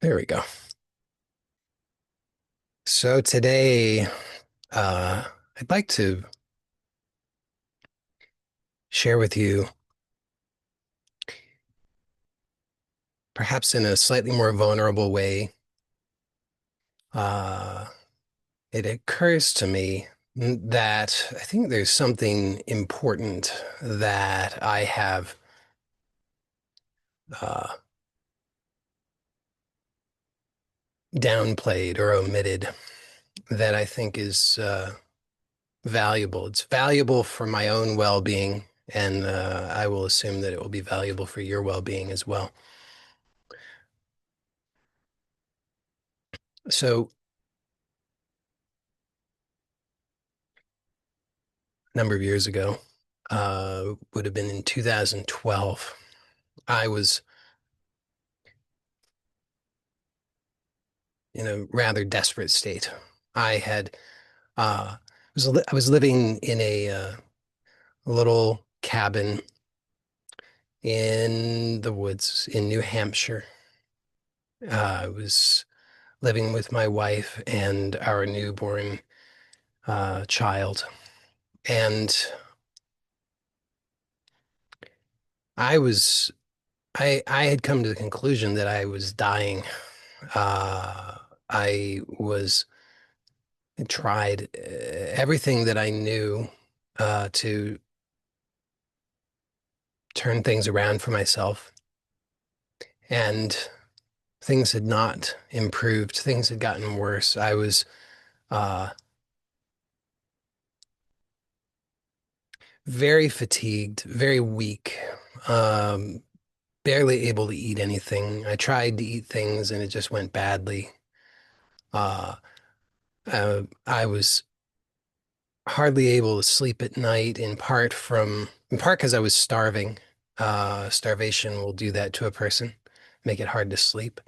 There we go. So today, uh, I'd like to share with you, perhaps in a slightly more vulnerable way. Uh, it occurs to me that I think there's something important that I have uh, downplayed or omitted that I think is valuable. It's valuable for my own well-being, and I will assume that it will be valuable for your well-being as well. So, a number of years ago, would have been in 2012. I was in a rather desperate state. I had I was living in a little cabin in the woods in New Hampshire. I was living with my wife and our newborn child, and I was I had come to the conclusion that I was dying. Uh, I was tried everything that I knew to turn things around for myself, and things had not improved. Things had gotten worse. I was uh, very fatigued, very weak, um, barely able to eat anything. I tried to eat things and it just went badly. Uh, I was hardly able to sleep at night, in part because I was starving. Starvation will do that to a person, make it hard to sleep.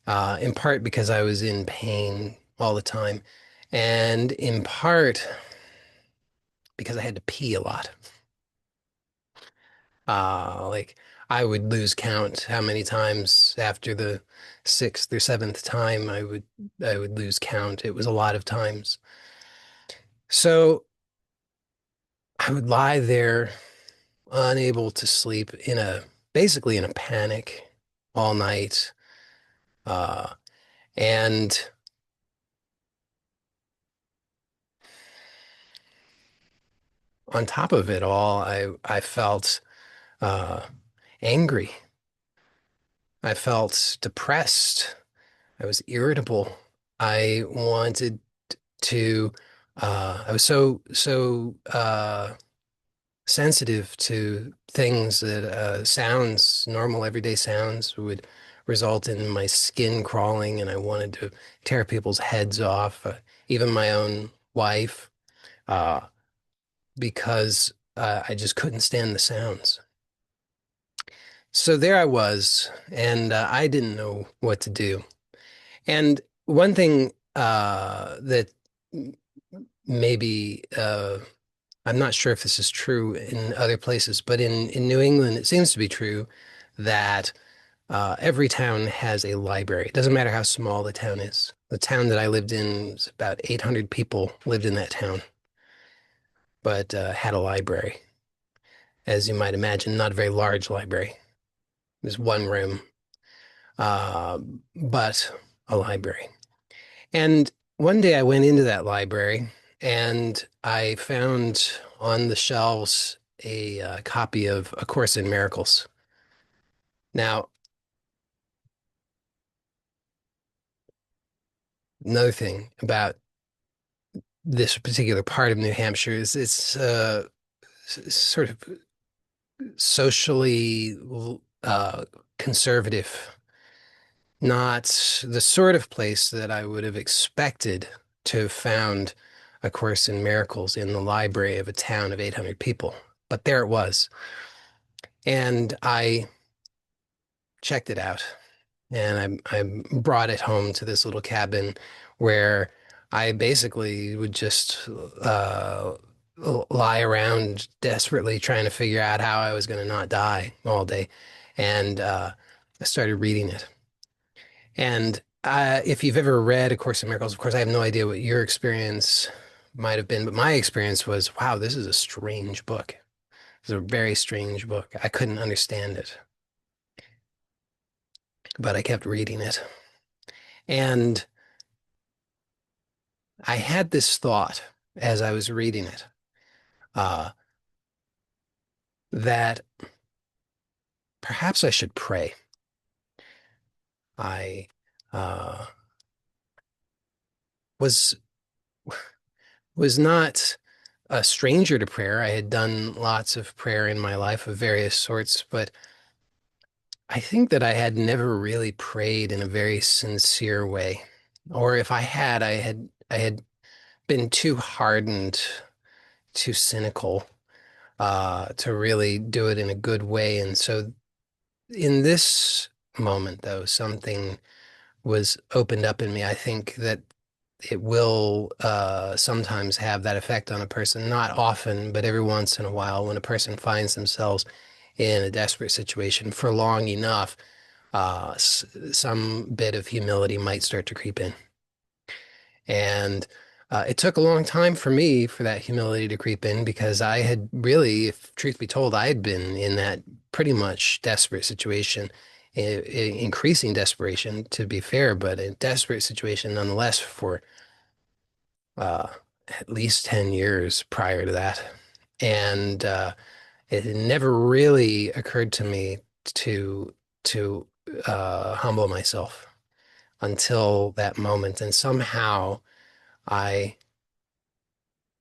In part because I was in pain all the time, and in part because I had to pee a lot. Like I would lose count how many times after the sixth or seventh time I would lose count. It was a lot of times. So I would lie there unable to sleep in a basically in a panic all night. Uh, and on top of it all, I felt uh, angry. I felt depressed. I was irritable. I wanted to. I was so sensitive to things that sounds, normal everyday sounds, would result in my skin crawling, and I wanted to tear people's heads off, even my own wife, uh, because I just couldn't stand the sounds. So there I was, and I didn't know what to do. And one thing that maybe I'm not sure if this is true in other places, but in New England, it seems to be true that every town has a library. It doesn't matter how small the town is. The town that I lived in was about 800 people lived in that town, but had a library. As you might imagine, not a very large library. It was one room, uh, but a library. And one day I went into that library and I found on the shelves a copy of A Course in Miracles. Now, another thing about this particular part of New Hampshire is it's sort of socially conservative, not the sort of place that I would have expected to have found A Course in Miracles in the library of a town of 800 people. But there it was. And I checked it out and I brought it home to this little cabin where I basically would just lie around desperately trying to figure out how I was going to not die all day. And I started reading it. And if you've ever read A Course in Miracles, of course, I have no idea what your experience might have been, but my experience was, wow, this is a strange book. It's a very strange book. I couldn't understand it, but I kept reading it. And I had this thought as I was reading it, uh, that perhaps I should pray. I uh, was was not a stranger to prayer. I had done lots of prayer in my life of various sorts, but I think that I had never really prayed in a very sincere way. Or if I had, I had been too hardened, too cynical, to really do it in a good way. And so in this moment, though, something was opened up in me. I think that it will sometimes have that effect on a person, not often, but every once in a while, when a person finds themselves in a desperate situation for long enough, some bit of humility might start to creep in. And it took a long time for me for that humility to creep in because I had really, if truth be told, I had been in that pretty much desperate situation, increasing desperation to be fair, but a desperate situation nonetheless for uh, at least 10 years prior to that. And it never really occurred to me to to humble myself until that moment. And somehow I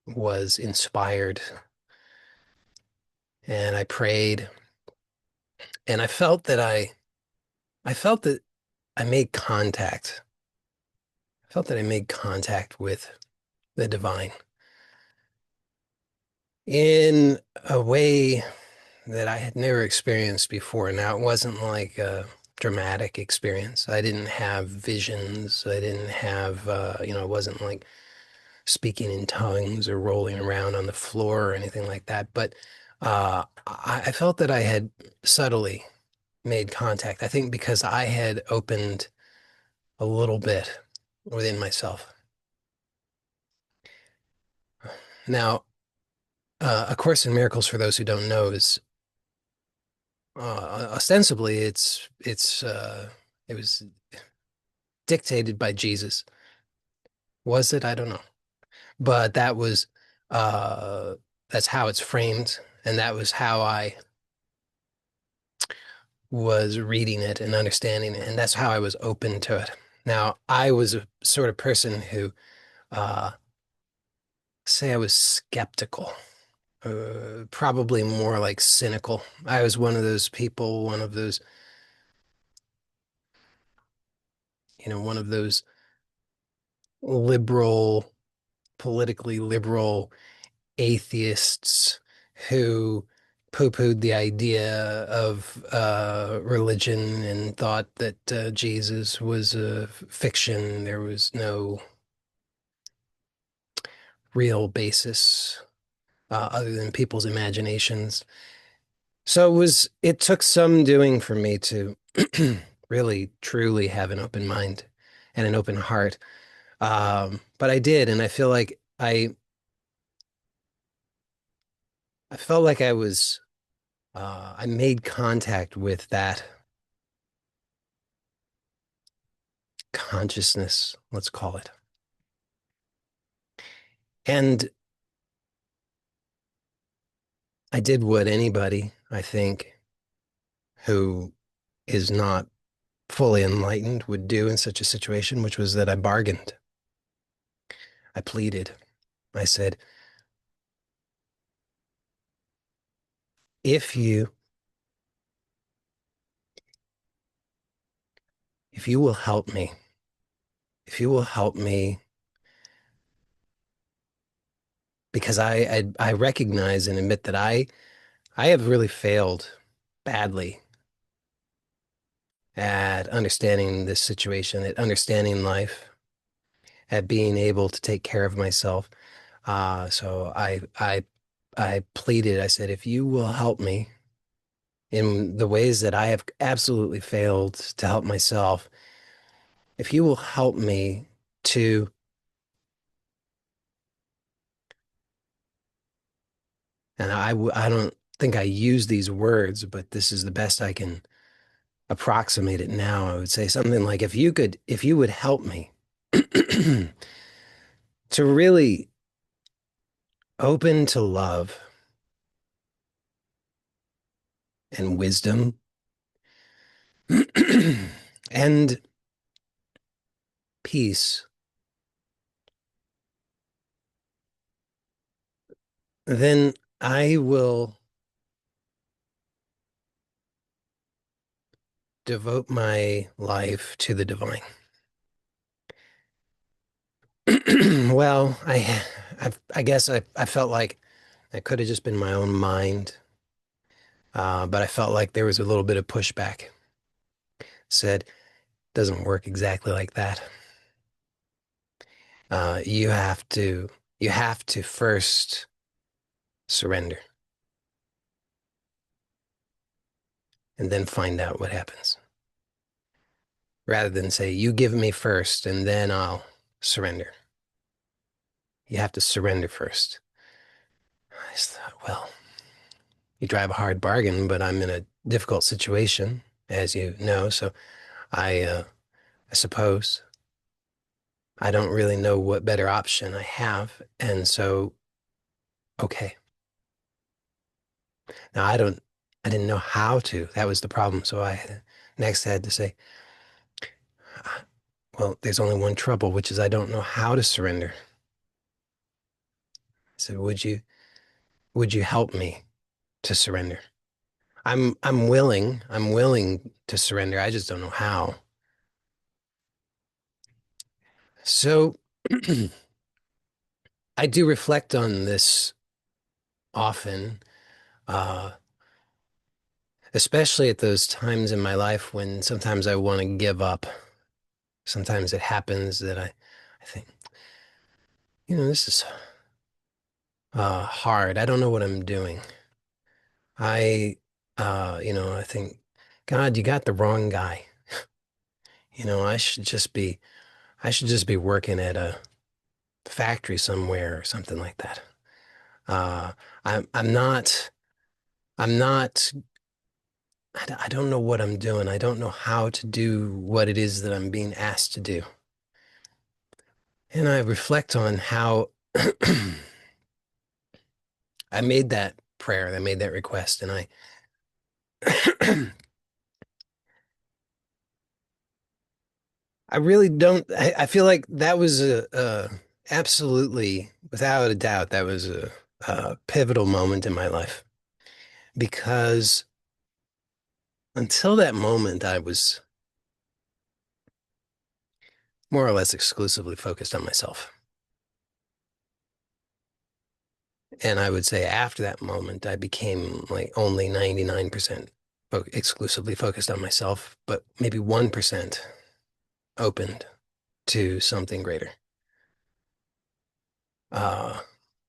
was inspired and I prayed and I felt that I made contact. I felt that I made contact with the divine in a way that I had never experienced before. Now, it wasn't like a dramatic experience. I didn't have visions. I didn't have, it wasn't like speaking in tongues or rolling around on the floor or anything like that. But I felt that I had subtly made contact. I think because I had opened a little bit within myself. Now, A Course in Miracles, for those who don't know, is ostensibly it was dictated by Jesus. Was it? I don't know. But uh, that's how it's framed, and that was how I was reading it and understanding it, and that's how I was open to it. Now, I was a sort of person who, uh, say I was skeptical, probably more like cynical. I was one of those people, one of those liberal, politically liberal atheists who poo-pooed the idea of religion and thought that Jesus was a fiction. There was no real basis other than people's imaginations. So it took some doing for me to really truly have an open mind and an open heart. But I did, and I feel like I felt like I made contact with that consciousness, let's call it. And I did what anybody, I think, who is not fully enlightened would do in such a situation, which was that I bargained. I pleaded. I said, if you if you will help me, if you will help me, because I recognize and admit that I have really failed badly at understanding this situation, at understanding life, at being able to take care of myself. So I pleaded. I said, if you will help me in the ways that I have absolutely failed to help myself, if you will help me to, and I don't think I use these words, but this is the best I can approximate it now. I would say something like, if you would help me to really open to love and wisdom and peace, then I will devote my life to the divine. Well, I guess I felt like it could have just been my own mind, but I felt like there was a little bit of pushback. Said, doesn't work exactly like that. Uh, you have to, you have to first surrender and then find out what happens. Rather than say, you give me first and then I'll surrender. You have to surrender first. I just thought, well, you drive a hard bargain, but I'm in a difficult situation, as you know. So I suppose I don't really know what better option I have. And so, okay. Now I didn't know how to. That was the problem. So I next had to say, well, there's only one trouble, which is I don't know how to surrender. I said, would you help me to surrender? I'm willing to surrender. I just don't know how. So I do reflect on this often, uh, especially at those times in my life when sometimes I want to give up. Sometimes it happens that I think, this is hard. I don't know what I'm doing. I, I think, God, you got the wrong guy. I should just be working at a factory somewhere or something like that. Uh, I'm not, I'm not, I don't know what I'm doing. I don't know how to do what it is that I'm being asked to do. And I reflect on how I made that prayer, I made that request, and I really don't. I feel like that was a absolutely, without a doubt, that was a pivotal moment in my life because until that moment, I was more or less exclusively focused on myself. And I would say after that moment, I became like only 99% exclusively focused on myself, but maybe 1% opened to something greater. Uh,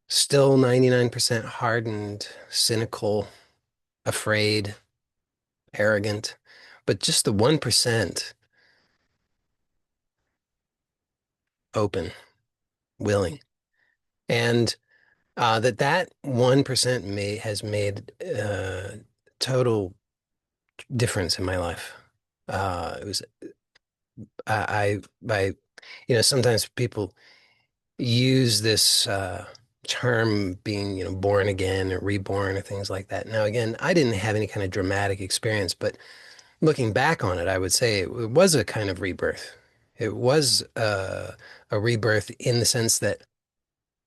Still 99% hardened, cynical, afraid, arrogant, but just the 1% open, willing. And that 1% has made total difference in my life. It was I sometimes people use this term being born again or reborn or things like that. Now again, I didn't have any kind of dramatic experience, but looking back on it, I would say it was a kind of rebirth. It was a rebirth in the sense that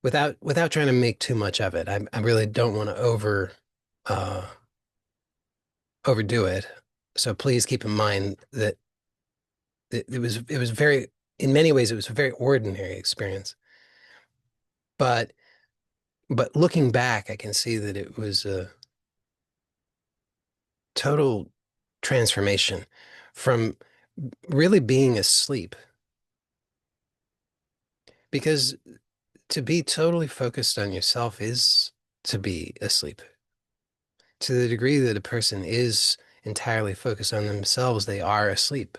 without trying to make too much of it, I really don't want to uh, overdo it. So please keep in mind that it was very, in many ways, it was a very ordinary experience. But looking back, I can see that it was a total transformation from really being asleep. Because to be totally focused on yourself is to be asleep. To the degree that a person is entirely focused on themselves, they are asleep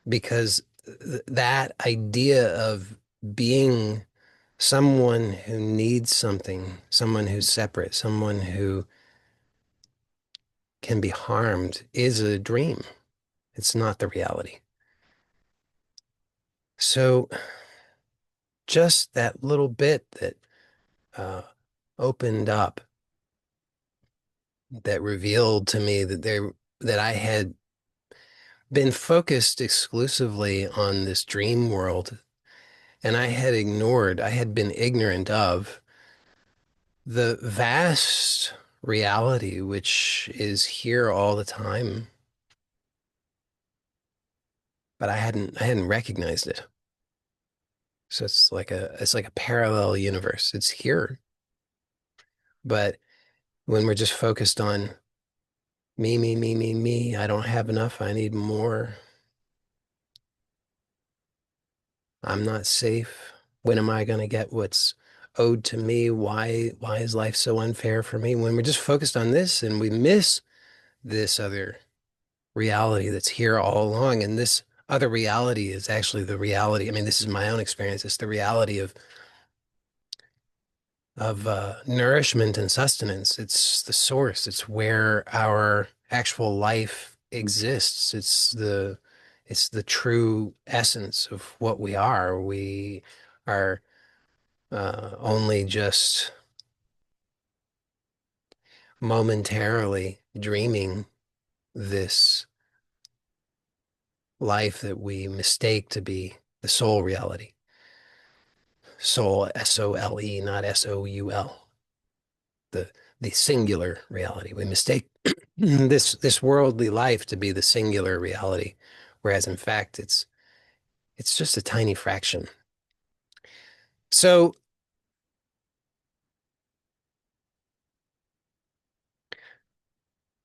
because that idea of being someone who needs something, someone who's separate, someone who can be harmed is a dream. It's not the reality. So just that little bit that uh, opened up, that revealed to me that I had been focused exclusively on this dream world, and I had been ignorant of the vast reality which is here all the time, but I hadn't recognized it. So it's like a parallel universe. It's here, but when we're just focused on me, I don't have enough, I need more. I'm not safe. When am I going to get what's owed to me? Why is life so unfair for me? When we're just focused on this and we miss this other reality that's here all along, and this other reality is actually the reality. I mean, this is my own experience. It's the reality of nourishment and sustenance. It's the source. It's where our actual life exists. It's the true essence of what we are. We are only just momentarily dreaming this life that we mistake to be the soul reality. Soul, SOLE, not SOUL. The the singular reality. We mistake this worldly life to be the singular reality, whereas in fact it's just a tiny fraction. So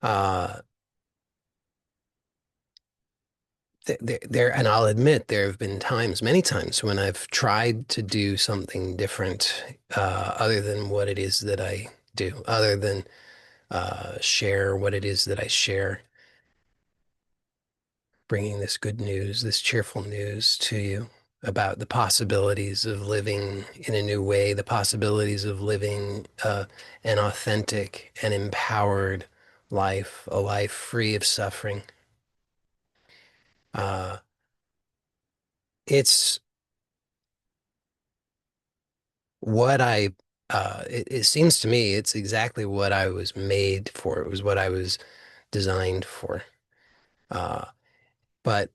uh there, and I'll admit there have been times, many times, when I've tried to do something different, other than what it is that I do, other than share what it is that I share, bringing this good news, this cheerful news to you about the possibilities of living in a new way, the possibilities of living an authentic and empowered life, a life free of suffering. Uh, it's what it seems to me it's exactly what I was made for. It was what I was designed for. Uh, but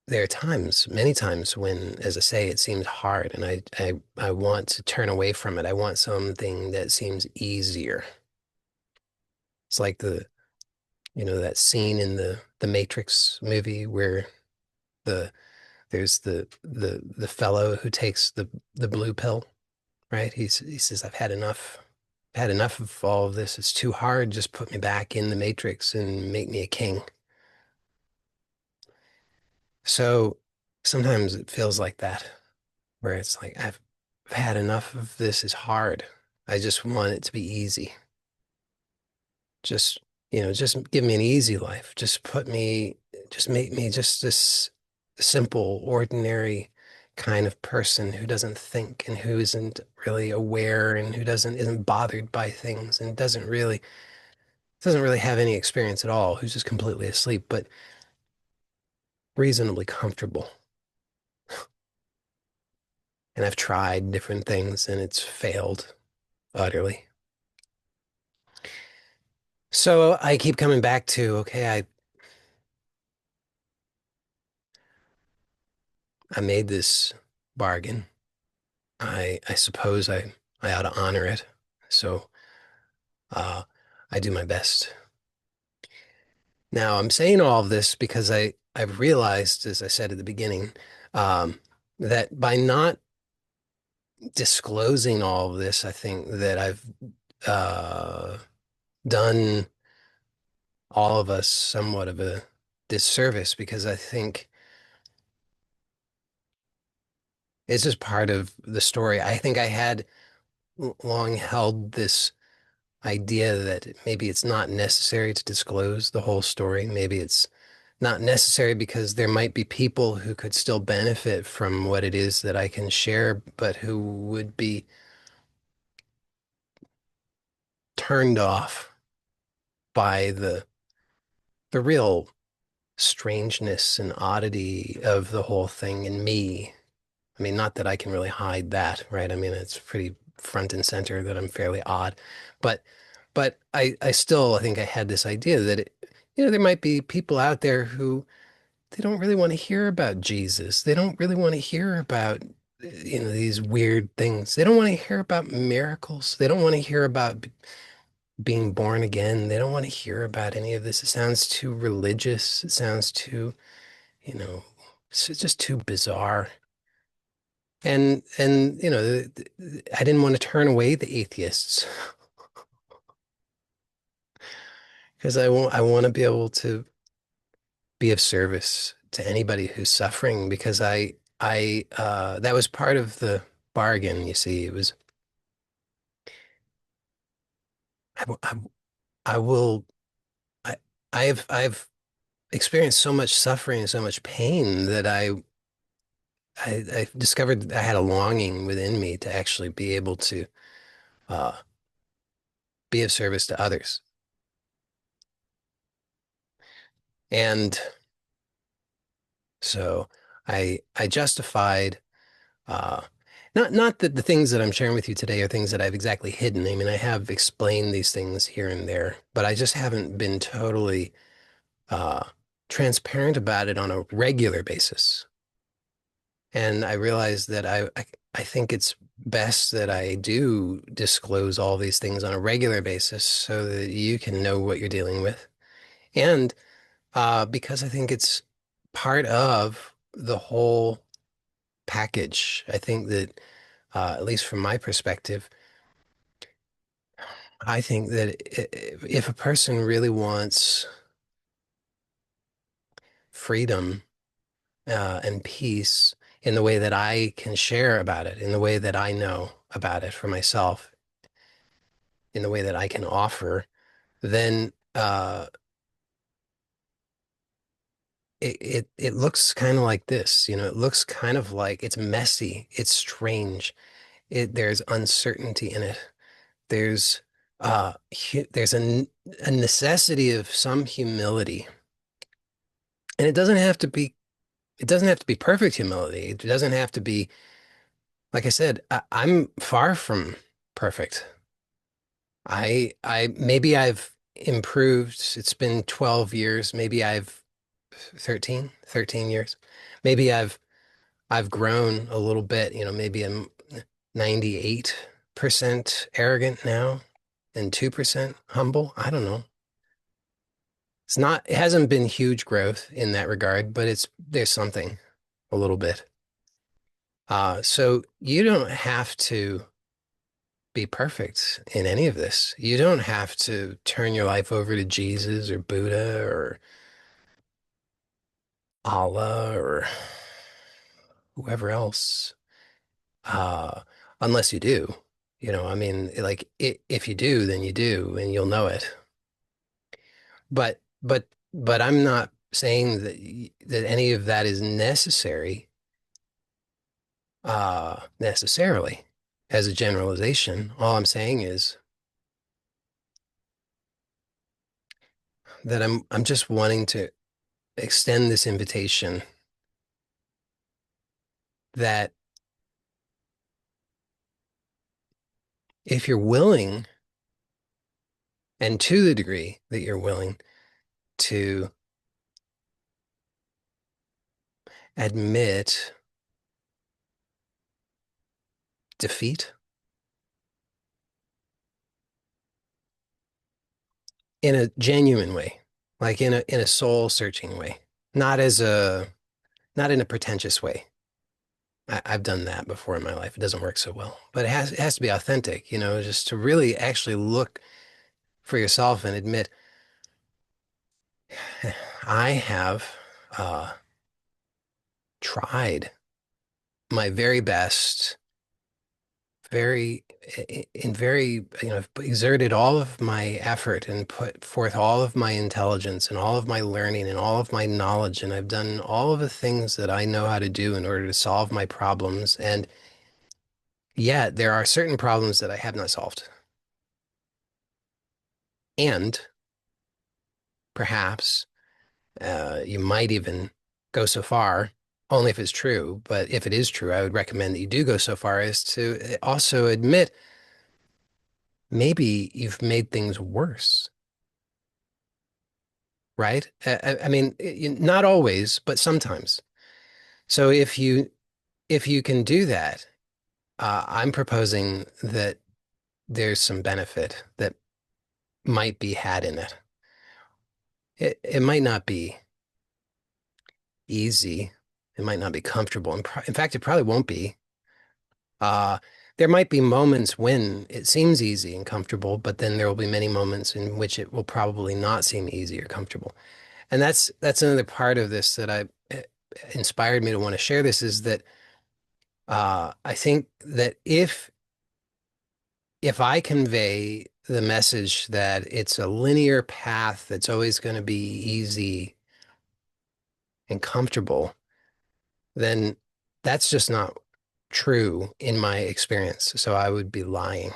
there are times, many times when, as I say, it seems hard and I want to turn away from it. I want something that seems easier. It's like that scene in the Matrix movie where the there's the fellow who takes the blue pill, right? He says, I've had enough. I've had enough of all of this. It's too hard. Just put me back in the Matrix and make me a king. So sometimes it feels like that, where it's like I've had enough of this. Is hard. I just want it to be easy. Just, just give me an easy life. Just make me just this simple, ordinary kind of person who doesn't think and who isn't really aware and who isn't bothered by things and doesn't really have any experience at all, who's just completely asleep, but reasonably comfortable. And I've tried different things and it's failed utterly. So I keep coming back to, okay, I made this bargain. I suppose I ought to honor it. So uh, I do my best. Now I'm saying all of this because I've realized, as I said at the beginning, that by not disclosing all of this, I think that I've uh, done all of us somewhat of a disservice because I think it's just part of the story. I think I had long held this idea that maybe it's not necessary to disclose the whole story. Maybe it's not necessary because there might be people who could still benefit from what it is that I can share, but who would be turned off by the real strangeness and oddity of the whole thing and me. I mean, not that I can really hide that, right? I mean, it's pretty front and center that I'm fairly odd, but I still I think I had this idea that there might be people out there who they don't really want to hear about Jesus. They don't really want to hear about these weird things. They don't want to hear about miracles. They don't want to hear about being born again. They don't want to hear about any of this. It sounds too religious. It sounds too, you know, it's just too bizarre. And I didn't want to turn away the atheists because I want to be able to be of service to anybody who's suffering because I that was part of the bargain, you see. It was I will I I've experienced so much suffering and so much pain that I discovered that I had a longing within me to actually be able to uh, be of service to others. And so I justified uh, not that the things that I'm sharing with you today are things that I've exactly hidden. I mean, I have explained these things here and there, but I just haven't been totally uh, transparent about it on a regular basis. And I realized that I think it's best that I do disclose all these things on a regular basis so that you can know what you're dealing with. And because I think it's part of the whole package. I think that, at least from my perspective, I think that if a person really wants freedom and peace in the way that I can share about it, in the way that I know about it for myself, in the way that I can offer, then it looks kind of like this. It looks kind of like it's messy, it's strange. There's uncertainty in it. There's there's a necessity of some humility. And it doesn't have to be perfect humility. It doesn't have to be, like I said, I'm far from perfect. I maybe I've improved. It's been 12 years. Maybe I've 13 years. Maybe I've grown a little bit. Maybe I'm 98% arrogant now and 2% humble. I don't know. It hasn't been huge growth in that regard, but there's something a little bit. So you don't have to be perfect in any of this. You don't have to turn your life over to Jesus or Buddha or Allah or whoever else, uh, unless you do. I mean, like if you do, then you do, and you'll know it. But I'm not saying that any of that is necessary, necessarily as a generalization. All I'm saying is that I'm just wanting to extend this invitation that if you're willing, and to the degree that you're willing to admit defeat in a genuine way, like in a soul searching way, not as a not in a pretentious way. I've done that before in my life. It doesn't work so well, but it has to be authentic, just to really actually look for yourself and admit, I have uh, tried my very best very, in very, I've exerted all of my effort and put forth all of my intelligence and all of my learning and all of my knowledge. And I've done all of the things that I know how to do in order to solve my problems. And yet there are certain problems that I have not solved. And perhaps you might even go so far, only if it's true, but if it is true, I would recommend that you do go so far as to also admit maybe you've made things worse, right? I mean, not always, but sometimes. So if you can do that, I'm proposing that there's some benefit that might be had in it. It might not be easy. It might not be comfortable. In fact, it probably won't be. Uh, there might be moments when it seems easy and comfortable, but then there will be many moments in which it will probably not seem easy or comfortable. And that's another part of this that inspired me to want to share this is that I think that if I convey the message that it's a linear path that's always going to be easy and comfortable, then that's just not true in my experience. So I would be lying.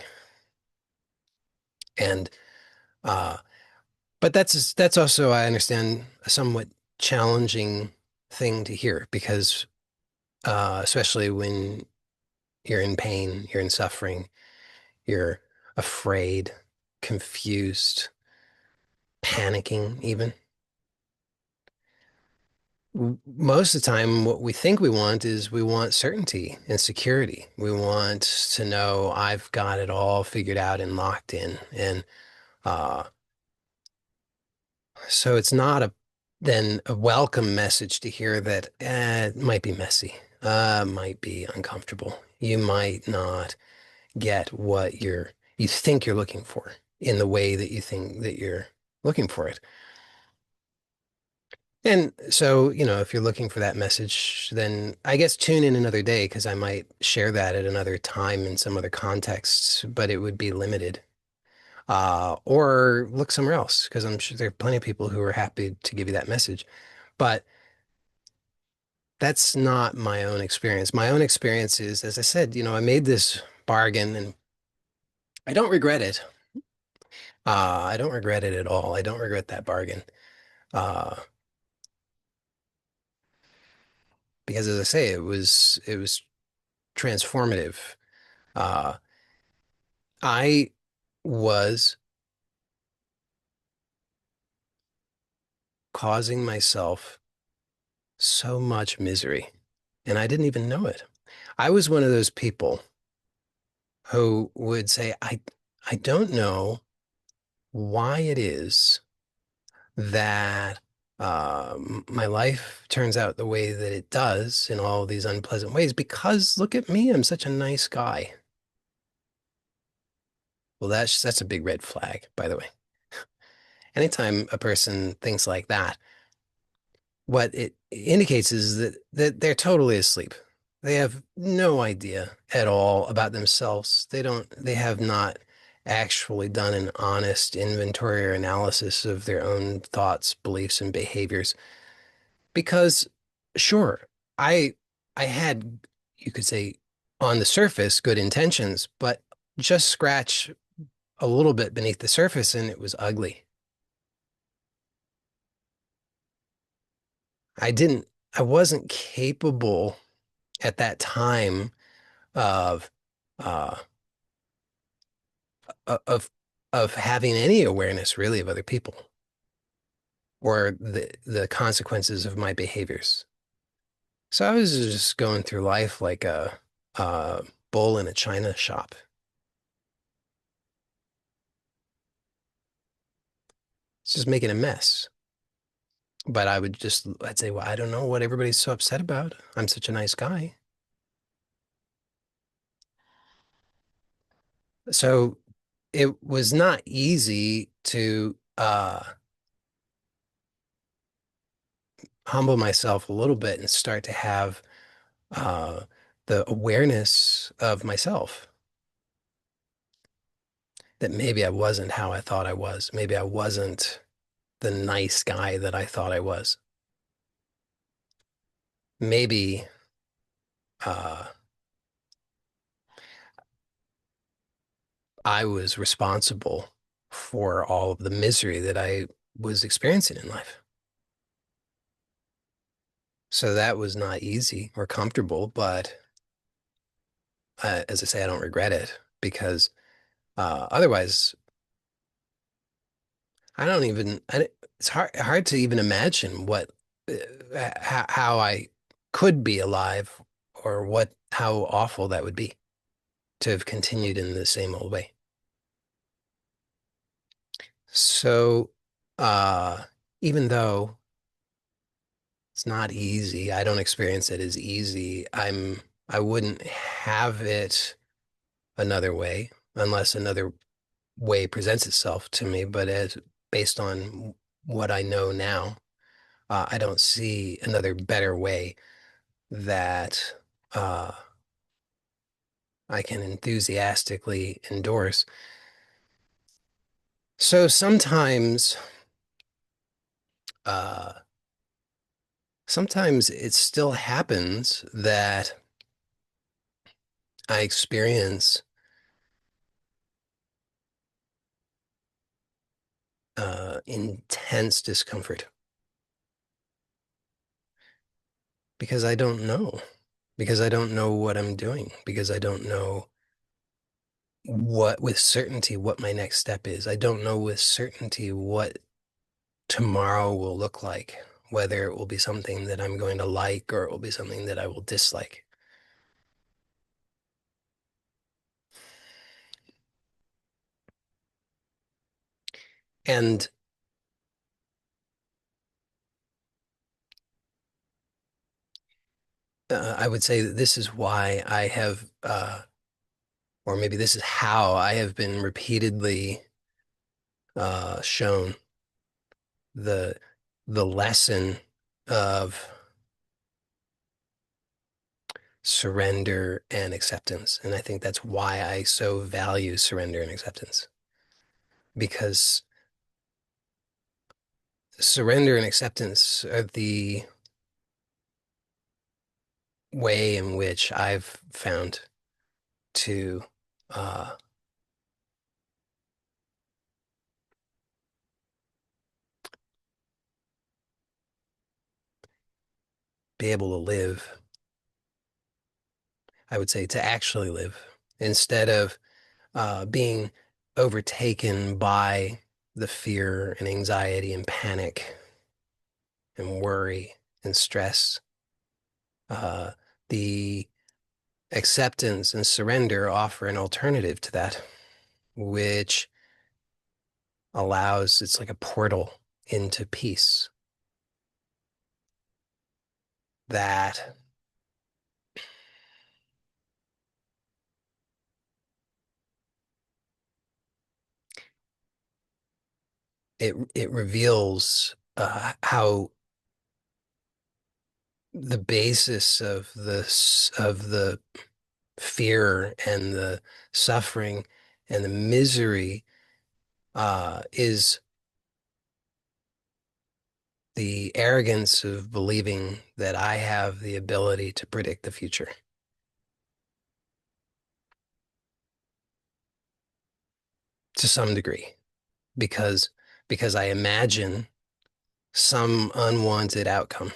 And uh, but that's also, I understand, a somewhat challenging thing to hear because especially when you're in pain, you're in suffering, you're afraid, confused, panicking even. Most of the time, what we think we want is we want certainty and security. We want to know I've got it all figured out and locked in. And uh, so it's not then a welcome message to hear that it might be messy, might be uncomfortable. You might not get what you think you're looking for in the way that you think that you're looking for it. And so, if you're looking for that message, then I guess tune in another day because I might share that at another time in some other contexts, but it would be limited. Or look somewhere else because I'm sure there are plenty of people who are happy to give you that message. But that's not my own experience. My own experience is, as I said, I made this bargain and I don't regret it. I don't regret it at all. I don't regret that bargain. Uh, because as I say, it was transformative. Uh, I was causing myself so much misery, and I didn't even know it. I was one of those people who would say, I don't know why it is that my life turns out the way that it does in all these unpleasant ways because look at me, I'm such a nice guy. Well, that's a big red flag, by the way. Anytime a person thinks like that, what it indicates is that they're totally asleep. They have no idea at all about themselves. They have not actually done an honest inventory or analysis of their own thoughts, beliefs, and behaviors. Because sure, I I had, you could say, on the surface, good intentions, but just scratch a little bit beneath the surface and it was ugly. I didn't, I wasn't capable at that time of uh of of having any awareness really of other people or the consequences of my behaviors. So I was just going through life like a bull in a china shop, just making a mess. But I'd say, well, I don't know what everybody's so upset about. I'm such a nice guy. So it was not easy to humble myself a little bit and start to have uh, the awareness of myself. that maybe I wasn't how I thought I was. Maybe I wasn't the nice guy that I thought I was. Maybe uh, I was responsible for all of the misery that I was experiencing in life. So that was not easy or comfortable, but as I say, I don't regret it because otherwise, it's hard to even imagine how I could be alive or how awful that would be to have continued in the same old way. So, uh, even though it's not easy, I don't experience it as easy. I wouldn't have it another way unless another way presents itself to me. But as based on what I know now, I don't see another better way that uh, I can enthusiastically endorse. So uh, sometimes it still happens that I experience intense discomfort because I don't know, because I don't know what I'm doing, because I don't know with certainty what my next step is. I don't know with certainty what tomorrow will look like, whether it will be something that I'm going to like or it will be something that I will dislike. And I would say that this is why I have, or maybe this is how I have been repeatedly shown the lesson of surrender and acceptance. And I think that's why I so value surrender and acceptance, because surrender and acceptance are the way in which I've found to uh, be able to live. I would say to actually live instead of being overtaken by the fear and anxiety and panic and worry and stress. Uh, the acceptance and surrender offer an alternative to that, which it's like a portal into peace that it reveals how the basis of the fear and the suffering and the misery is the arrogance of believing that I have the ability to predict the future to some degree, because I imagine some unwanted outcome.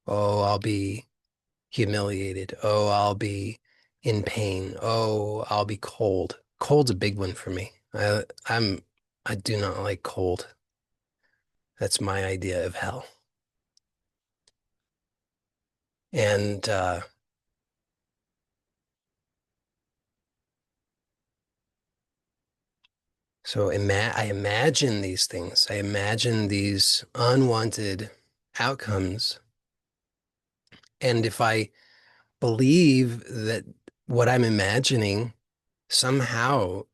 Oh, I'll be humiliated. Oh, I'll be in pain. Oh, I'll be cold. Cold's a big one for me. I do not like cold. That's my idea of hell. And so I imagine these things. I imagine these unwanted outcomes. And if I believe that what I'm imagining somehow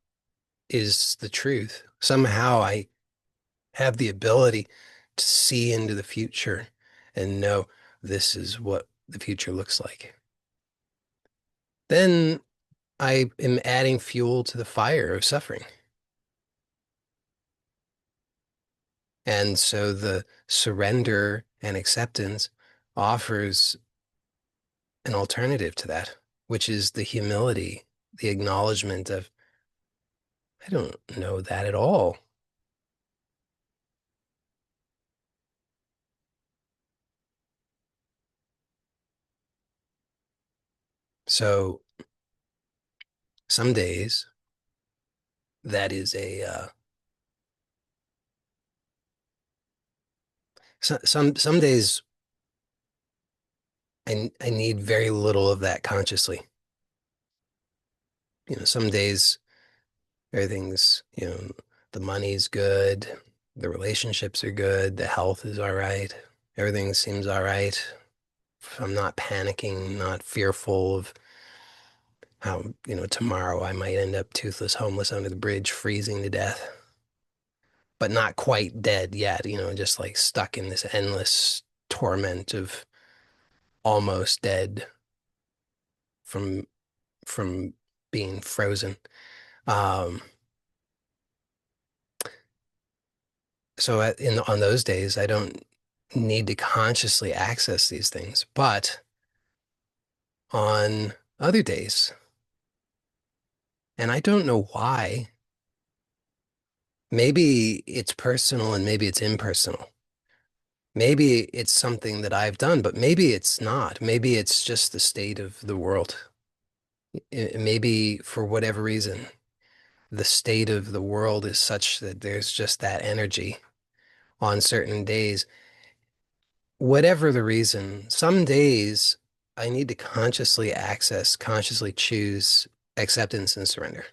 is the truth, somehow I have the ability to see into the future and know this is what the future looks like, then I am adding fuel to the fire of suffering. And so the surrender and acceptance offers an alternative to that, which is the humility, the acknowledgement of, I don't know that at all. So some days that is some days I need very little of that consciously. Some days everything's, the money's good, the relationships are good, the health is all right, everything seems all right. I'm not panicking, not fearful of how, tomorrow I might end up toothless, homeless under the bridge, freezing to death, but not quite dead yet, just like stuck in this endless torment of almost dead from from being frozen. Um, so on those days, I don't need to consciously access these things, but on other days, and I don't know why, maybe it's personal and maybe it's impersonal. Maybe it's something that I've done, but maybe it's not. Maybe it's just the state of the world. Maybe for whatever reason, the state of the world is such that there's just that energy on certain days. Whatever the reason, some days I need to consciously access, consciously choose acceptance and surrender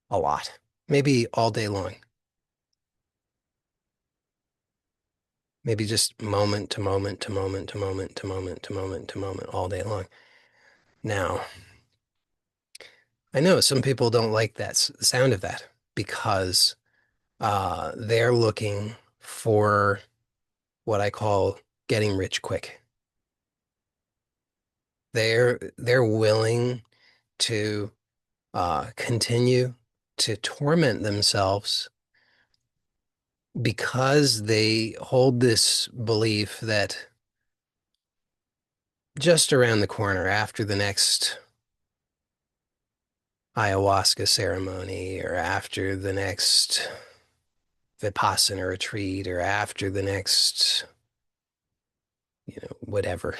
a lot, maybe all day long, maybe just moment to moment to moment to moment to moment to moment to moment all day long. Now, I know some people don't like the sound of that because they're looking for what I call getting rich quick. They're willing to continue to torment themselves because they hold this belief that just around the corner after the next ayahuasca ceremony or after the next Vipassana retreat or after the next, whatever,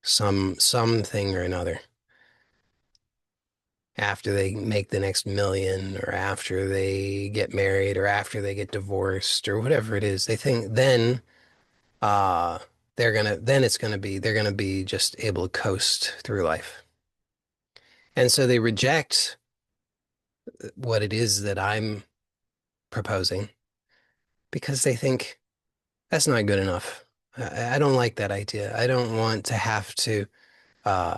something or another, after they make the next million or after they get married or after they get divorced or whatever it is, they think then uh they're gonna be just able to coast through life. And so they reject what it is that I'm proposing because they think that's not good enough. I don't like that idea. I don't want to have to uh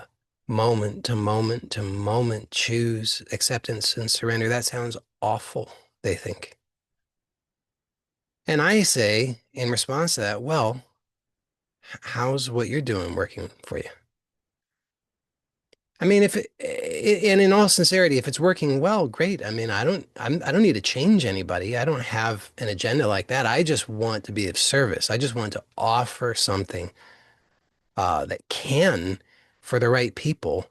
moment to moment to moment choose acceptance and surrender. That sounds awful, they think. And I say in response to that, well, how's what you're doing working for you? I mean, and in all sincerity, if it's working well, great. I mean, I don't need to change anybody. I don't have an agenda like that. I just want to be of service. I just want to offer something that can, for the right people,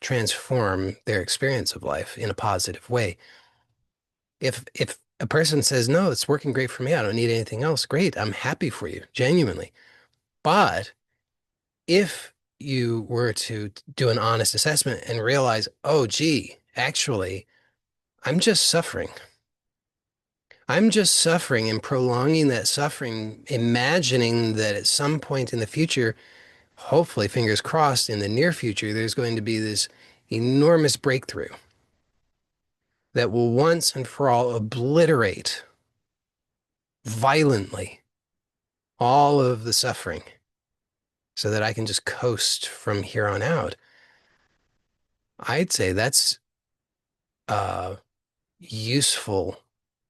transform their experience of life in a positive way. If a person says, no, it's working great for me, I don't need anything else, great. I'm happy for you, genuinely. But if you were to do an honest assessment and realize, oh, gee, actually, I'm just suffering. I'm just suffering and prolonging that suffering, imagining that at some point in the future, hopefully, fingers crossed, in the near future, there's going to be this enormous breakthrough that will once and for all obliterate violently all of the suffering so that I can just coast from here on out. I'd say that's uh, useful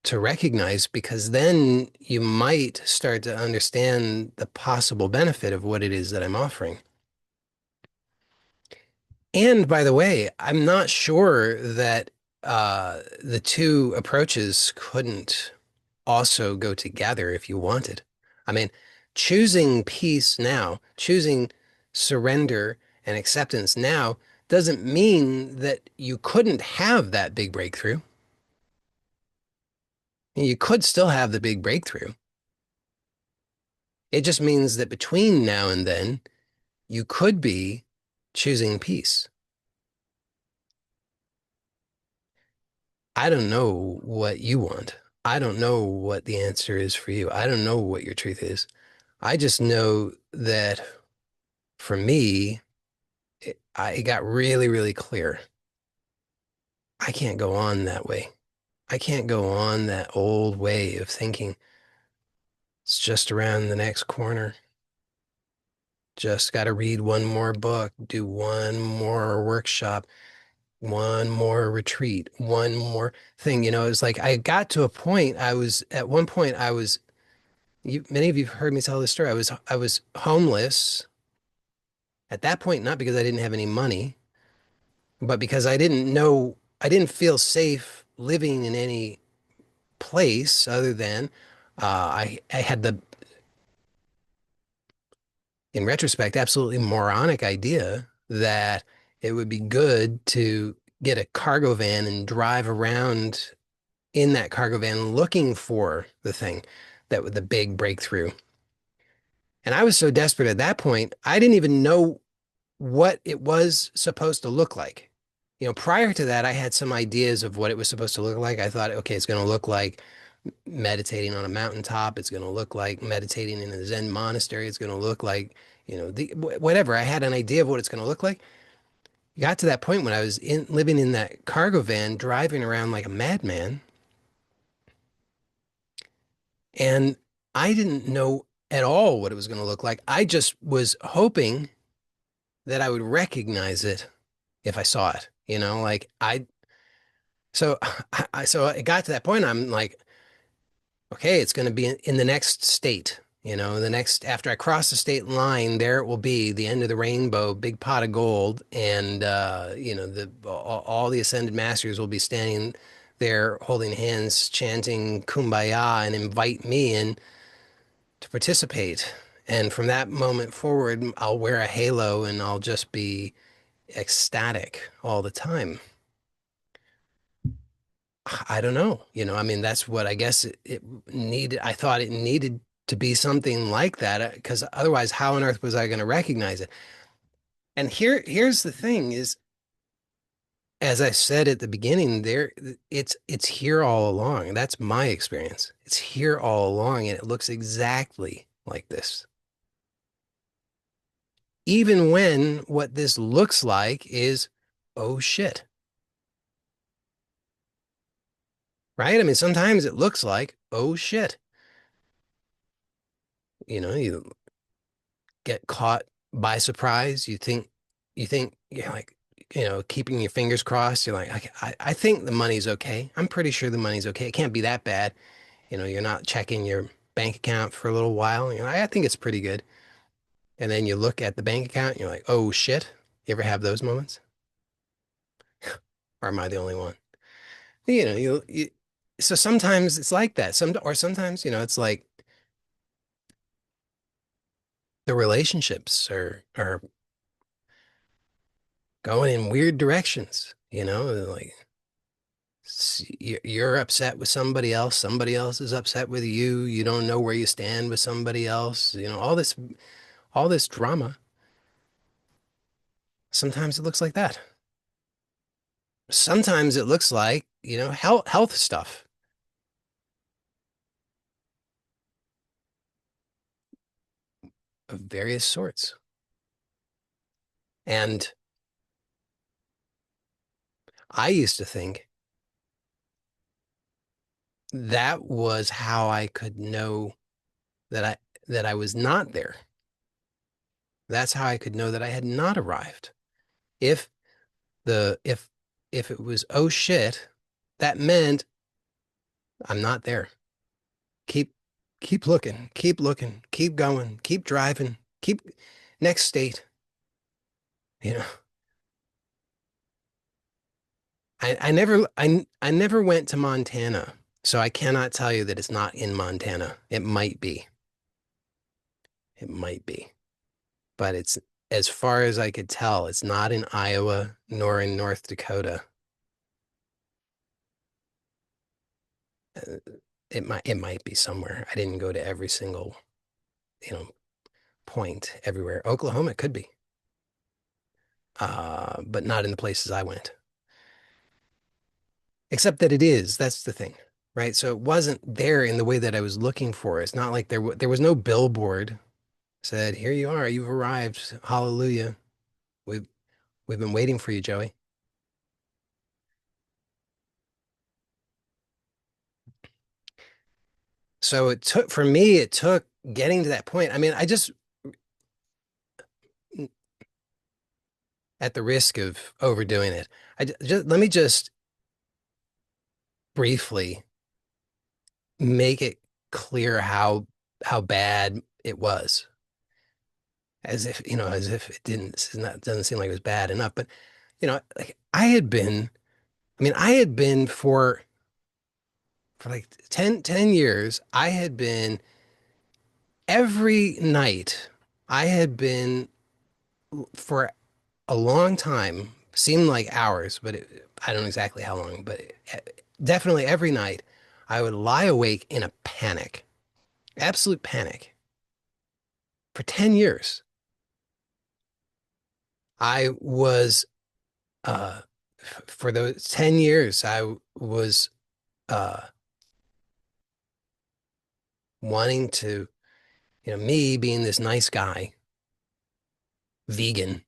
to recognize because then you might start to understand the possible benefit of what it is that I'm offering. And by the way, I'm not sure that the two approaches couldn't also go together if you wanted. I mean, choosing peace now, choosing surrender and acceptance now doesn't mean that you couldn't have that big breakthrough. You could still have the big breakthrough. It just means that between now and then, you could be choosing peace. I don't know what you want. I don't know what the answer is for you. I don't know what your truth is. I just know that for me, it got really, really clear. I can't go on that way. I can't go on that old way of thinking. It's just around the next corner. Just got to read one more book, do one more workshop, one more retreat, one more thing. It's like I got to a point, at one point, many of you have heard me tell this story. I was homeless at that point, not because I didn't have any money, but because I didn't feel safe living in any place other than I had in retrospect, absolutely moronic idea that it would be good to get a cargo van and drive around in that cargo van looking for the thing that was the big breakthrough. And I was so desperate at that point, I didn't even know what it was supposed to look like. Prior to that, I had some ideas of what it was supposed to look like. I thought, okay, it's going to look like meditating on a mountaintop. It's going to look like meditating in a Zen monastery. It's going to look like, whatever. I had an idea of what it's going to look like. Got to that point when I was living in that cargo van, driving around like a madman, and I didn't know at all what it was going to look like. I just was hoping that I would recognize it if I saw it. So so it got to that point. I'm like, okay, it's going to be in the next state. The next, after I cross the state line, there it will be, the end of the rainbow, big pot of gold. And, all the ascended masters will be standing there holding hands, chanting Kumbaya and invite me in to participate. And from that moment forward, I'll wear a halo and I'll just be ecstatic all the time. I don't know. I mean, that's what I guess it needed. I thought it needed to be something like that because otherwise, how on earth was I going to recognize it? And here's the thing is, as I said at the beginning, it's here all along. That's my experience. It's here all along, and it looks exactly like this. Even when what this looks like is, oh shit, right? I mean, sometimes it looks like, oh shit. You get caught by surprise. You think, like, keeping your fingers crossed. You're like, I think the money's okay. I'm pretty sure the money's okay. It can't be that bad. You're not checking your bank account for a little while. I think it's pretty good. And then you look at the bank account and you're like, oh shit. You ever have those moments? Or am I the only one? So sometimes it's like that. Sometimes, it's like the relationships are going in weird directions, like you're upset with somebody else is upset with you, you don't know where you stand with somebody else, all this drama. Sometimes it looks like that. Sometimes it looks like, health stuff of various sorts. And I used to think that was how I could know that I was not there. That's how I could know that I had not arrived. If the if it was oh shit, that meant I'm not there. Keep keep looking, keep going, keep driving, keep next state, you know. I never went to Montana, so I cannot tell you that it's not in Montana. It might be. It might be. But it's as far as I could tell, it's not in Iowa nor in North Dakota. Uh, it might be somewhere. I didn't go to every single, you know, point everywhere. Oklahoma could be, but not in the places I went. Except that it is. That's the thing, right? So it wasn't there in the way that I was looking for. It's not like there was no billboard said, "Here you are, you've arrived. Hallelujah. We've we've been waiting for you, Joey." So it took for me, it took getting to that point. I mean, I just at the risk of overdoing it, just let me just briefly make it clear how bad it was. As if, as if it didn't, this is not, doesn't seem like it was bad enough. But, like I had been for like ten years, I had been every night, I had been for a long time, seemed like hours, but I don't know exactly how long, but definitely every night, I would lie awake in a panic, absolute panic for 10 years. I was, for those 10 years, I was uh, wanting to, me being this nice guy, vegan,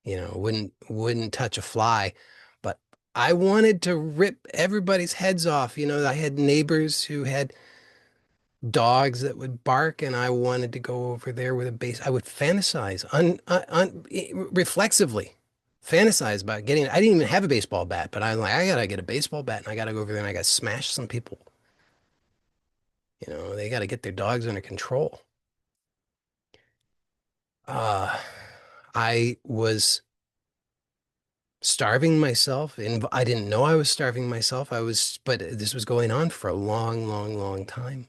wouldn't touch a fly, but I wanted to rip everybody's heads off. I had neighbors who had dogs that would bark, and I wanted to go over there with a base. I would fantasize reflexively, fantasize about getting. I didn't even have a baseball bat, but I'm like, I gotta get a baseball bat, and I gotta go over there and I gotta smash some people. They gotta get their dogs under control. Uh, I was starving myself, and I didn't know I was starving myself. But this was going on for a long, long, long time.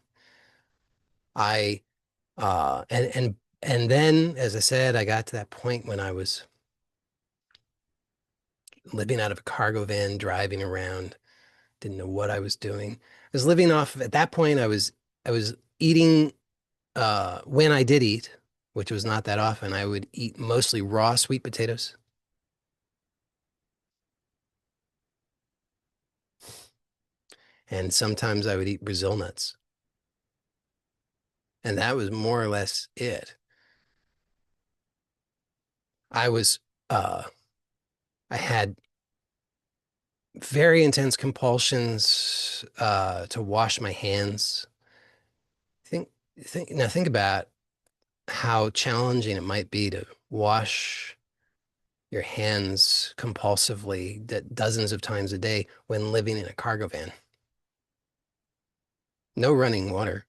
I and then, as I said, I got to that point when I was living out of a cargo van, driving around, didn't know what I was doing. I was living off, at that point, I was eating, when I did eat, which was not that often, I would eat mostly raw sweet potatoes. And sometimes I would eat Brazil nuts. And that was more or less it. I was, uh, I had very intense compulsions, to wash my hands. Think, think about how challenging it might be to wash your hands compulsively dozens of times a day when living in a cargo van. No running water.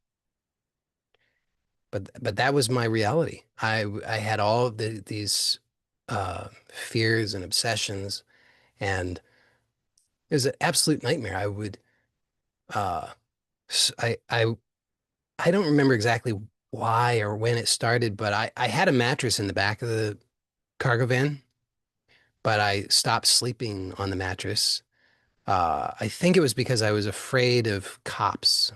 But that was my reality. I had all of these fears and obsessions, and it was an absolute nightmare. I would uh s- I don't remember exactly why or when it started, but I had a mattress in the back of the cargo van, but I stopped sleeping on the mattress. I think it was because I was afraid of cops.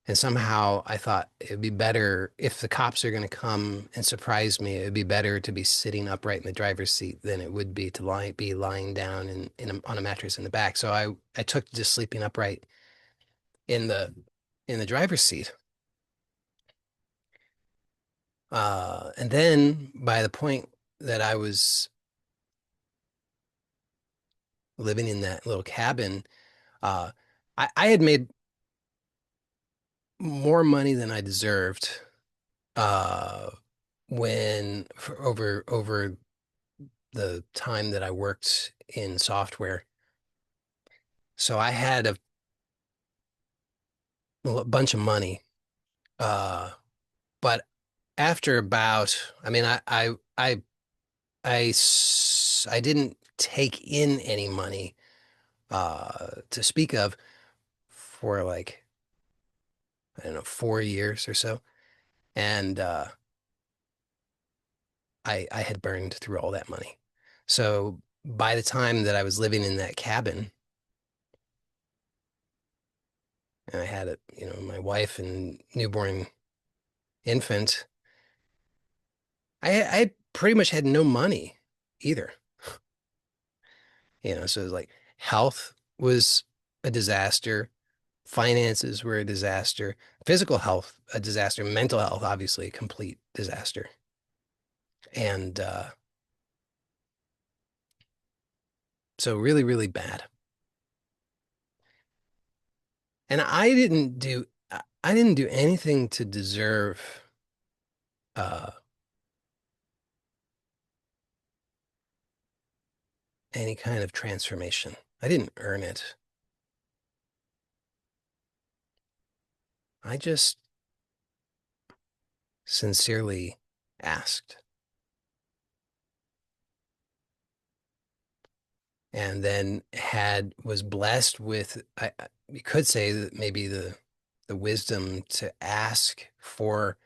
And somehow I thought it'd be better if the cops are going to come and surprise me. It'd be better to be sitting upright in the driver's seat than it would be to be lying down on a mattress in the back. So I took just sleeping upright in the driver's seat. And then by the point that I was living in that little cabin, uh, I had made more money than I deserved, uh, for over the time that I worked in software. So I had a bunch of money. Uh, but after about, I mean, I didn't take in any money to speak of for like, I don't know, 4 years or so. And I had burned through all that money. So by the time that I was living in that cabin and I had my wife and newborn infant, I pretty much had no money either. So it was like health was a disaster, finances were a disaster, physical health a disaster, mental health obviously a complete disaster. And so really, really bad. And I didn't do anything to deserve uh, any kind of transformation. I didn't earn it. I just sincerely asked. And then was blessed with, you could say that maybe the wisdom to ask for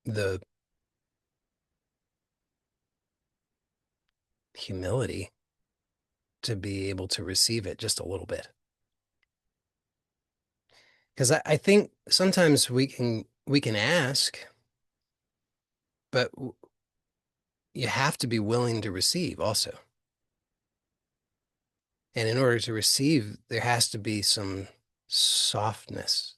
the humility to be able to receive it just a little bit. Because I think sometimes we can ask, but you have to be willing to receive also. And in order to receive, there has to be some softness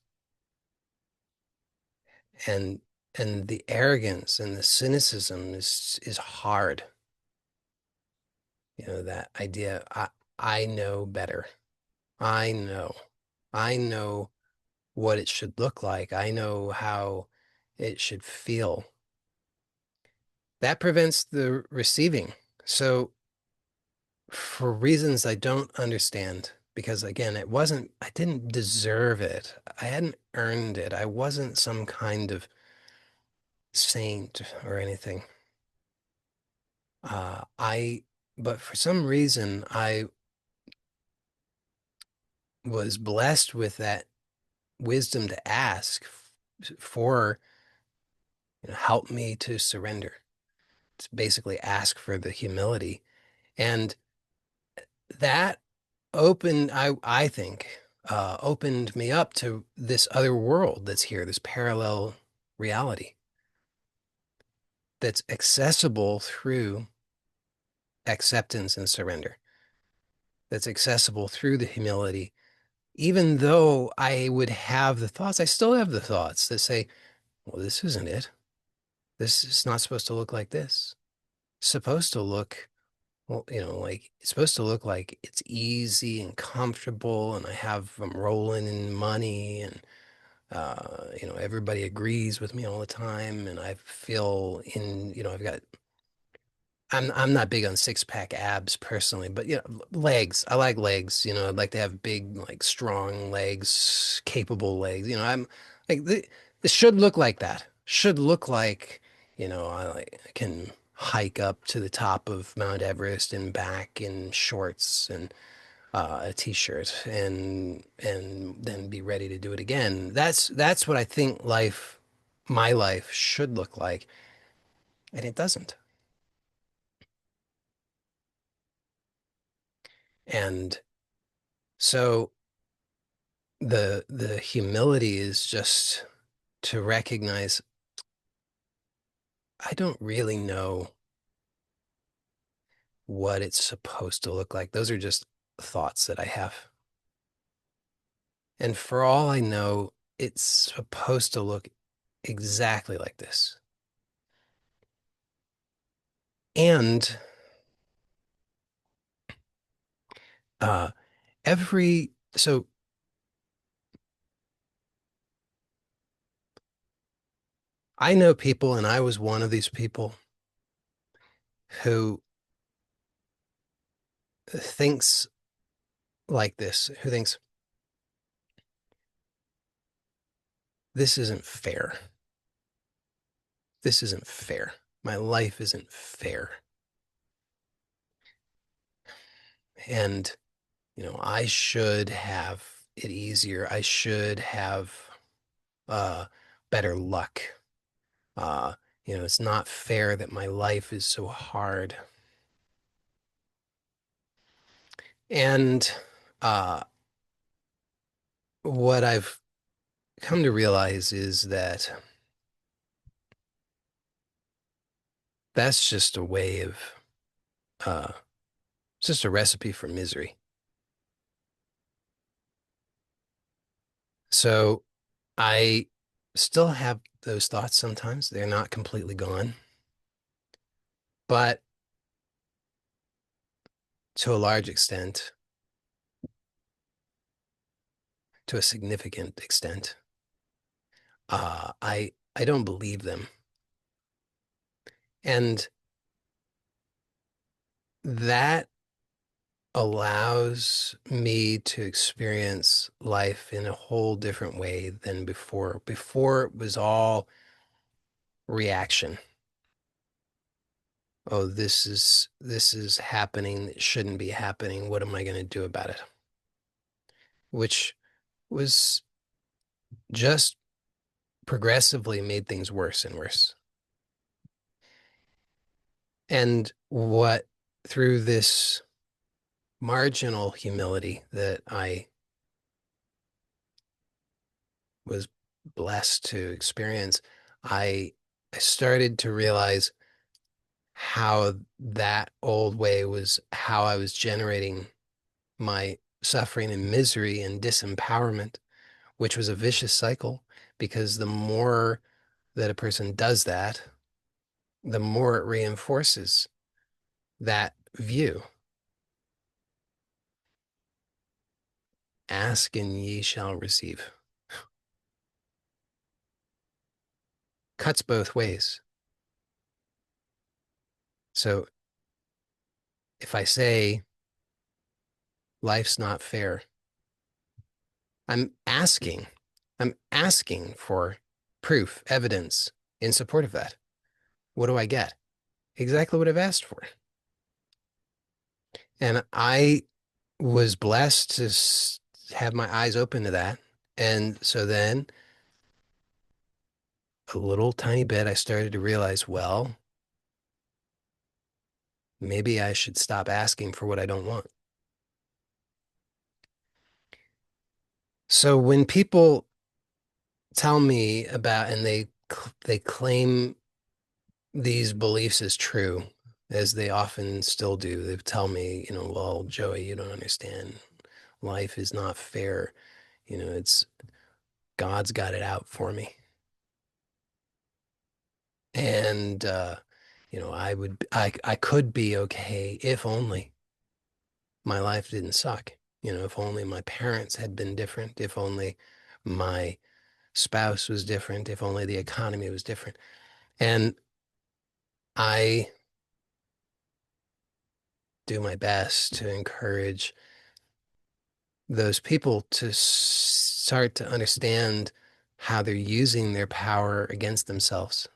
and and the arrogance and the cynicism is hard. That idea, I know better. I know. I know what it should look like. I know how it should feel. That prevents the receiving. So for reasons I don't understand, because again, I didn't deserve it. I hadn't earned it. I wasn't some kind of saint or anything. I, but for some reason, I was blessed with that wisdom to ask for, help me to surrender, to basically ask for the humility. And that I think, opened me up to this other world that's here, this parallel reality that's accessible through acceptance and surrender, that's accessible through the humility. Even though I would have the thoughts, I still have the thoughts that say, well, this isn't it. This is not supposed to look like this. It's supposed to look, well, like it's supposed to look like it's easy and comfortable, and I'm rolling in money, and everybody agrees with me all the time, and I feel I'm not big on six pack abs personally, but legs. I like legs. I'd like to have big, like strong legs, capable legs. I'm like this should look like that. Should look like, I can hike up to the top of Mount Everest and back in shorts and a t-shirt and then be ready to do it again. That's what I think my life should look like, and it doesn't. And so the humility is just to recognize I don't really know what it's supposed to look like. Those are just thoughts that I have. And for all I know, it's supposed to look exactly like this. And uh so I know people, and I was one of these people who thinks like this, who thinks this isn't fair. This isn't fair. My life isn't fair. And, I should have it easier. I should have uh, better luck. Uh, it's not fair that my life is so hard. And uh, what I've come to realize is that that's just a way of, uh, it's just a recipe for misery. So I still have those thoughts sometimes. They're not completely gone, but to a large extent, to a significant extent, I don't believe them. And that allows me to experience life in a whole different way than before. Before it was all reaction. Oh, this is happening. It shouldn't be happening. What am I going to do about it? Which was just progressively made things worse and worse. And what through this marginal humility that I was blessed to experience, I I started to realize how that old way was how I was generating my suffering and misery and disempowerment, which was a vicious cycle because the more that a person does that, the more it reinforces that view. Ask and ye shall receive. Cuts both ways. So if I say life's not fair, I'm asking, I'm asking for proof, evidence in support of that. What do I get? Exactly what I've asked for. And I was blessed to have my eyes open to that. And so then a little tiny bit, I started to realize, well, maybe I should stop asking for what I don't want. So when people tell me about and they claim these beliefs as true, as they often still do, they tell me, well, Joey, you don't understand. Life is not fair. It's God's got it out for me. And I could be okay if only my life didn't suck. If only my parents had been different, if only my spouse was different, if only the economy was different. And I do my best to encourage those people to start to understand how they're using their power against themselves.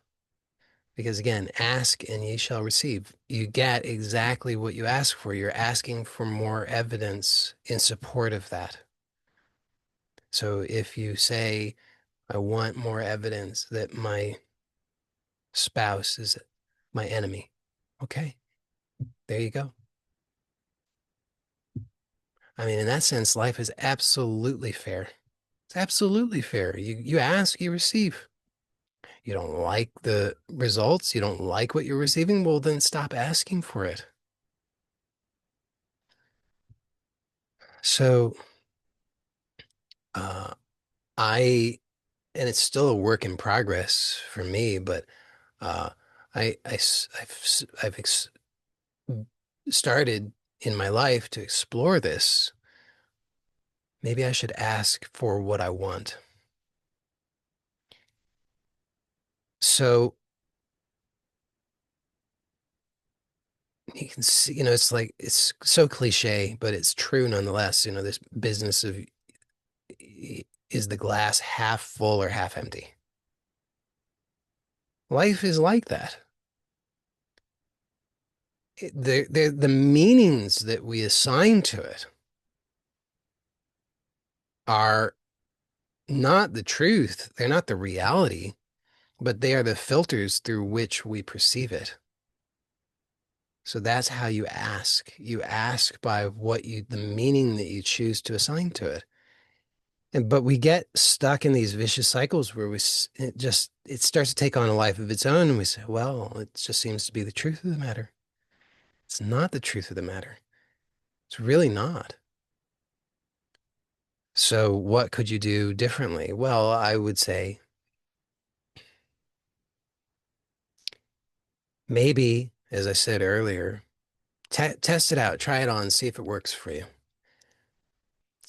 Because again, ask and ye shall receive. You get exactly what you ask for. You're asking for more evidence in support of that. So if you say, I want more evidence that my spouse is my enemy, okay, there you go. I mean, in that sense, life is absolutely fair. It's absolutely fair. You ask, you receive. You don't like the results, you don't like what you're receiving, well, then stop asking for it. So, uh, I, and it's still a work in progress for me, but uh, I've started in my life to explore this. Maybe I should ask for what I want. So you can see, it's like, it's so cliche, but it's true nonetheless. This business of is the glass half full or half empty? Life is like that. the meanings that we assign to it are not the truth. They're not the reality, but they are the filters through which we perceive it. So that's how you ask. You ask by the meaning that you choose to assign to it. But we get stuck in these vicious cycles where it starts to take on a life of its own. And we say, well, it just seems to be the truth of the matter. It's not the truth of the matter. It's really not. So what could you do differently? Well, I would say maybe, as I said earlier, test it out, try it on, see if it works for you.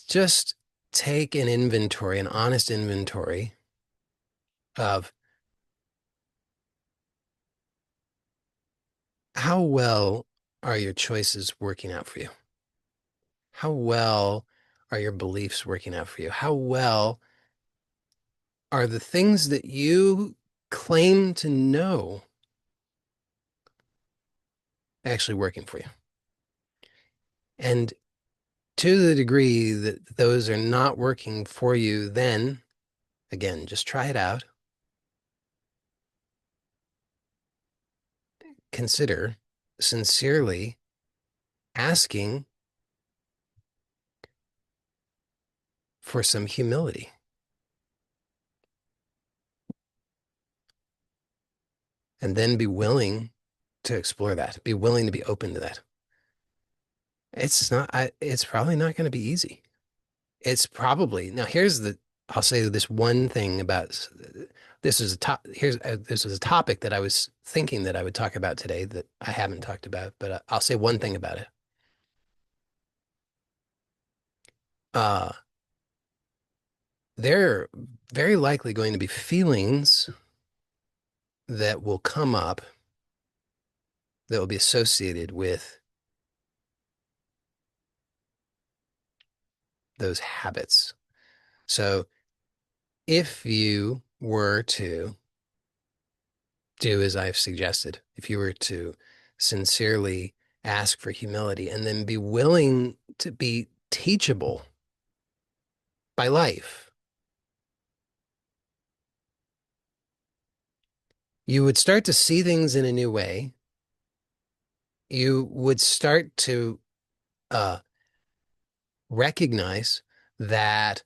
Just take an inventory, an honest inventory of how well are your choices working out for you? How well are your beliefs working out for you? How well are the things that you claim to know actually working for you? And to the degree that those are not working for you, then again, just try it out. Consider sincerely asking for some humility. And then be willing to explore that, be willing to be open to that. It's probably not going to be easy. It's probably, now here's I'll say this one thing about this is a topic that I was thinking that I would talk about today that I haven't talked about, but I'll say one thing about it. Uh, there are very likely going to be feelings that will come up that will be associated with those habits. So if you were to do as I've suggested, if you were to sincerely ask for humility and then be willing to be teachable by life, you would start to see things in a new way. You would start to uh, recognize that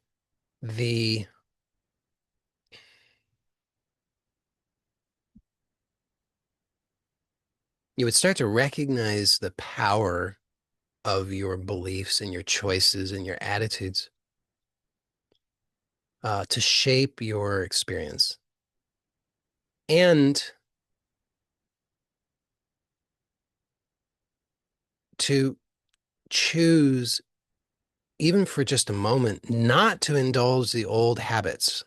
the you would start to recognize the power of your beliefs and your choices and your attitudes to shape your experience. And to choose, even for just a moment, not to indulge the old habits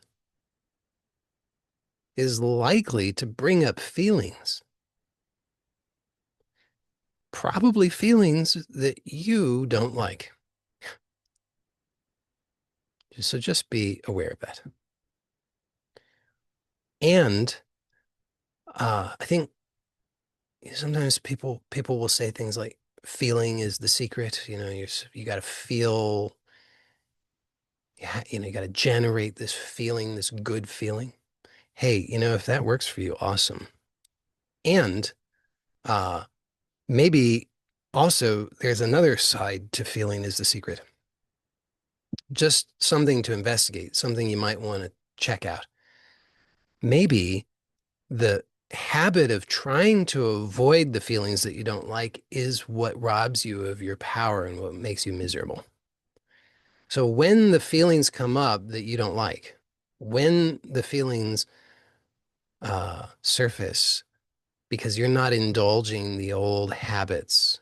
is likely to bring up feelings, probably feelings that you don't like. So just be aware of that. And I think sometimes people will say things like feeling is the secret. You got to feel, yeah, you got to generate this feeling, this good feeling. Hey, if that works for you, awesome. And uh, maybe also there's another side to feeling is the secret. Just something to investigate, something you might want to check out. Maybe the habit of trying to avoid the feelings that you don't like is what robs you of your power and what makes you miserable. So when the feelings come up that you don't like, when the feelings surface because you're not indulging the old habits,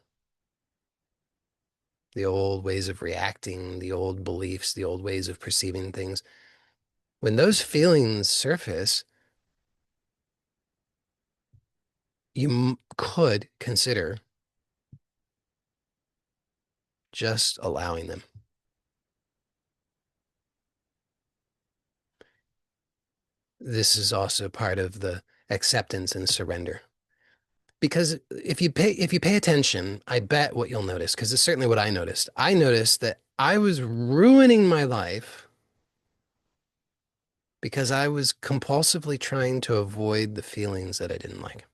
the old ways of reacting, the old beliefs, the old ways of perceiving things, when those feelings surface, you could consider just allowing them. This is also part of the acceptance and surrender. Because if you pay attention, I bet what you'll notice, because it's certainly what I noticed. I noticed that I was ruining my life because I was compulsively trying to avoid the feelings that I didn't like.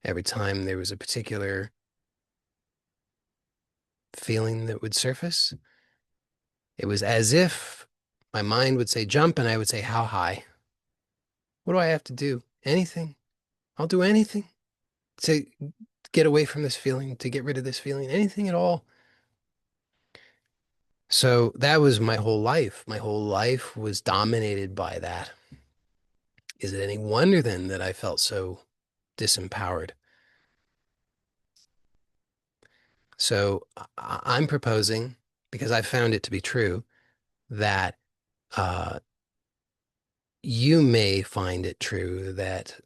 Every time there was a particular feeling that would surface, it was as if my mind would say jump and I would say how high. What do I have to do? Anything. I'll do anything to get away from this feeling, to get rid of this feeling, anything at all. So that was my whole life. My whole life was dominated by that. Is it any wonder then that I felt so disempowered? So I'm proposing, because I found it to be true, that uh, you may find it true that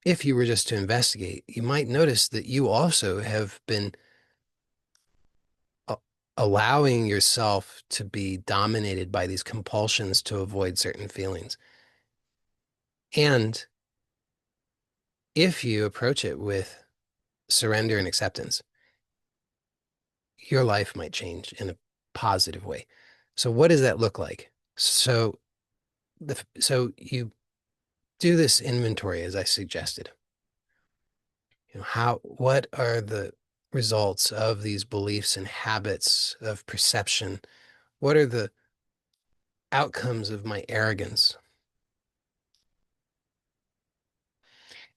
if you were just to investigate, you might notice that you also have been uh, allowing yourself to be dominated by these compulsions to avoid certain feelings. And if you approach it with surrender and acceptance, your life might change in a positive way. So what does that look like? So you do this inventory as I suggested. What are the results of these beliefs and habits of perception? What are the outcomes of my arrogance?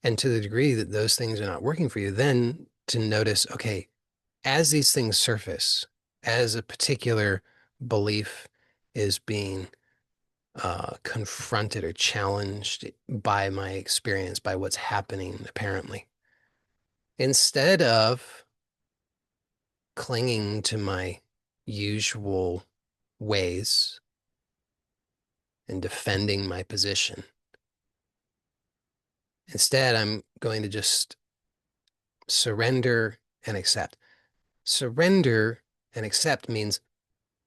And to the degree that those things are not working for you, then to notice, okay, as these things surface, as a particular belief is being confronted or challenged by my experience, by what's happening apparently, instead of clinging to my usual ways and defending my position, instead, I'm going to just surrender and accept. Surrender and accept means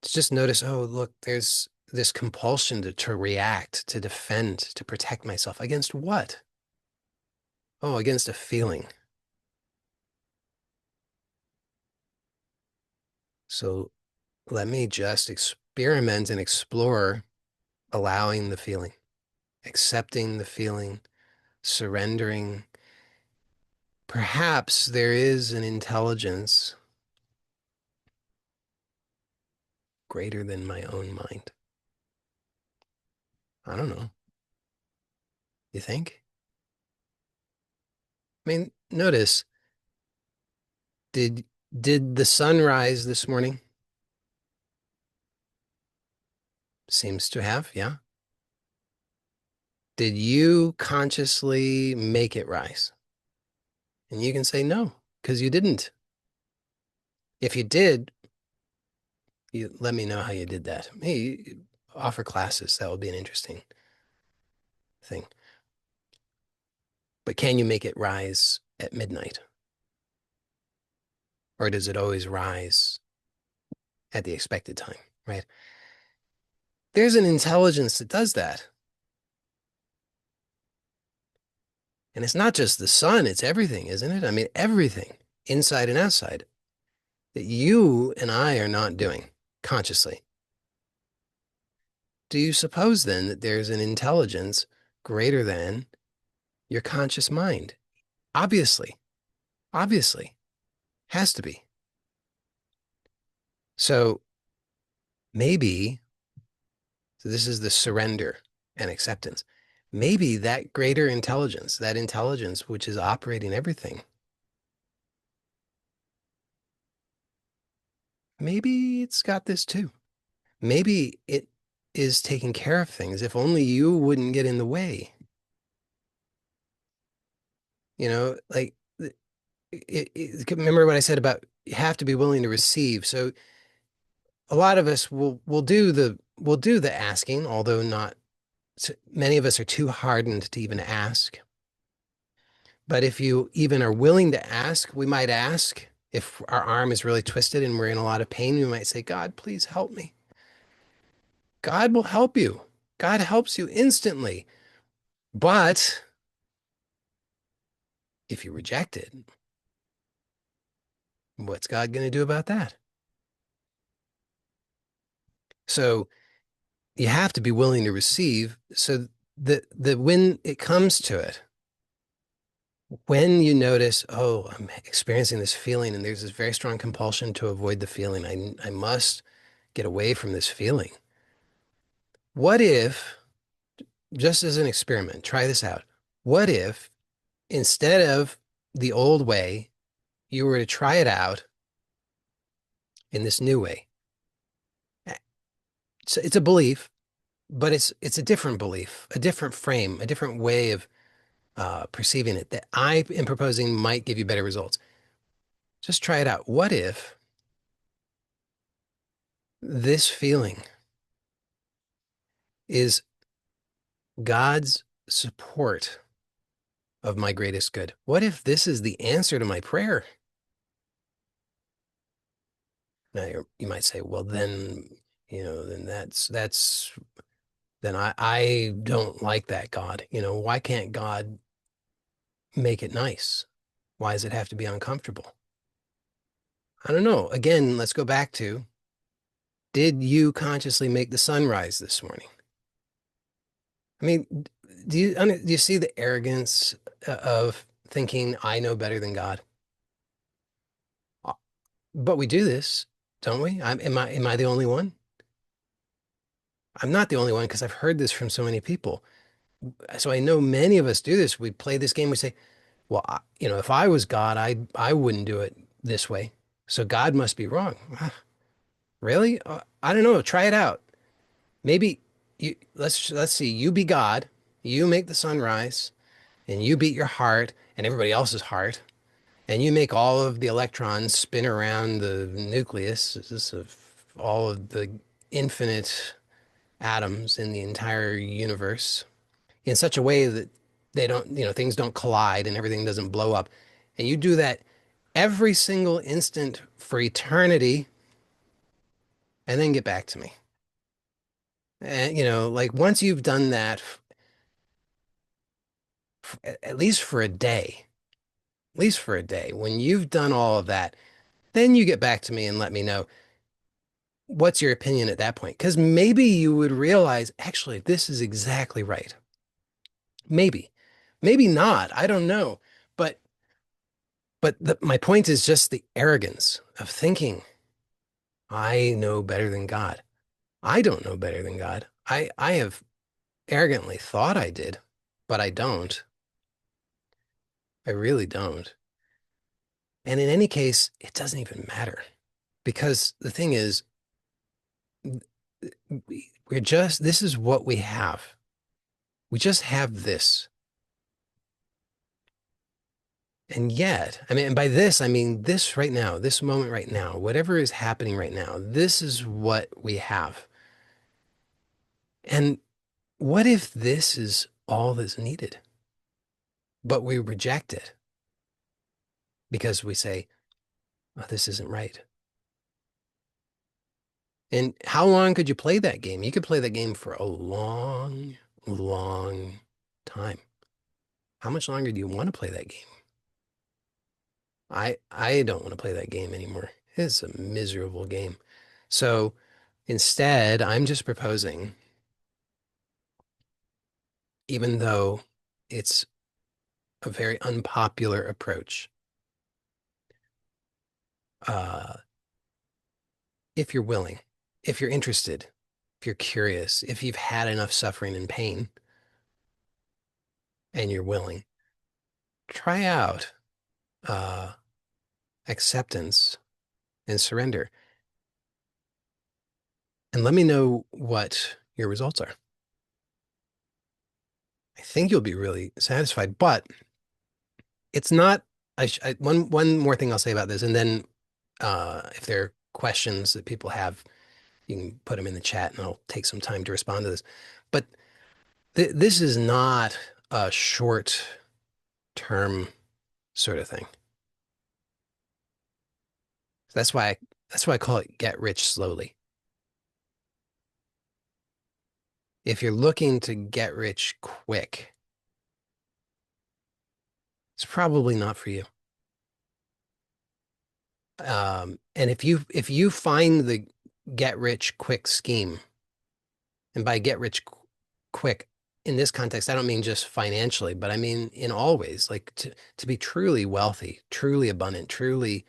to just notice, oh, look, there's this compulsion to react, to defend, to protect myself against what? Oh, against a feeling. So let me just experiment and explore allowing the feeling, accepting the feeling, surrendering. Perhaps there is an intelligence greater than my own mind. I don't know. You think? I mean, notice, did did the sun rise this morning? Seems to have, yeah. Did you consciously make it rise? And you can say no, because you didn't. If you did, you let me know how you did that. Hey, offer classes. That would be an interesting thing. But can you make it rise at midnight? Or does it always rise at the expected time, right? There's an intelligence that does that. And it's not just the sun, it's everything, isn't it? I mean, everything, inside and outside, that you and I are not doing consciously. Do you suppose then that there's an intelligence greater than your conscious mind? Obviously, obviously, has to be. So maybe, so this is the surrender and acceptance. Maybe that greater intelligence, that intelligence which is operating everything, maybe it's got this too. Maybe it is taking care of things if only you wouldn't get in the way. Like remember what I said about you have to be willing to receive. So a lot of us will do the asking, although not many of us are too hardened to even ask. But if you even are willing to ask, we might ask. If our arm is really twisted and we're in a lot of pain, we might say, God, please help me. God will help you. God helps you instantly. But If you reject it, what's God going to do about that? So you have to be willing to receive. So that when it comes to it, when you notice, oh, I'm experiencing this feeling and there's this very strong compulsion to avoid the feeling, I must get away from this feeling. What if, just as an experiment, try this out. What if instead of the old way, you were to try it out in this new way? So it's a belief, but it's a different belief, a different frame, a different way of perceiving it that I am proposing might give you better results. Just try it out. What if this feeling is God's support of my greatest good? What if this is the answer to my prayer? Now you might say, well, then, then then I don't like that God. Why can't God make it nice? Why does it have to be uncomfortable? I don't know. Again, let's go back to, did you consciously make the sunrise this morning? I mean, do you see the arrogance of thinking I know better than God? But we do this, don't we? Am I the only one? I'm not the only one because I've heard this from so many people. So I know many of us do this. We play this game. We say, well, if I was God, I wouldn't do it this way. So God must be wrong. Really? I don't know. Try it out. Maybe let's see. You be God. You make the sun rise, and you beat your heart and everybody else's heart, and you make all of the electrons spin around the nucleus of all of the infinite atoms in the entire universe in such a way that they don't, things don't collide and everything doesn't blow up. And you do that every single instant for eternity and then get back to me. And, like once you've done that, at least for a day, at least for a day, when you've done all of that, then you get back to me and let me know what's your opinion at that point. Because maybe you would realize, actually, this is exactly right. Maybe, maybe not. I don't know. But my point is just the arrogance of thinking I know better than God. I don't know better than God. I have arrogantly thought I did, but I don't. I really don't. And in any case, it doesn't even matter because the thing is, this is what we have. We just have this. And yet, I mean, and by this, I mean this right now, this moment right now, whatever is happening right now, this is what we have. And what if this is all that's needed? But we reject it because we say, oh, this isn't right. And how long could you play that game? You could play that game for a long, long time. How much longer do you want to play that game? I don't want to play that game anymore. It's a miserable game. So instead, I'm just proposing, even though it's a very unpopular approach, uh, if you're willing, if you're interested, if you're curious, if you've had enough suffering and pain and you're willing, try out uh, acceptance and surrender and let me know what your results are. I think you'll be really satisfied, but it's not. One more thing I'll say about this, and then if there are questions that people have, you can put them in the chat, and I'll take some time to respond to this. But this is not a short-term sort of thing. That's why I call it get rich slowly. If you're looking to get rich quick, It's probably not for you. And if you find the get rich quick scheme, and by get rich quick in this context, I don't mean just financially, but I mean in all ways, like to be truly wealthy, truly abundant, truly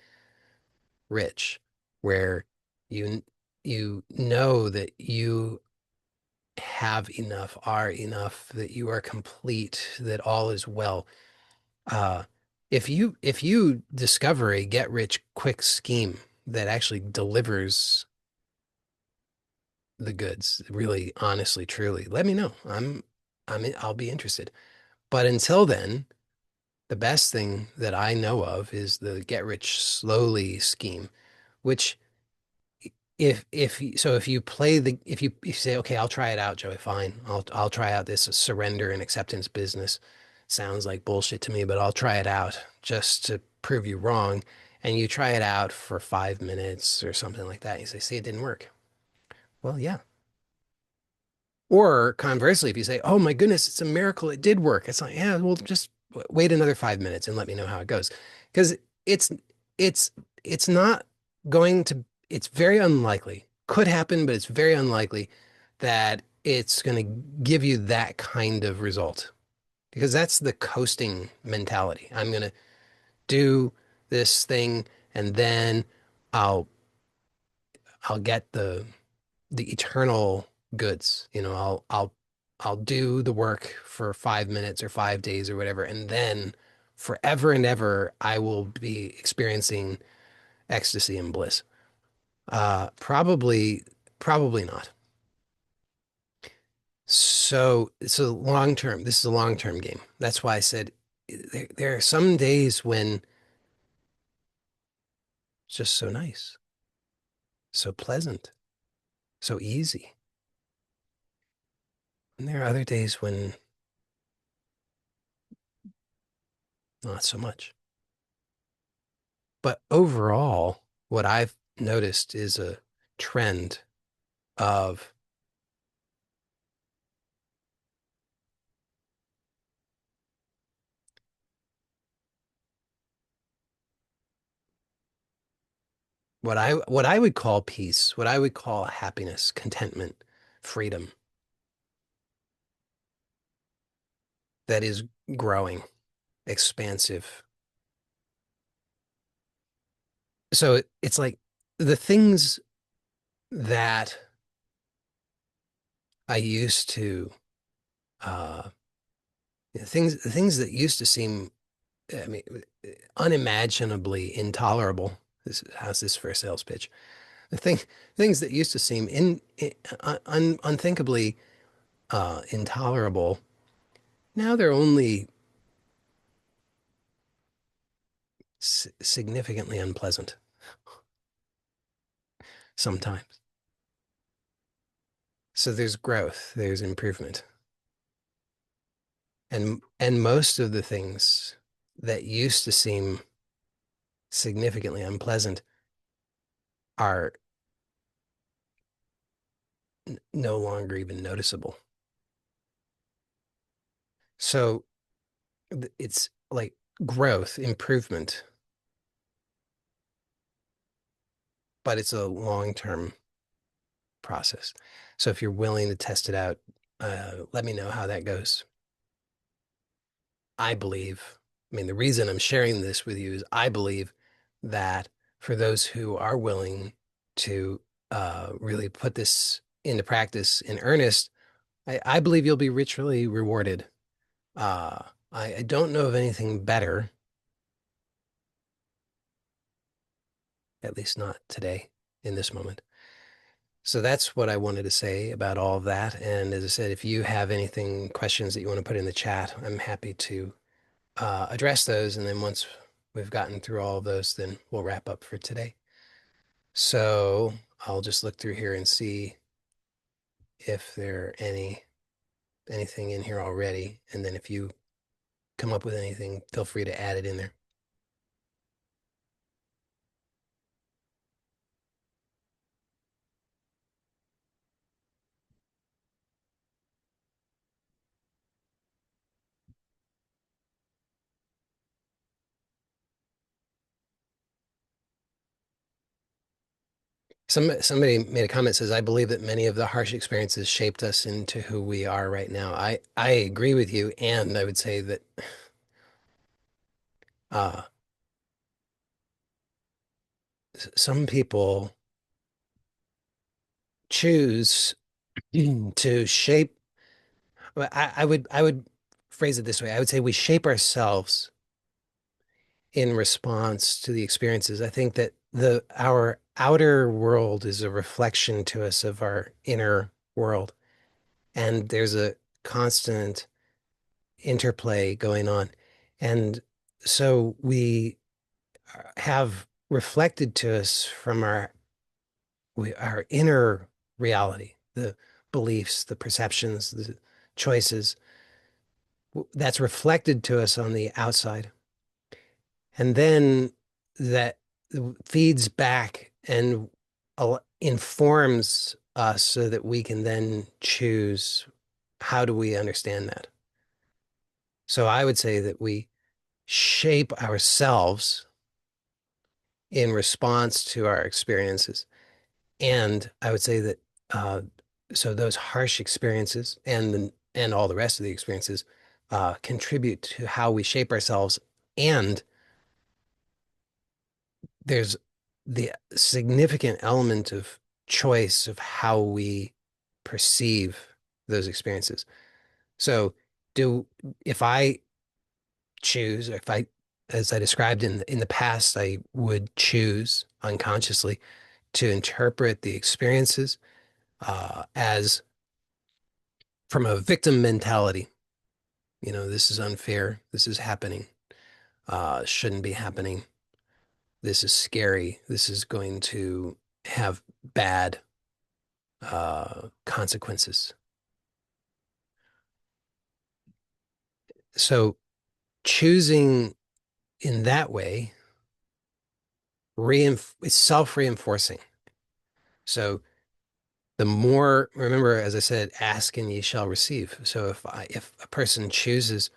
rich, where you you know that you have enough, are enough, that you are complete, that all is well. Uh, if you discover a get rich quick scheme that actually delivers the goods, really, honestly, truly, let me know. I'll be interested. But until then, the best thing that I know of is the get rich slowly scheme, which if you play the if you say, okay, I'll try it out, Joey, fine. I'll try out this surrender and acceptance business. Sounds like bullshit to me, but I'll try it out just to prove you wrong. And you try it out for 5 minutes or something like that. You say, see, it didn't work. Well, yeah. Or conversely, if you say, oh my goodness, it's a miracle, it did work. It's like, yeah, well, just wait another 5 minutes and let me know how it goes. Because it's it's it's not going to, it's very unlikely, could happen, but it's very unlikely that it's going to give you that kind of result. Because that's the coasting mentality. I'm going to do this thing and then I'll I'll get the eternal goods. I'll do the work for 5 minutes or 5 days or whatever, and then forever and ever I will be experiencing ecstasy and bliss. Probably not. So it's a long term. This is a long term game. That's why I said there are some days when it's just so nice, so pleasant, so easy. And there are other days when not so much. But overall, what I've noticed is a trend of what I would call peace, what I would call happiness, contentment, freedom that is growing, expansive. So it's like the things that I used to uh the things that used to seem, I mean, unimaginably intolerable. How's this for a sales pitch? The things that used to seem unthinkably intolerable, now they're only significantly unpleasant sometimes. So there's growth, there's improvement. And most of the things that used to seem significantly unpleasant are no longer even noticeable. So it's like growth, improvement, but it's a long-term process. So if you're willing to test it out, let me know how that goes. I believe, I mean, the reason I'm sharing this with you is I believe that for those who are willing to really put this into practice in earnest, I believe you'll be richly rewarded. Uh, I don't know of anything better, at least not today in this moment. So that's what I wanted to say about all of that. And as I said, if you have anything, questions that you want to put in the chat, I'm happy to address those. And then once we've gotten through all of those, then we'll wrap up for today. So I'll just look through here and see if there are anything in here already. And then if you come up with anything, feel free to add it in there. Somebody made a comment says, I believe that many of the harsh experiences shaped us into who we are right now. I agree with you, and I would say that uh, some people choose to shape. Well, I would phrase it this way. I would say we shape ourselves in response to the experiences. I think that the our outer world is a reflection to us of our inner world, and there's a constant interplay going on. And so we have reflected to us from our inner reality, the beliefs, the perceptions, the choices that's reflected to us on the outside. And then that feeds back and informs us so that we can then choose how do we understand that. So I would say that we shape ourselves in response to our experiences. And I would say that so those harsh experiences and all the rest of the experiences contribute to how we shape ourselves. And there's the significant element of choice of how we perceive those experiences. So do if I choose, if I, as I described in the past, I would choose unconsciously to interpret the experiences as from a victim mentality. You know, this is unfair. This is happening. Shouldn't be happening. This is scary. This is going to have bad consequences. So choosing in that way it's self-reinforcing. So the more, remember, as I said, ask and ye shall receive. So if a person chooses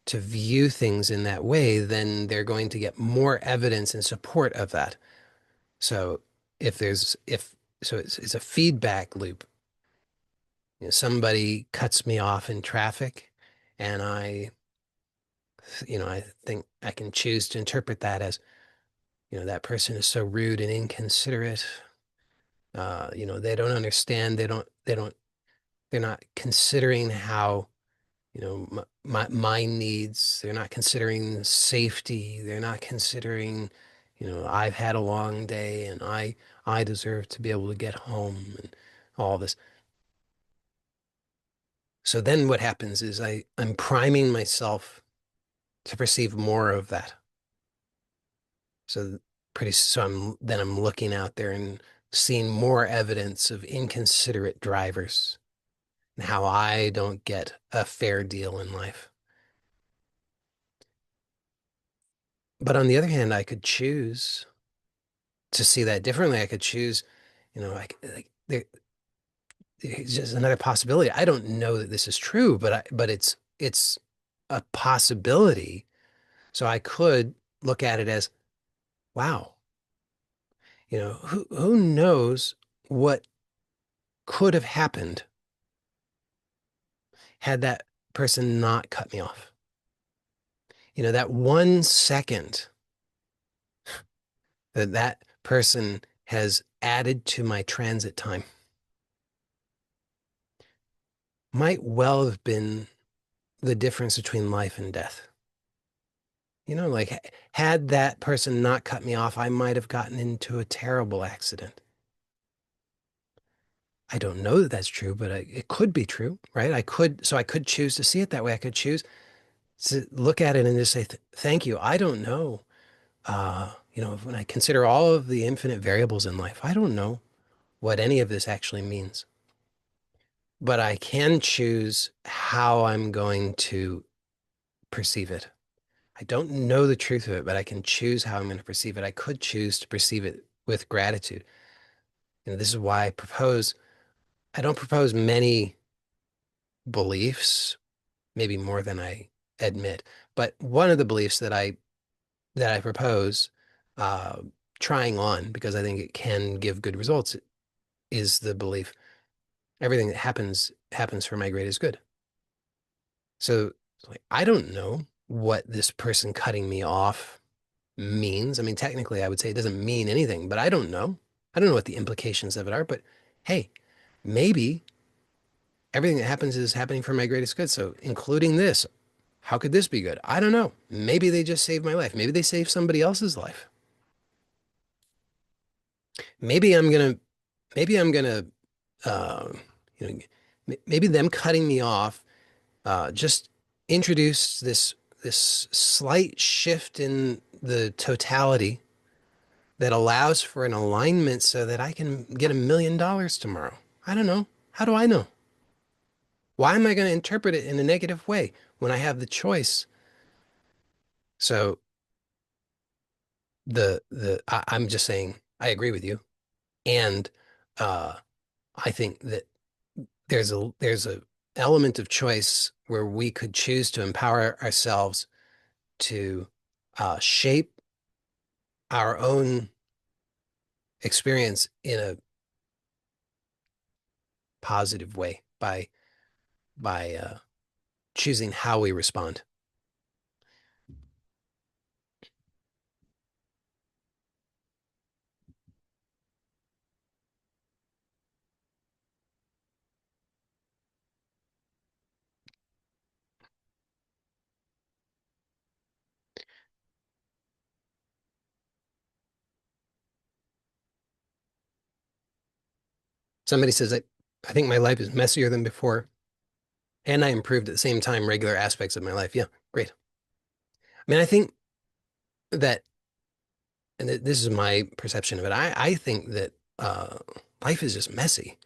to view things in that way, then they're going to get more evidence in support of that. So if there's if so it's a feedback loop. You know, somebody cuts me off in traffic, and I think I can choose to interpret that as, that person is so rude and inconsiderate. They don't understand. They're not considering how, my needs. They're not considering safety. They're not considering, I've had a long day and I deserve to be able to get home and all this. So then what happens is I'm priming myself to perceive more of that. So I'm looking out there and seeing more evidence of inconsiderate drivers and how I don't get a fair deal in life. But on the other hand, I could choose to see that differently. I could choose, like there's just another possibility. I don't know that this is true, but it's a possibility. So I could look at it as, wow, who knows what could have happened had that person not cut me off. That 1 second that person has added to my transit time might well have been the difference between life and death. Like had that person not cut me off, I might have gotten into a terrible accident. I don't know that that's true, but it could be true, right? I could choose to see it that way. I could choose to look at it and just say, thank you. I don't know. When I consider all of the infinite variables in life, I don't know what any of this actually means. But I can choose how I'm going to perceive it. I don't know the truth of it, but I can choose how I'm going to perceive it. I could choose to perceive it with gratitude. This is why I don't propose many beliefs, maybe more than I admit. But one of the beliefs that I propose, uh, trying on because I think it can give good results is the belief everything that happens for my greatest good. So like I don't know what this person cutting me off means. I mean, technically, I would say it doesn't mean anything, but I don't know. I don't know what the implications of it are, but hey, maybe everything that happens is happening for my greatest good. So, including this, how could this be good? I don't know. Maybe they just saved my life. Maybe they saved somebody else's life. Maybe I'm gonna, maybe I'm gonna, uh, you know, maybe them cutting me off just introduce this slight shift in the totality that allows for an alignment so that I can get $1 million tomorrow. I don't know. How do I know? Why am I going to interpret it in a negative way when I have the choice? So I'm just saying I agree with you, and uh, I think that there's a element of choice where we could choose to empower ourselves to shape our own experience in a positive way by choosing how we respond. Somebody says, I think my life is messier than before, and I improved at the same time regular aspects of my life. Yeah, great. I mean, I think that, and this is my perception of it, I think that uh, life is just messy,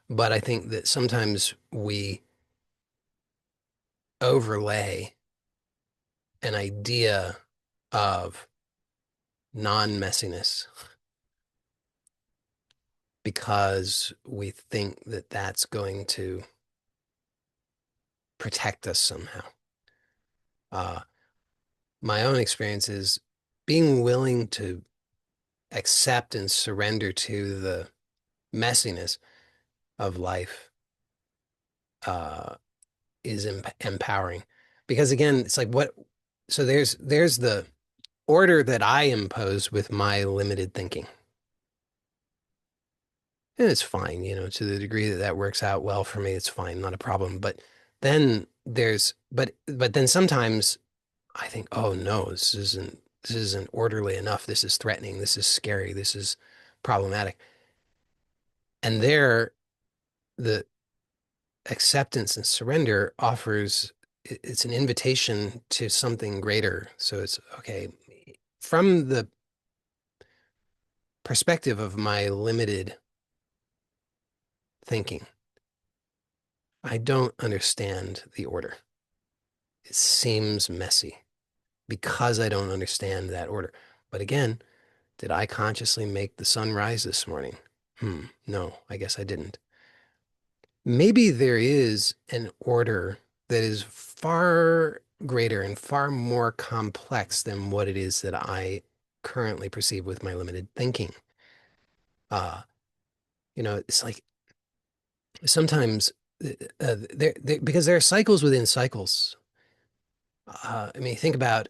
but I think that sometimes we overlay an idea of non-messiness because we think that that's going to protect us somehow. Uh, my own experience is being willing to accept and surrender to the messiness of life uh, is empowering. Because again, it's like what, so there's the order that I impose with my limited thinking. And it's fine, to the degree that that works out well for me, it's fine, not a problem. But then but then sometimes I think, oh no, this isn't orderly enough. This is threatening. This is scary. This is problematic. And there, the acceptance and surrender offers it's an invitation to something greater. So it's okay, from the perspective of my limited thinking, I don't understand the order. It seems messy because I don't understand that order. But again, did I consciously make the sun rise this morning? No, I guess I didn't. Maybe there is an order that is far greater and far more complex than what it is that I currently perceive with my limited thinking. Uh, it's like sometimes because there are cycles within cycles. I mean, think about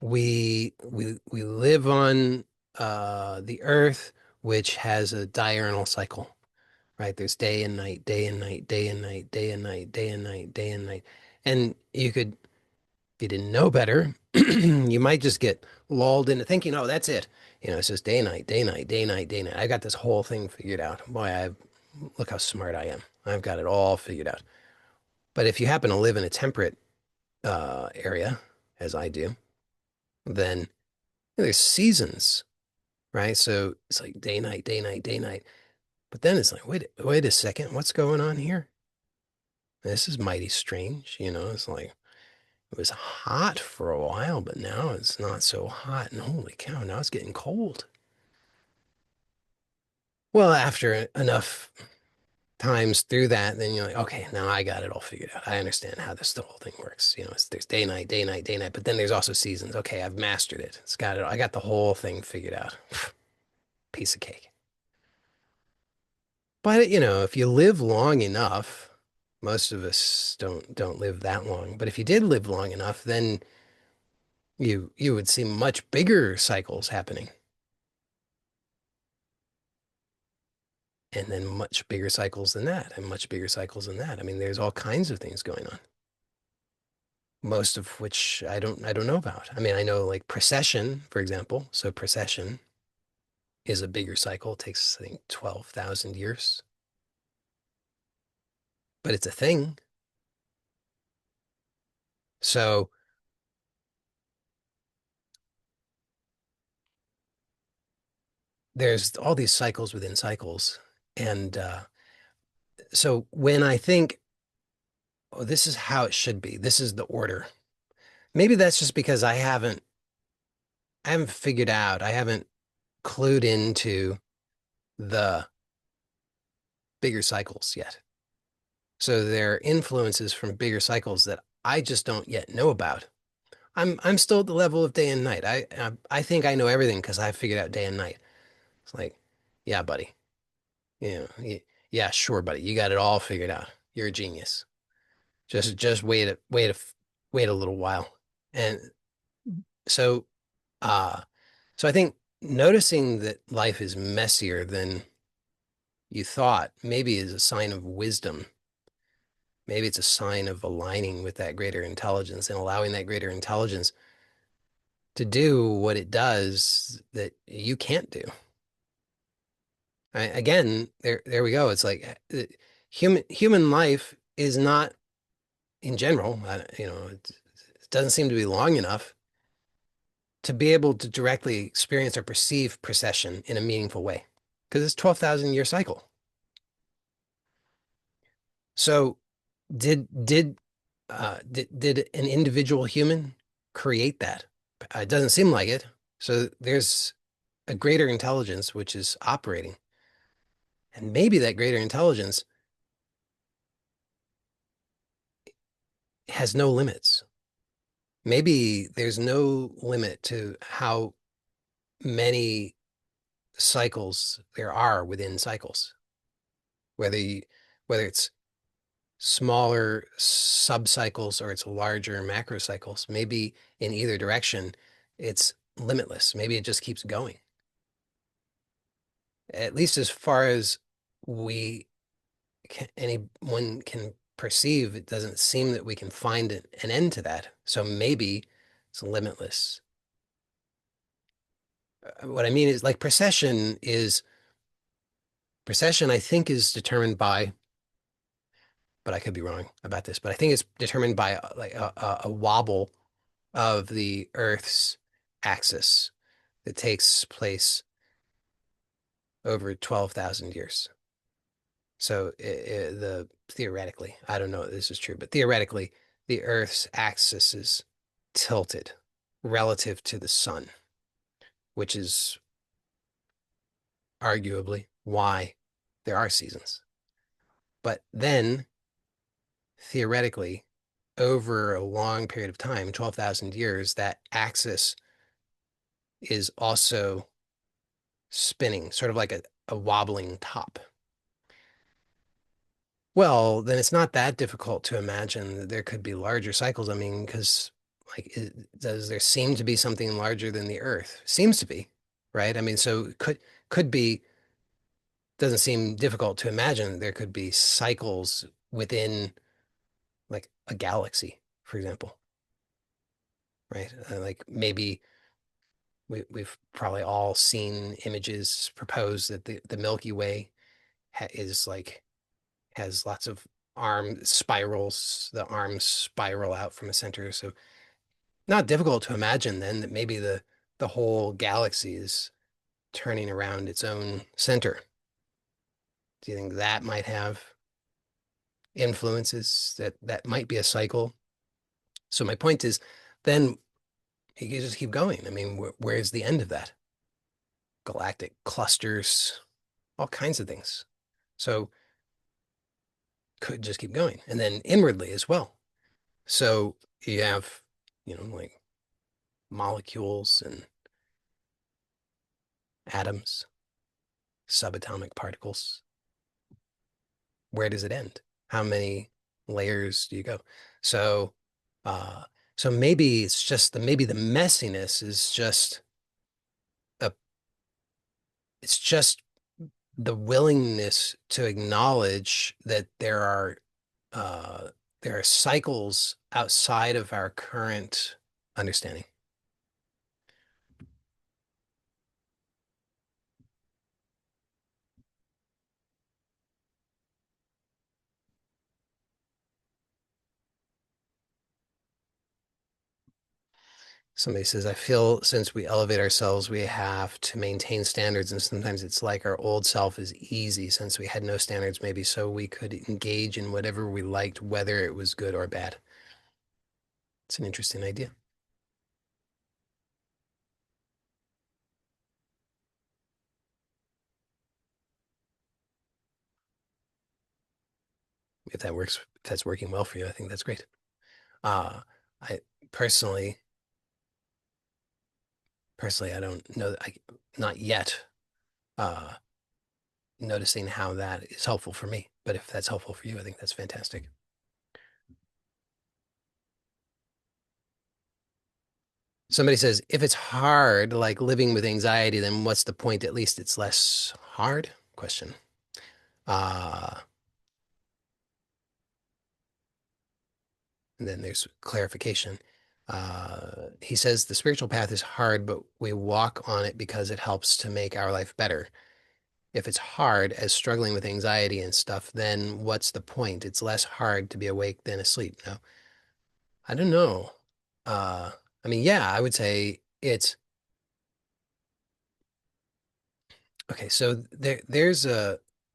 we live on the earth, which has a diurnal cycle, right? There's day and night, day and night, day and night, day and night, day and night, day and night. And you could, if you didn't know better, you might just get lulled into thinking, oh, that's it. It's just day, night, day, night, day, night, day, night. I got this whole thing figured out. Boy, look how smart I am. I've got it all figured out. But if you happen to live in a temperate area, as I do, then there's seasons, right? So it's like day, night, day, night, day, night. But then it's like, wait a second, what's going on here? This is mighty strange. It's like it was hot for a while, but now it's not so hot. And holy cow, now it's getting cold. Well, after enough times through that, then you're like, okay, now I got it all figured out. I understand how this the whole thing works. There's day, night, day, night, day, night, but then there's also seasons. Okay, I've mastered it. It's got it. I got the whole thing figured out. Piece of cake. But if you live long enough, most of us don't live that long. But if you did live long enough, then you would see much bigger cycles happening, and then much bigger cycles than that, and much bigger cycles than that. I mean, there's all kinds of things going on, most of which I don't know about. I mean, I know like precession, for example. So precession is a bigger cycle. It takes, I think, 12,000 years, but it's a thing. So there's all these cycles within cycles. And so when I think, oh, this is how it should be, this is the order. Maybe that's just because I haven't figured out, I haven't clued into the bigger cycles yet. So there are influences from bigger cycles that I just don't yet know about. I'm still at the level of day and night. I think I know everything because I figured out day and night. It's like, yeah, buddy. Yeah, sure, buddy. You got it all figured out. You're a genius. Just wait a little while. And so uh so I think noticing that life is messier than you thought maybe is a sign of wisdom. Maybe it's a sign of aligning with that greater intelligence and allowing that greater intelligence to do what it does that you can't do. Again, there we go. It's like human life is not in general, it doesn't seem to be long enough to be able to directly experience or perceive precession in a meaningful way because it's 12,000 year cycle. So did an individual human create that? It doesn't seem like it. So there's a greater intelligence which is operating. And maybe that greater intelligence has no limits. Maybe there's no limit to how many cycles there are within cycles, whether you, whether it's smaller subcycles or it's larger macro cycles. Maybe in either direction, it's limitless. Maybe it just keeps going. At least as far as anyone can perceive, it doesn't seem that we can find an end to that. So maybe it's limitless. What I mean is like precession, I think is determined by, but I could be wrong about this, but I think it's determined by like a wobble of the Earth's axis that takes place over 12,000 years. So theoretically, I don't know if this is true, but theoretically, the Earth's axis is tilted relative to the sun, which is arguably why there are seasons. But then theoretically, over a long period of time, 12,000 years, that axis is also spinning, sort of like a wobbling top. Well, then it's not that difficult to imagine that there could be larger cycles. I mean, because like, does there seem to be something larger than the Earth? Seems to be, right? I mean, so could be, doesn't seem difficult to imagine there could be cycles within like a galaxy, for example, right? Like maybe we've probably all seen images proposed that the Milky Way is like has lots of arm spirals. The arms spiral out from a center. So not difficult to imagine then that maybe the whole galaxy is turning around its own center. Do you think that might have influences that might be a cycle? So my point is, then you can just keep going. I mean, where's the end of that? Galactic clusters, all kinds of things. So could just keep going. And then inwardly as well. So you have, like molecules and atoms, subatomic particles. Where does it end? How many layers do you go? So, uh, so maybe it's just maybe the messiness is just a, it's just the willingness to acknowledge that uh, there are cycles outside of our current understanding. Somebody says, I feel since we elevate ourselves, we have to maintain standards. And sometimes it's like our old self is easy since we had no standards, maybe so we could engage in whatever we liked, whether it was good or bad. It's an interesting idea. If that works, if that's working well for you, I think that's great. Uh, I personally, I don't know, not yet, uh, noticing how that is helpful for me. But if that's helpful for you, I think that's fantastic. Somebody says, if it's hard, like living with anxiety, then what's the point? At least it's less hard? Question. Uh, and then there's clarification. He says the spiritual path is hard, but we walk on it because it helps to make our life better. If it's hard as struggling with anxiety and stuff, then what's the point? It's less hard to be awake than asleep. No, I don't know. Uh, I mean, yeah, I would say it's okay. So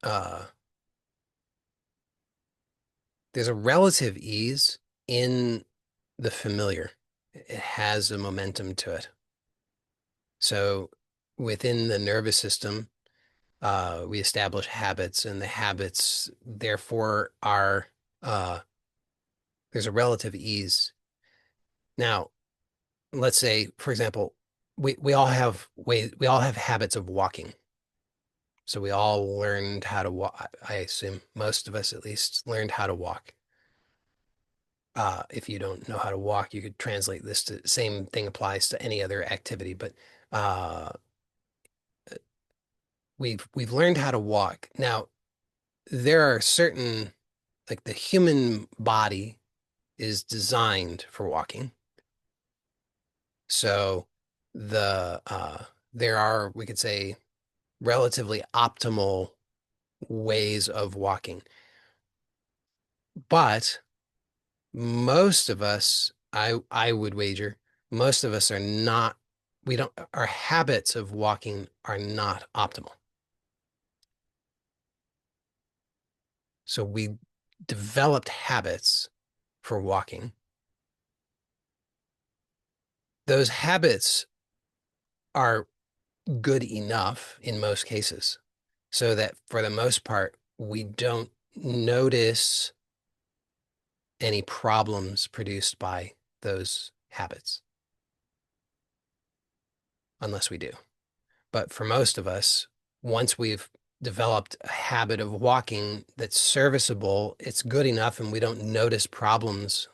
uh, there's a relative ease in the familiar. It has a momentum to it. So within the nervous system, we establish habits, and the habits, therefore, are there's a relative ease. Now, let's say, for example, we all have habits of walking. So we all learned how to walk. I assume most of us at least learned how to walk. If you don't know how to walk, you could translate this to same thing applies to any other activity, but uh, we've learned how to walk. Now, there are certain like the human body is designed for walking. So there are, we could say, relatively optimal ways of walking. But most of us, I would wager, most of us are not, we don't, our habits of walking are not optimal. So we developed habits for walking. Those habits are good enough in most cases so that for the most part, we don't notice any problems produced by those habits unless we do. But for most of us, once we've developed a habit of walking that's serviceable, it's good enough, and we don't notice problems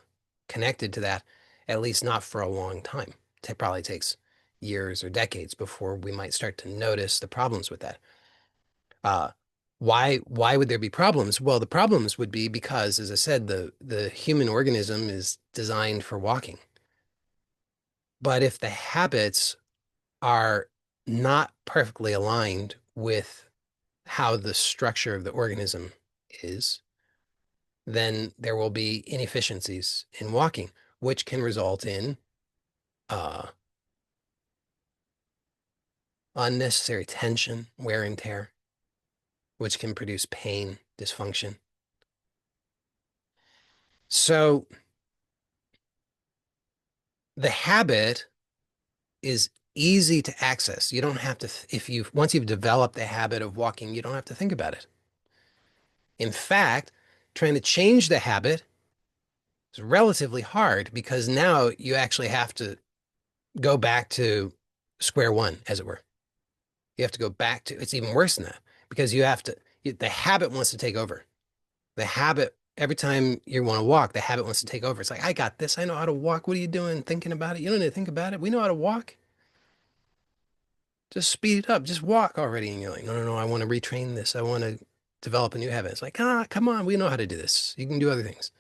connected to that, at least not for a long time. It probably takes years or decades before we might start to notice the problems with that. Uh, why would there be problems? Well, the problems would be because, as I said, the human organism is designed for walking. But if the habits are not perfectly aligned with how the structure of the organism is, then there will be inefficiencies in walking, which can result in uh, unnecessary tension, wear and tear, which can produce pain, dysfunction. So the habit is easy to access. You don't have to, if you once you've developed the habit of walking, you don't have to think about it. In fact, Trying to change the habit is relatively hard because now you actually have to go back to square one, as it were. You have to go back to, it's even worse than that because you have to, the habit wants to take over. The habit, every time you want to walk, the habit wants to take over. It's like, I got this. I know how to walk. What are you doing thinking about it? You don't need to think about it. We know how to walk. Just speed it up. Just walk already. And you're like, no, no, no. I want to retrain this. I want to develop a new habit. It's like, come on. We know how to do this. You can do other things.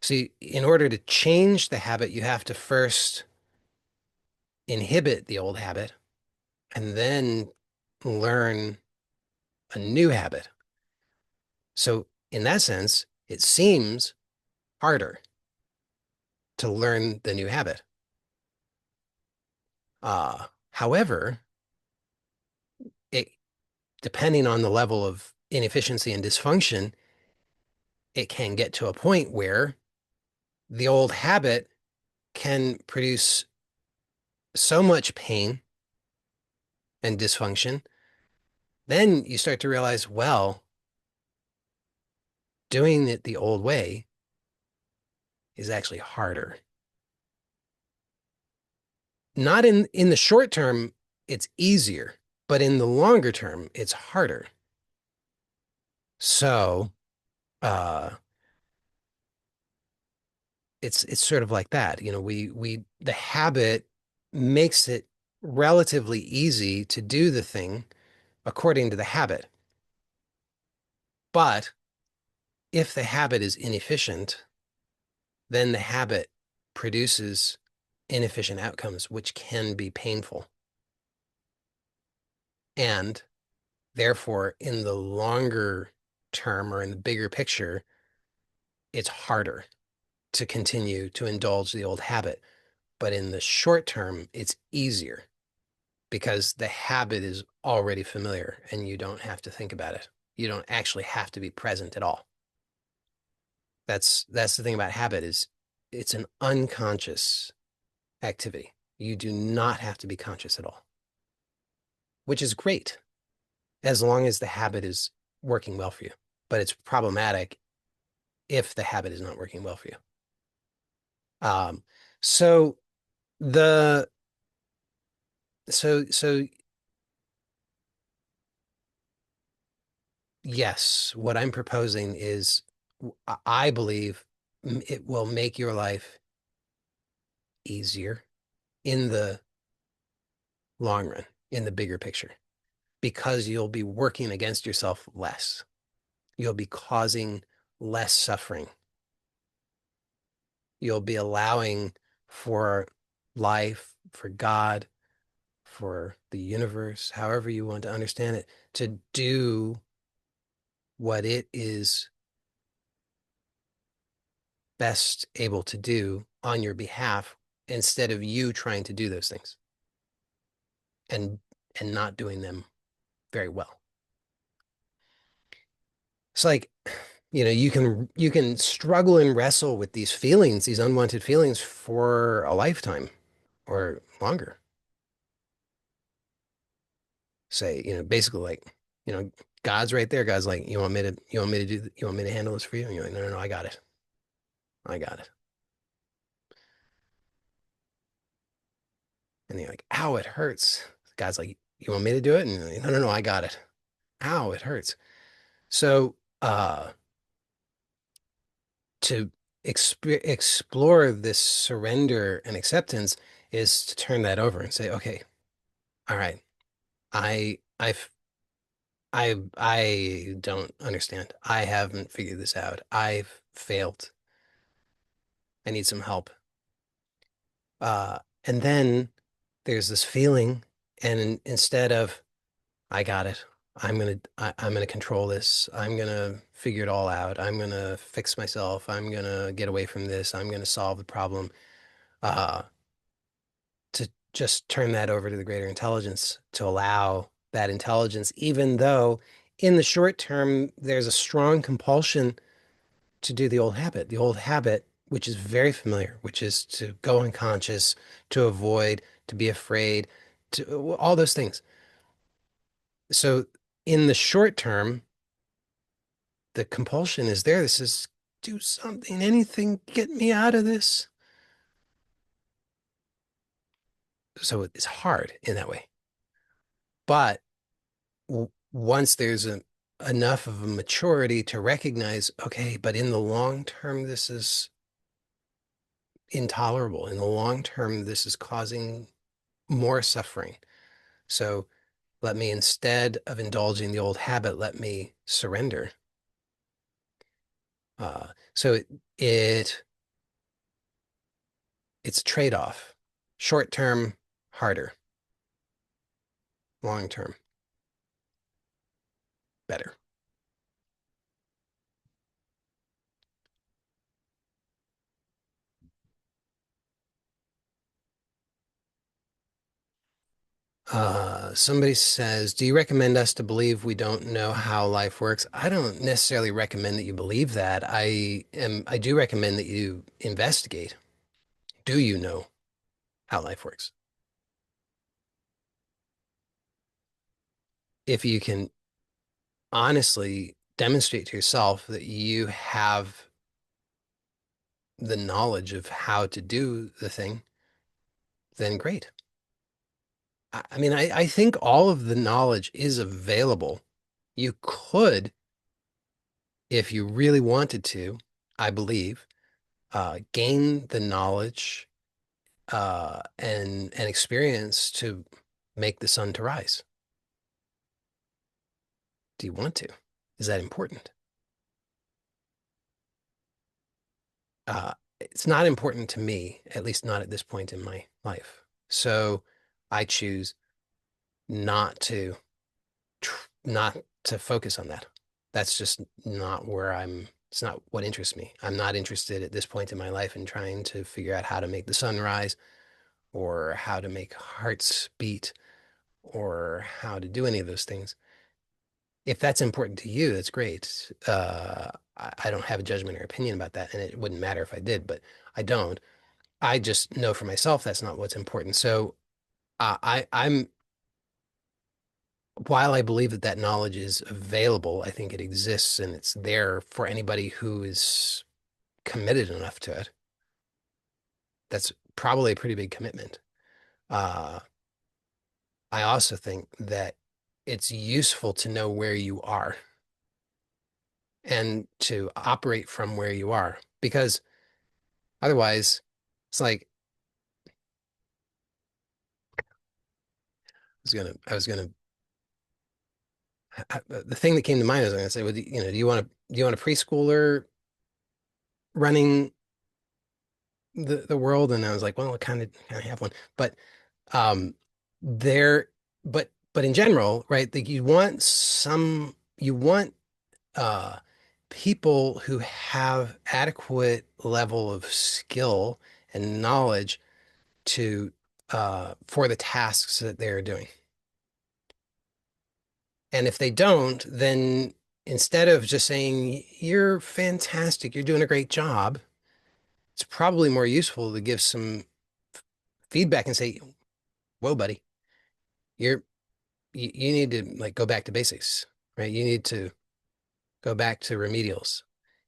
See, in order to change the habit, you have to first inhibit the old habit and then learn a new habit. So, in that sense, it seems harder to learn the new habit. However, it depending on the level of inefficiency and dysfunction, it can get to a point where the old habit can produce so much pain and dysfunction. Then you start to realize, well, doing it the old way is actually harder. Not in the short term, it's easier, but in the longer term, it's harder. So, uh, it's sort of like that. You know, we the habit makes it relatively easy to do the thing according to the habit. But if the habit is inefficient, then the habit produces inefficient outcomes, which can be painful. And therefore, in the longer term or in the bigger picture, it's harder to continue to indulge the old habit. But in the short term, it's easier because the habit is already familiar and you don't have to think about it. You don't actually have to be present at all. That's the thing about habit is it's an unconscious activity. You do not have to be conscious at all, which is great as long as the habit is working well for you. But it's problematic if the habit is not working well for you. Um, so the so yes, what I'm proposing is I believe it will make your life easier in the long run, in the bigger picture, because you'll be working against yourself less. You'll be causing less suffering. You'll be allowing for life, for God, for the universe, however you want to understand it, to do what it is best able to do on your behalf instead of you trying to do those things and not doing them very well. It's like, you know, you can struggle and wrestle with these feelings, these unwanted feelings for a lifetime or longer. Say, you know, basically like, you know, God's right there. God's like, you want me to handle this for you? And you're like, no, no, no, I got it. I got it. And you're like, ow, it hurts. God's like, you want me to do it? And you're like, no, no, no, I got it. Ow, it hurts. So, to explore this surrender and acceptance is to turn that over and say, okay, all right, I, I've, I don't understand. I haven't figured this out. I've failed. I need some help. And then there's this feeling, and instead of I got it, I'm gonna control this. I'm gonna figure it all out. I'm gonna fix myself. I'm gonna get away from this. I'm gonna solve the problem. Uh, to just turn that over to the greater intelligence to allow that intelligence, even though in the short term there's a strong compulsion to do the old habit, which is very familiar, which is to go unconscious, to avoid, to be afraid, to all those things. So in the short term, the compulsion is there. This is do something, anything, get me out of this. So it's hard in that way. But once there's enough of a maturity to recognize, okay, but in the long term, this is intolerable. In the long term, this is causing more suffering. So let me, instead of indulging the old habit, let me surrender. So it's a trade-off. Short term, harder. Long term, better. Somebody says, do you recommend us to believe we don't know how life works? I don't necessarily recommend that you believe that. I do recommend that you investigate. Do you know how life works? If you can honestly demonstrate to yourself that you have the knowledge of how to do the thing, then great. I mean, I think all of the knowledge is available. You could, if you really wanted to, I believe, gain the knowledge and experience to make the sun to rise. Do you want to? Is that important? It's not important to me, at least not at this point in my life. So I choose not to not to focus on that. That's just not where it's not what interests me. I'm not interested at this point in my life in trying to figure out how to make the sun rise or how to make hearts beat or how to do any of those things. If that's important to you, that's great. I don't have a judgment or opinion about that, and it wouldn't matter if I did, but I don't. I just know for myself that's not what's important. So I'm while I believe that that knowledge is available, I think it exists and it's there for anybody who is committed enough to it. That's probably a pretty big commitment. Uh, I also think that it's useful to know where you are and to operate from where you are, because otherwise it's like the thing that came to mind is I was going to say, well, do you want a preschooler running the world? And I was like, well, I kind of have one, but um, there, but in general, right? Like you want uh people who have adequate level of skill and knowledge to for the tasks that they're doing. And if they don't, then instead of just saying, you're fantastic, you're doing a great job, it's probably more useful to give some feedback and say, whoa, buddy, you're you need to like go back to basics, right? You need to go back to remedials.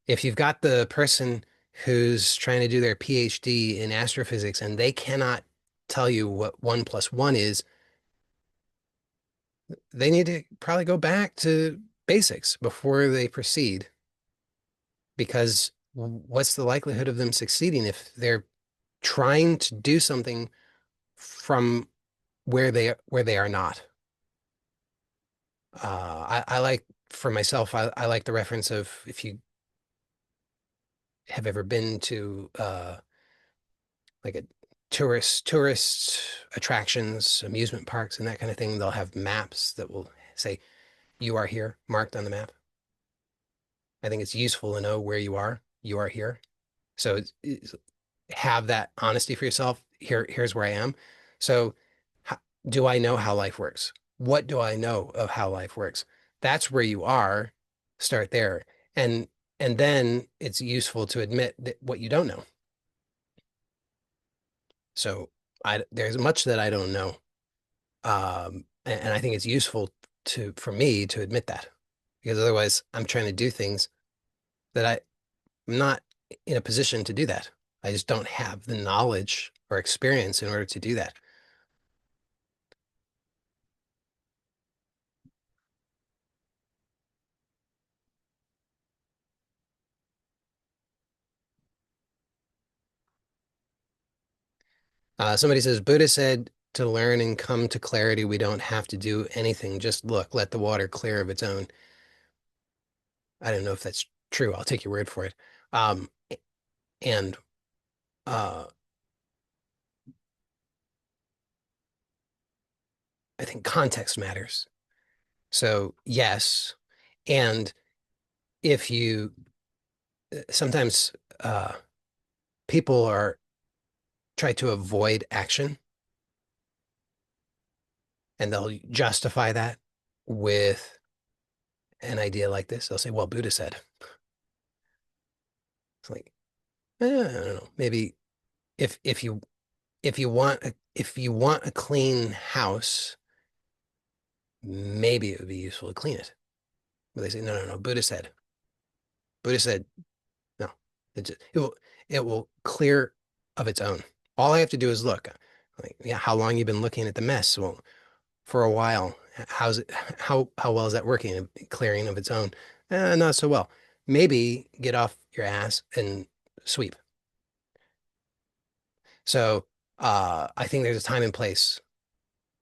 If you've got the person who's trying to do their PhD in astrophysics and they cannot tell you what 1 + 1 is, they need to probably go back to basics before they proceed, because what's the likelihood of them succeeding if they're trying to do something from where they are not? I like for myself, I like the reference of, if you have ever been to like a tourist attractions, amusement parks, and that kind of thing, they'll have maps that will say, you are here, marked on the map. I think it's useful to know where you are. You are here. So have that honesty for yourself. Here's where I am. So do I know how life works? What do I know of how life works? That's where you are. Start there. And and then it's useful to admit that what you don't know. So there's much that I don't know. And I think it's useful for me to admit that, because otherwise I'm trying to do things that I'm not in a position to do that. I just don't have the knowledge or experience in order to do that. Somebody says Buddha said to learn and come to clarity, we don't have to do anything. Just look, let the water clear of its own. I don't know if that's true. I'll take your word for it. Um, and uh, I think context matters. So yes, and if you sometimes people are try to avoid action and they'll justify that with an idea like this. They'll say, well, Buddha said. It's like, I don't know. Maybe if you if you want a clean house, maybe it would be useful to clean it. But they say, no, no, no. Buddha said, no. It will clear of its own. All I have to do is look. Like, yeah, how long you been looking at the mess? Well, for a while. How's it? How well is that working? Clearing of its own? Not so well. Maybe get off your ass and sweep. So I think there's a time and place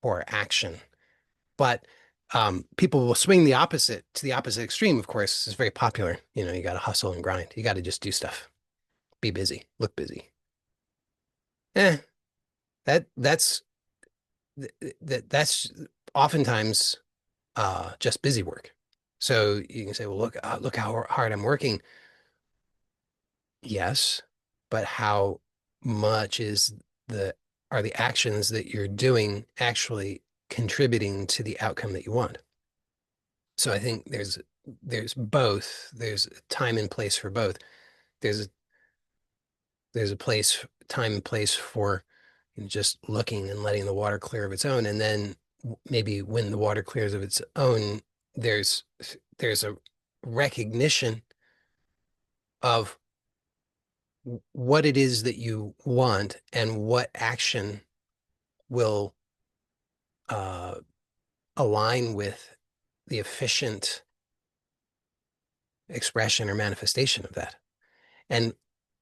for action, but people will swing the opposite to the opposite extreme. Of course, it's very popular. You know, you got to hustle and grind. You got to just do stuff. Be busy. Look busy. Eh, that's that's oftentimes just busy work. So you can say, well, look how hard I'm working. Yes, but how much is the are the actions that you're doing actually contributing to the outcome that you want? So I think there's both. There's time and place for both. There's there's a place, time and place for just looking and letting the water clear of its own, and then maybe when the water clears of its own, there's there's a recognition of what it is that you want and what action will uh, align with the efficient expression or manifestation of that. And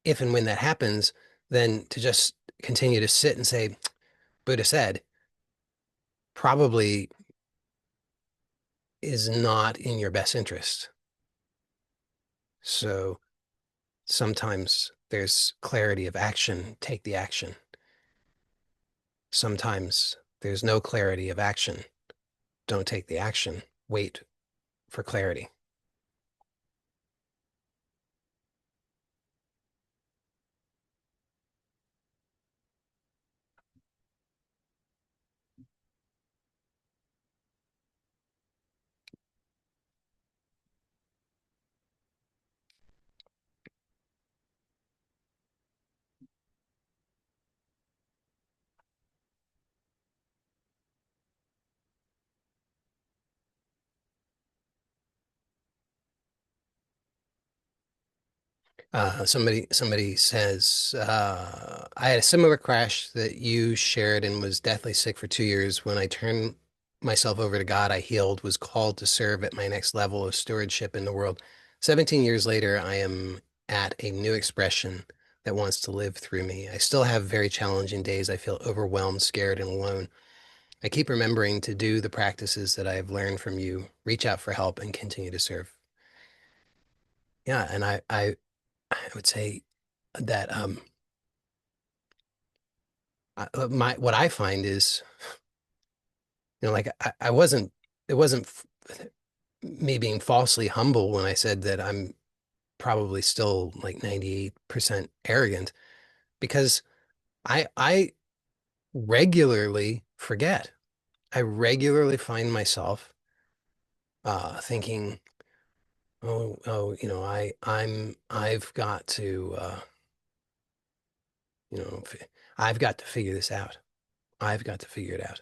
if and when that happens, then to just continue to sit and say, Buddha said, probably is not in your best interest. So sometimes there's clarity of action, take the action. Sometimes there's no clarity of action, don't take the action, wait for clarity. Somebody says, I had a similar crash that you shared and was deathly sick for 2 years. When I turned myself over to God, I healed, was called to serve at my next level of stewardship in the world. 17 years later, I am at a new expression that wants to live through me. I still have very challenging days. I feel overwhelmed, scared, and alone. I keep remembering to do the practices that I have learned from you, reach out for help, and continue to serve. Yeah, and I would say that my what I find is, like I wasn't it wasn't me being falsely humble when I said that I'm probably still like 98% arrogant because I regularly forget. I regularly find myself thinking, oh, I've got to you know, I've got to figure this out. I've got to figure it out,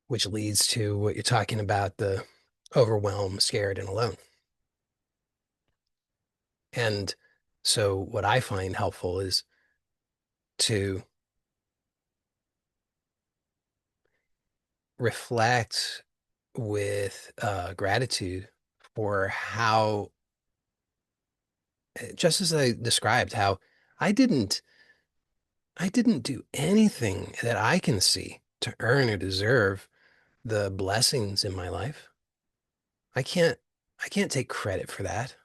which leads to what you're talking about, the overwhelmed, scared, and alone. And so what I find helpful is to reflect with gratitude for how, just as I described, how I didn't I didn't do anything that I can see to earn or deserve the blessings in my life. I can't I can't take credit for that.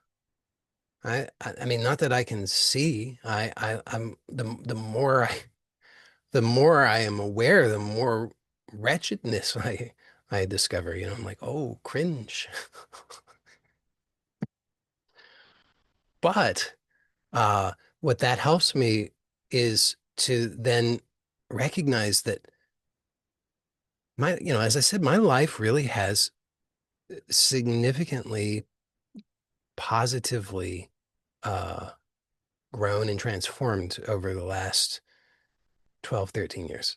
I mean, not that I can see. I'm the more I am aware, the more wretchedness I discover. You know, I'm like, oh, cringe. But uh, what that helps me is to then recognize that as I said, my life really has significantly positively uh, grown and transformed over the last 12, 13 years.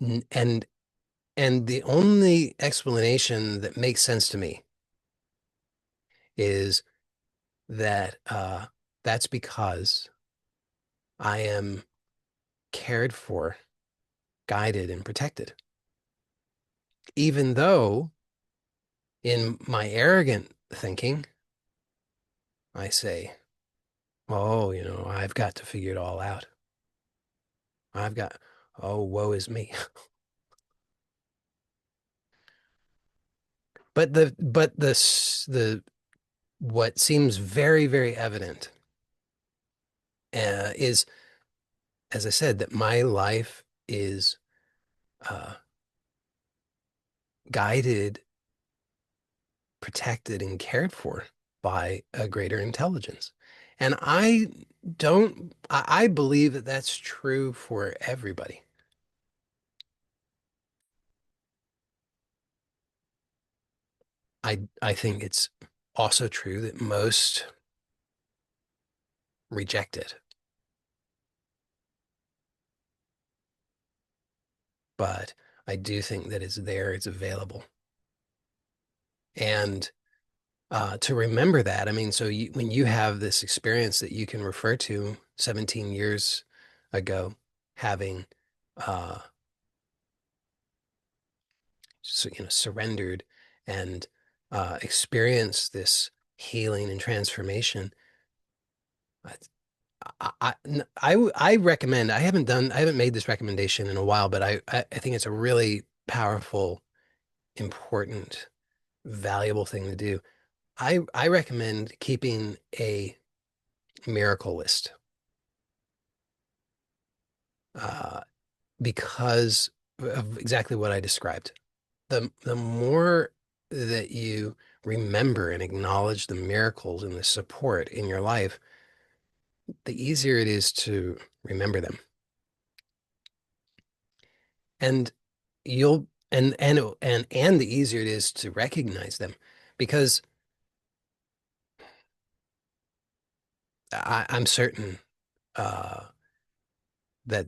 N- And and the only explanation that makes sense to me is that that's because I am cared for, guided, and protected. Even though in my arrogant thinking, I say, oh, I've got to figure it all out. I've got, oh, woe is me. But what seems very, very evident is, as I said, that my life is uh, guided, protected, and cared for by a greater intelligence. And I believe that that's true for everybody. I think it's also true that most reject it, but I do think that it's there, it's available. And to remember that, I mean, so when you have this experience that you can refer to 17 years ago, having uh, surrendered and experienced this healing and transformation, I recommend. I haven't made this recommendation in a while, but I think it's a really powerful, important, valuable thing to do. I recommend keeping a miracle list uh, because of exactly what I described. The more that you remember and acknowledge the miracles and the support in your life, the easier it is to remember them. And you'll and the easier it is to recognize them because I'm certain uh, that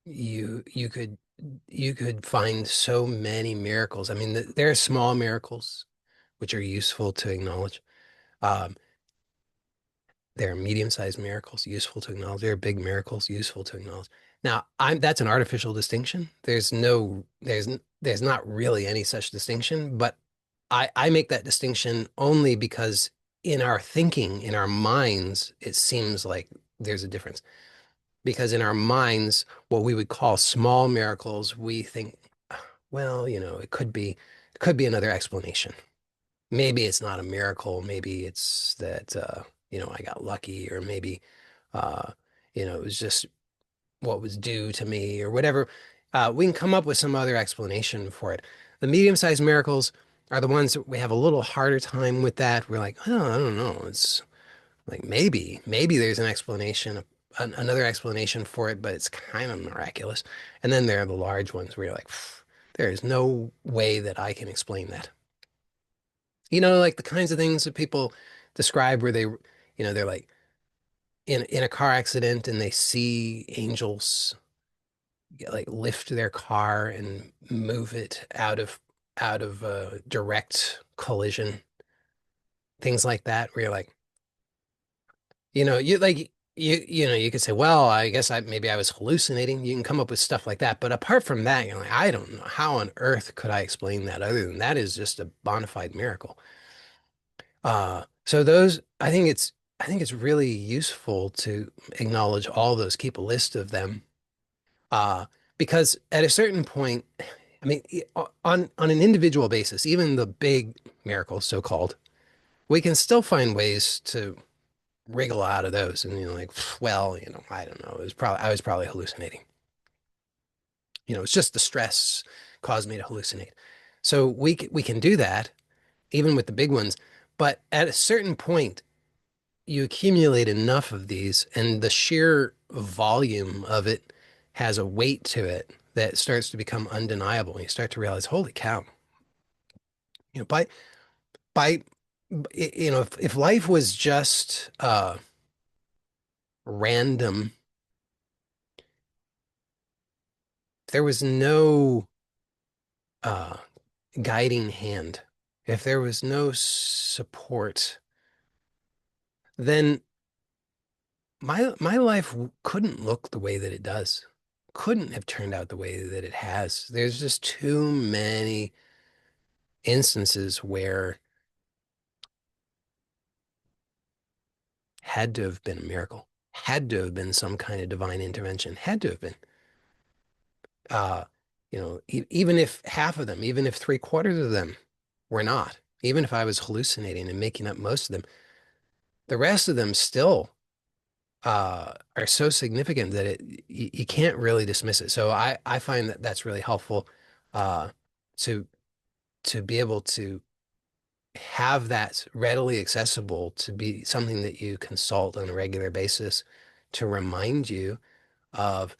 you could find so many miracles. I mean, there are small miracles which are useful to acknowledge. Um, there are medium-sized miracles useful to acknowledge. There are big miracles useful to acknowledge. Now, that's an artificial distinction. There's not really any such distinction, but I make that distinction only because in our thinking, in our minds, it seems like there's a difference. Because in our minds, what we would call small miracles, we think, well, it could be another explanation. Maybe it's not a miracle. Maybe it's that I got lucky, or maybe uh, it was just what was due to me, or whatever. We can come up with some other explanation for it. The medium-sized miracles are the ones that we have a little harder time with that. We're like, oh, I don't know. It's like maybe there's an explanation, another explanation for it, but it's kind of miraculous. And then there are the large ones where you're like, there is no way that I can explain that. Like the kinds of things that people describe where they're like in a car accident and they see angels like lift their car and move it out of a direct collision, things like that, where you're like, you like you could say, well, I guess maybe I was hallucinating. You can come up with stuff like that. But apart from that, you're like, I don't know how on earth could I explain that other than that is just a bona fide miracle. So those, I think it's really useful to acknowledge all those, keep a list of them. Uh, because at a certain point, I mean, on an individual basis, even the big miracles, so-called, we can still find ways to wriggle out of those. And you're like, well, I don't know. I was probably hallucinating. It's just the stress caused me to hallucinate. So we can do that even with the big ones. But at a certain point, you accumulate enough of these, and the sheer volume of it has a weight to it that starts to become undeniable. You start to realize, holy cow, you know, by if life was just random, if there was no uh, guiding hand, if there was no support, then my life couldn't look the way that it does, couldn't have turned out the way that it has. There's just too many instances where had to have been a miracle, had to have been some kind of divine intervention, had to have been. Uh, even if half of them, even if three-quarters of them were not, even if I was hallucinating and making up most of them, the rest of them still are so significant that you can't really dismiss it. So I find that that's really helpful uh, to be able to have that readily accessible, to be something that you consult on a regular basis to remind you of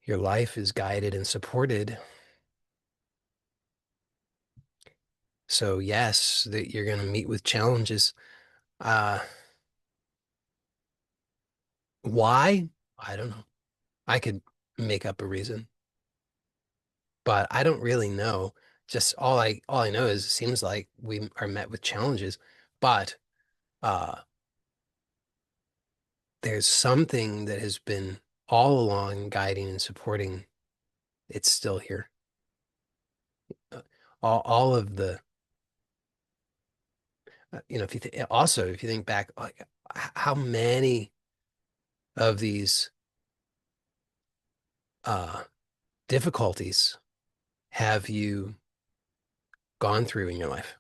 your life is guided and supported. So yes, that you're going to meet with challenges. Uh, why? I don't know. I could make up a reason, but I don't really know. Just all I know is it seems like we are met with challenges, but uh, there's something that has been all along guiding and supporting. It's still here. Uh, all of the if you also if you think back, like how many of these uh, difficulties have you gone through in your life?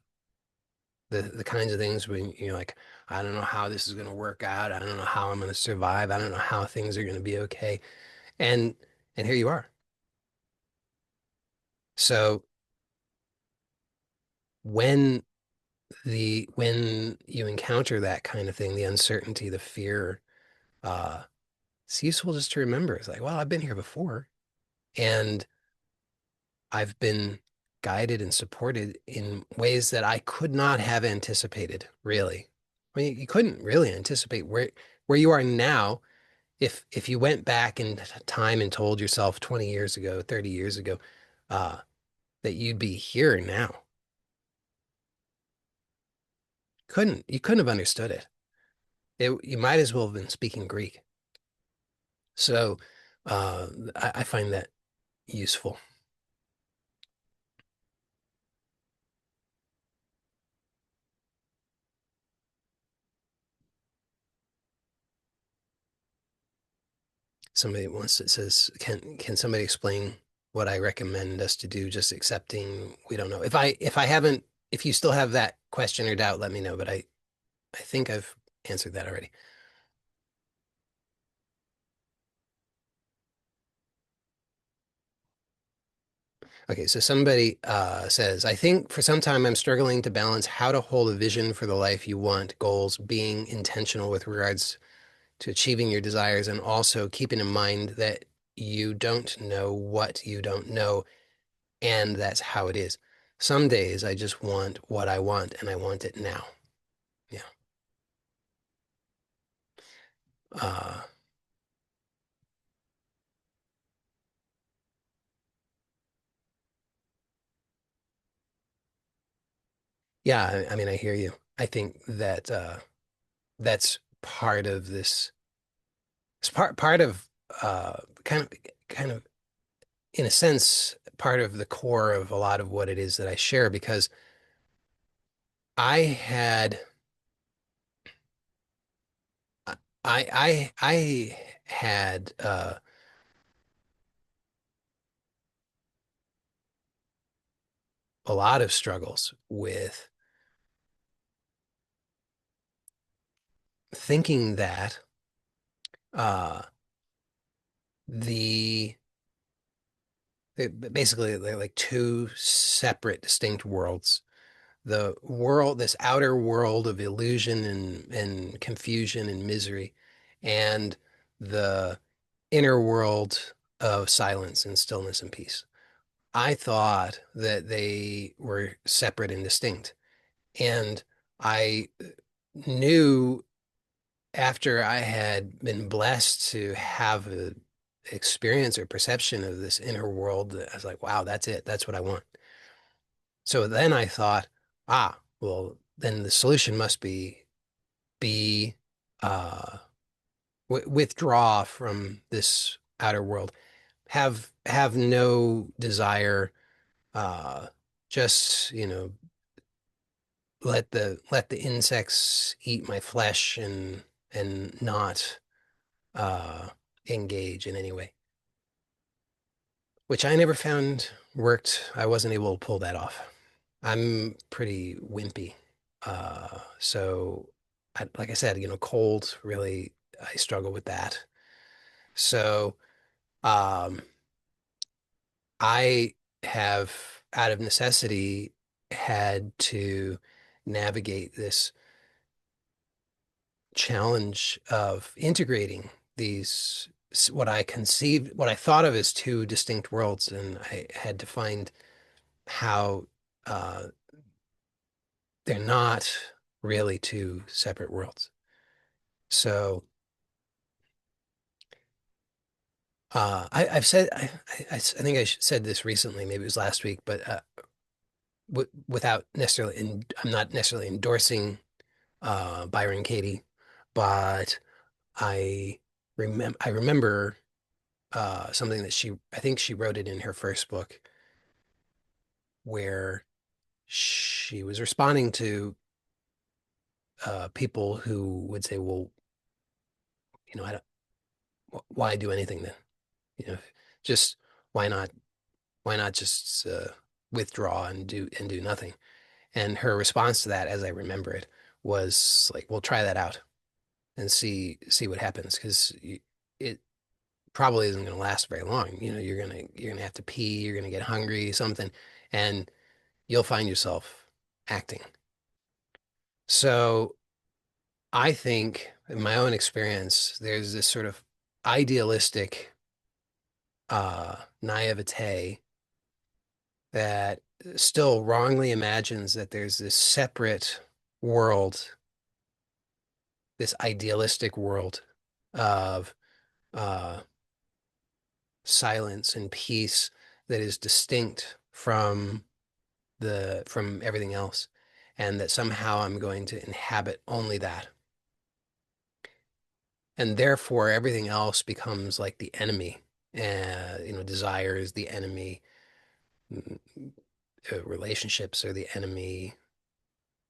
The kinds of things when you're like, I don't know how this is going to work out. I don't know how I'm going to survive. I don't know how things are going to be okay. And here you are. So when when you encounter that kind of thing, the uncertainty, the fear, uh, it's useful just to remember. It's like, well, I've been here before, and I've been guided and supported in ways that I could not have anticipated, really. I mean, you couldn't really anticipate where you are now if you went back in time and told yourself 20 years ago, 30 years ago, uh, that you'd be here now. You couldn't have understood it. You might as well have been speaking Greek. So I find that useful. Somebody once it says, can somebody explain what I recommend us to do? Just accepting we don't know. If I haven't, if you still have that question or doubt, let me know. But I think I've answered that already. Okay, so somebody says, I think for some time I'm struggling to balance how to hold a vision for the life you want, goals, being intentional with regards to achieving your desires, and also keeping in mind that you don't know what you don't know, and that's how it is. Some days I just want what I want, and I want it now. Yeah. Uh, Yeah, I mean, I hear you. I think that that's part of this. It's part of kind of in a sense part of the core of a lot of what it is that I share because I had I had a lot of struggles with thinking that uh, the basically they're like two separate, distinct worlds. The world, this outer world of illusion and confusion and misery, and the inner world of silence and stillness and peace. I thought that they were separate and distinct. And I knew after I had been blessed to have a experience or perception of this inner world, I was like, wow, that's it. That's what I want. So then I thought, well, then the solution must be uh, withdraw from this outer world, have no desire, uh, just let the insects eat my flesh and not uh, engage in any way, which I never found worked. I wasn't able to pull that off. I'm pretty wimpy. So like I said, cold really, I struggle with that. So, um, I have out of necessity had to navigate this challenge of integrating these what I thought of as two distinct worlds, and I had to find how uh, they're not really two separate worlds. So I've said I think said this recently, maybe it was last week, but without necessarily, I'm not necessarily endorsing Byron Katie, but I remember something that I think she wrote it in her first book, where she was responding to people who would say, well, I don't, why do anything then? You know, just why not why not just withdraw and do nothing? And her response to that, as I remember it, was like, "Well, try that out and see what happens, because it probably isn't going to last very long. You're gonna have to pee, you're gonna get hungry, something, and you'll find yourself acting." So I think, in my own experience, there's this sort of idealistic naivete that still wrongly imagines that there's this separate world, this idealistic world of uh, silence and peace that is distinct from everything else, and that somehow I'm going to inhabit only that, and therefore everything else becomes like the enemy. Desire is the enemy, mm, relationships are the enemy,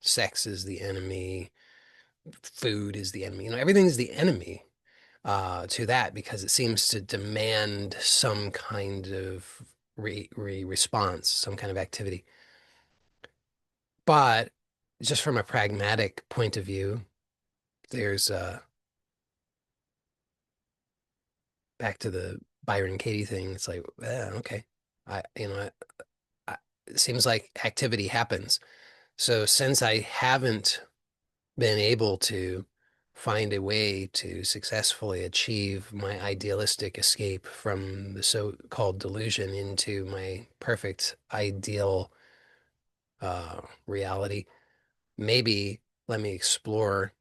sex is the enemy, food is the enemy. Everything is the enemy to that, because it seems to demand some kind of response, some kind of activity. But just from a pragmatic point of view, there's back to the Byron Katie thing. It's like, okay, I, you know, it seems like activity happens. So since I haven't been able to find a way to successfully achieve my idealistic escape from the so-called delusion into my perfect ideal reality, maybe let me explore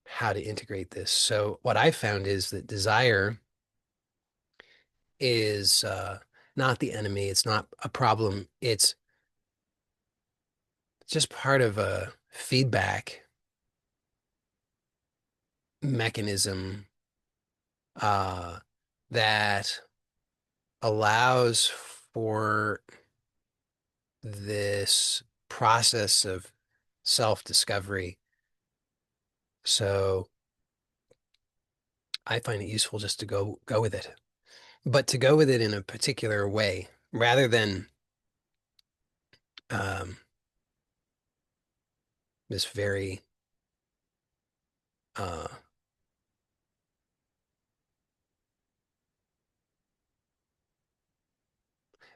how to integrate this. So what I found is that desire is not the enemy. It's not a problem. It's just part of a feedback mechanism uh, that allows for this process of self-discovery. So I find it useful just to go with it, but to go with it in a particular way rather than um, this very uh,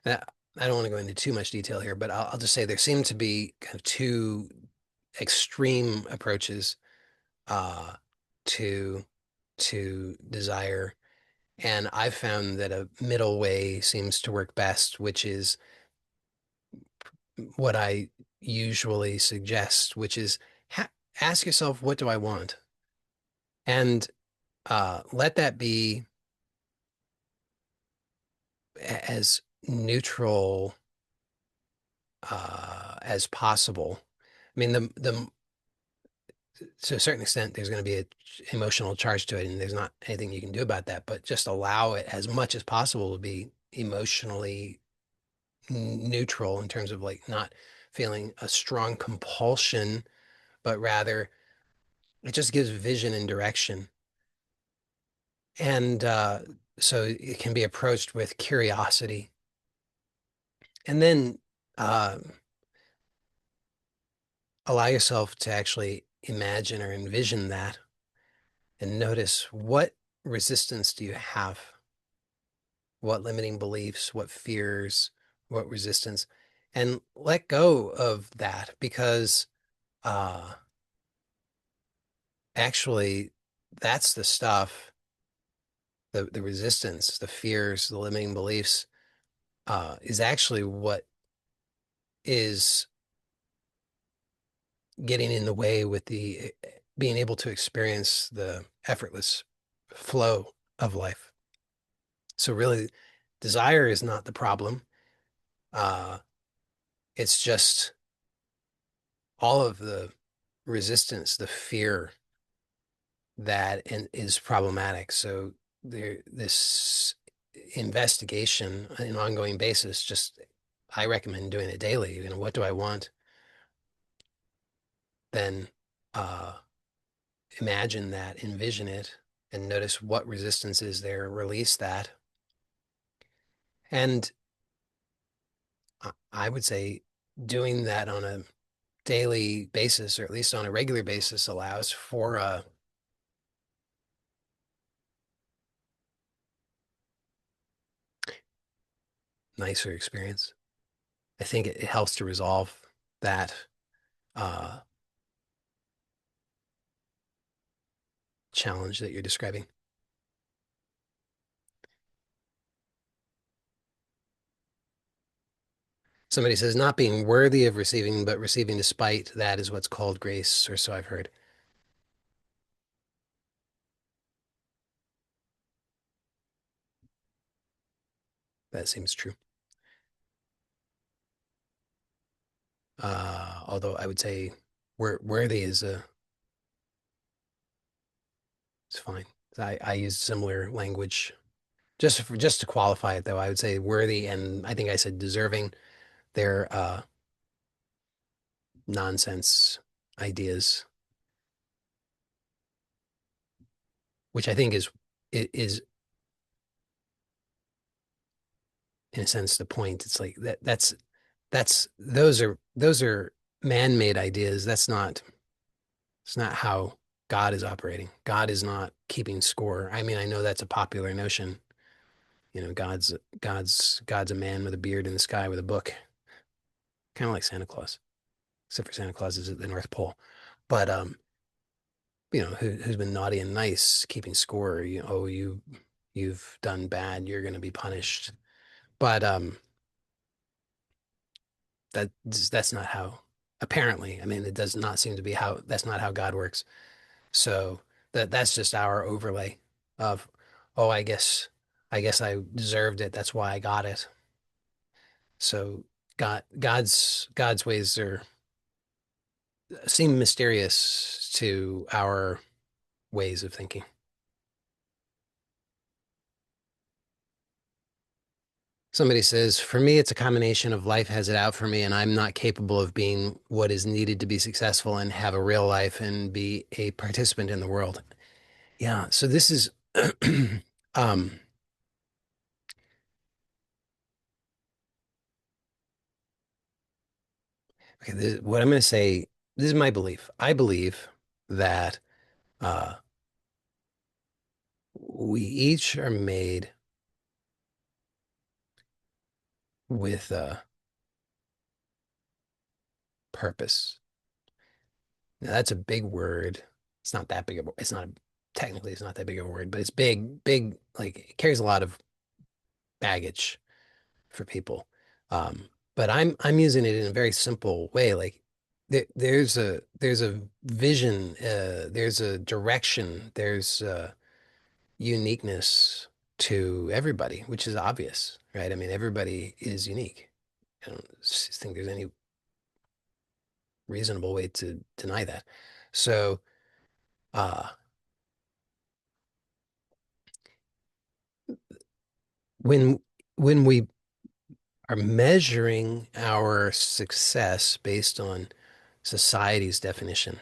that I don't want to go into too much detail here, but I'll just say there seem to be kind of two extreme approaches uh, to desire, and I've found that a middle way seems to work best, which is what I usually suggest, which is ha ask yourself, what do I want? And let that be as neutral as possible. I mean, the to a certain extent, there's going to be an emotional charge to it, and there's not anything you can do about that. But just allow it as much as possible to be emotionally neutral in terms of like not feeling a strong compulsion, but rather it just gives vision and direction. And so it can be approached with curiosity. And then uh, allow yourself to actually imagine or envision that and notice what resistance do you have? What limiting beliefs, what fears, what resistance, and let go of that because uh, actually that's the stuff, the resistance, the fears, the limiting beliefs is actually what is getting in the way with the being able to experience the effortless flow of life. So really, desire is not the problem. Uh, it's just all of the resistance, the fear that is problematic. So this investigation on an ongoing basis, just I recommend doing it daily. You know, what do I want? Then uh, imagine that, envision it, and notice what resistance is there, release that. And I would say doing that on a daily basis, or at least on a regular basis, allows for a nicer experience. I think it helps to resolve that uh, challenge that you're describing. Somebody says not being worthy of receiving, but receiving despite that is what's called grace, or so I've heard. That seems true. Although I would say worthy is fine. I use similar language just to qualify it though. I would say worthy, and I think I said deserving. They're nonsense ideas, which I think is in a sense the point. It's like that's those are man-made ideas. It's not how God is operating. God is not keeping score. I mean, I know that's a popular notion. You know, God's a man with a beard in the sky with a book, kind of like Santa Claus, except for Santa Claus is at the North Pole. But who's been naughty and nice, keeping score. You've done bad. You're going to be punished. But that's not how. Apparently, I mean, it does not seem to be how. That's not how God works. So that's just our overlay of, oh, I guess I deserved it. That's why I got it. So God's ways are. seem mysterious to our ways of thinking. Somebody says, for me, it's a combination of life has it out for me, and I'm not capable of being what is needed to be successful and have a real life and be a participant in the world. Yeah. So this is, um, okay, what I'm going to say, this is my belief. I believe that uh, we each are made with a purpose. Now, that's a big word. It's not that big of a, it's not, technically, it's not that big of a word, but it's big, big, like it carries a lot of baggage for people. But I'm using it in a very simple way. Like there's a vision, there's a direction, there's uniqueness to everybody, which is obvious, right? I mean, everybody is unique. I don't think there's any reasonable way to deny that. So, uh, when when we are measuring our success based on society's definition,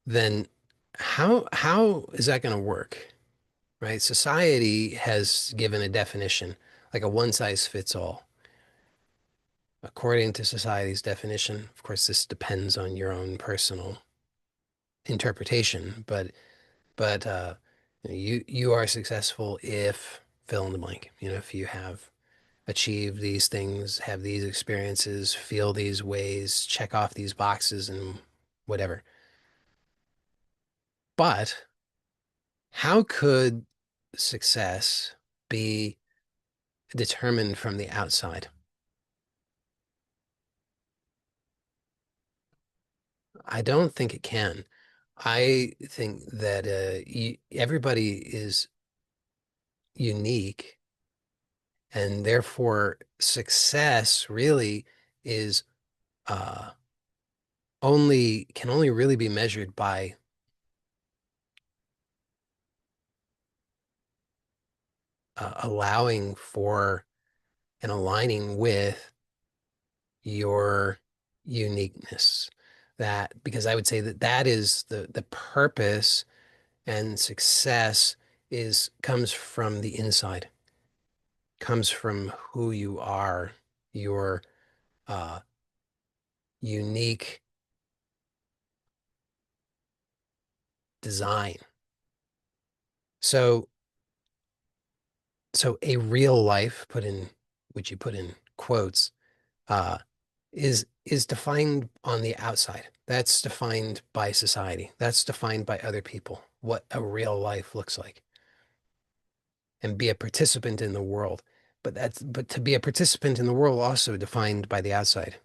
then how is that going to work, right? Society has given a definition, like a one size fits all. According to society's definition, of course, this depends on your own personal interpretation, but you are successful if fill in the blank. If you have achieved these things, have these experiences, feel these ways, check off these boxes, and whatever. But how could success be determined from the outside? I don't think it can. I think that everybody is unique, and therefore success really is uh, only can only really be measured by allowing for and aligning with your uniqueness. That because I would say that that is the purpose, and success is comes from the inside, comes from who you are, your uh, unique design. So so a real life, put in which you put in quotes, uh, is defined on the outside. That's defined by society. That's defined by other people, what a real life looks like, and be a participant in the world. But to be a participant in the world also defined by the outside.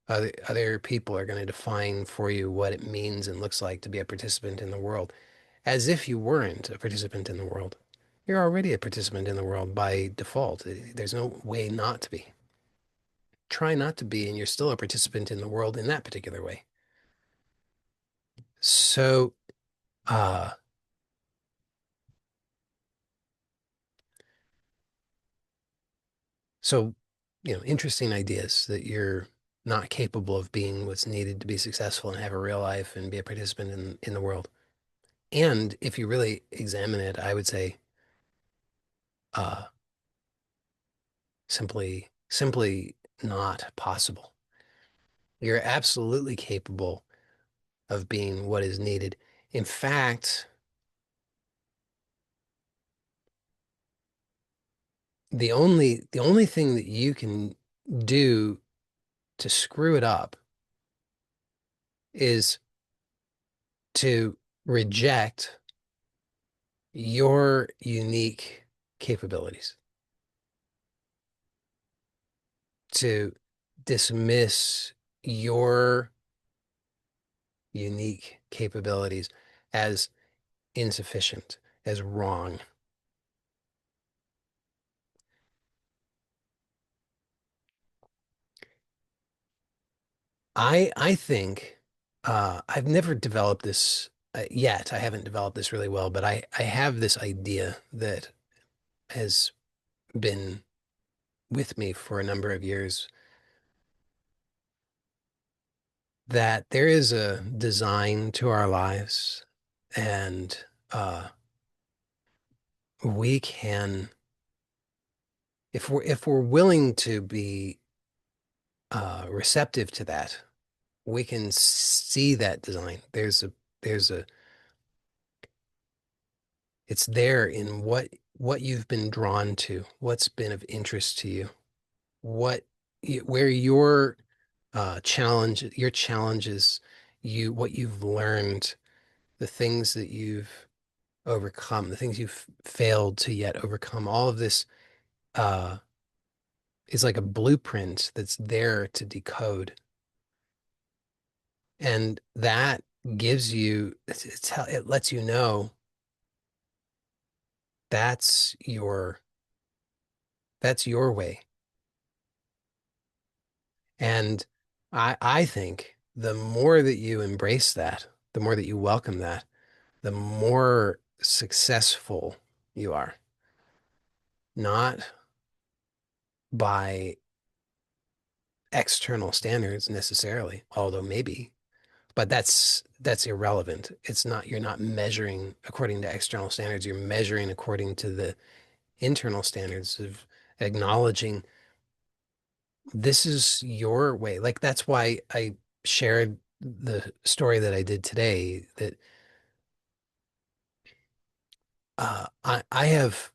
Other people are going to define for you what it means and looks like to be a participant in the world, as if you weren't a participant in the world. You're already a participant in the world by default. There's no way not to be. Try not to be, and you're still a participant in the world in that particular way. So, uh, so, interesting ideas that you're not capable of being what's needed to be successful and have a real life and be a participant in the world. And if you really examine it, I would say, uh, simply not possible. You're absolutely capable of being what is needed. In fact, the only thing that you can do to screw it up is to reject your unique capabilities, to dismiss your unique capabilities as insufficient, as wrong. I think I've never developed this yet. I haven't developed this really well, but I have this idea that has been with me for a number of years that there is a design to our lives, and we can, if we're willing to be receptive to that, we can see that design. There's a it's there in what you've been drawn to, what's been of interest to you, what where your challenges, what you've learned, the things that you've overcome, the things you've failed to yet overcome. All of this uh, is like a blueprint that's there to decode, and that gives you it lets you know that's your that's your way. And I think the more that you embrace that, the more that you welcome that, the more successful you are. Not by external standards necessarily, although maybe, but that's irrelevant. It's not, you're not measuring according to external standards, you're measuring according to the internal standards of acknowledging this is your way. Like that's why I shared the story that I did today, that I have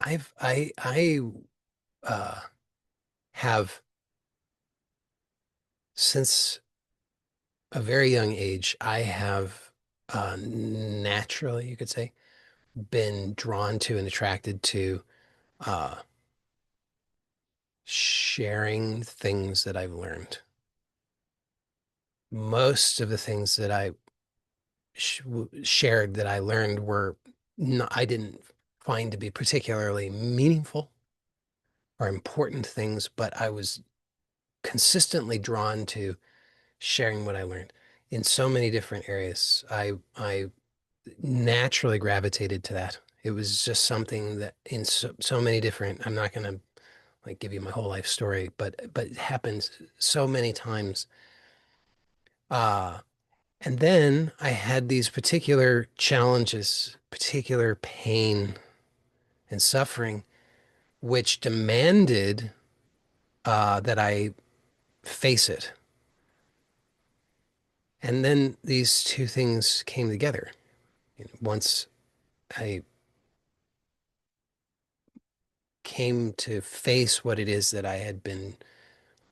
I uh have since a very young age, I have naturally, you could say, been drawn to and attracted to uh sharing things that I've learned. Most of the things that I shared that I learned were not, I didn't find to be particularly meaningful or important things, but I was consistently drawn to sharing what I learned in so many different areas. I naturally gravitated to that. It was just something that in so many different, I'm not going to like give you my whole life story, but it happened so many times. Uh, and then I had these particular challenges, particular pain and suffering, which demanded that I face it. And then these two things came together. Once I came to face what it is that I had been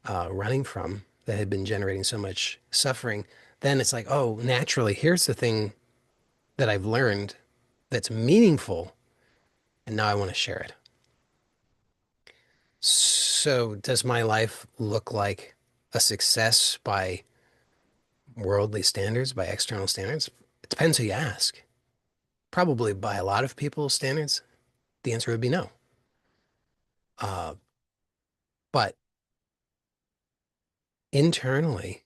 running from, that had been generating so much suffering, then it's like, oh, naturally, here's the thing that I've learned that's meaningful, and now I want to share it. So, does my life look like a success by worldly standards, by external standards? It depends who you ask. Probably by a lot of people's standards, the answer would be no. Uh, but internally,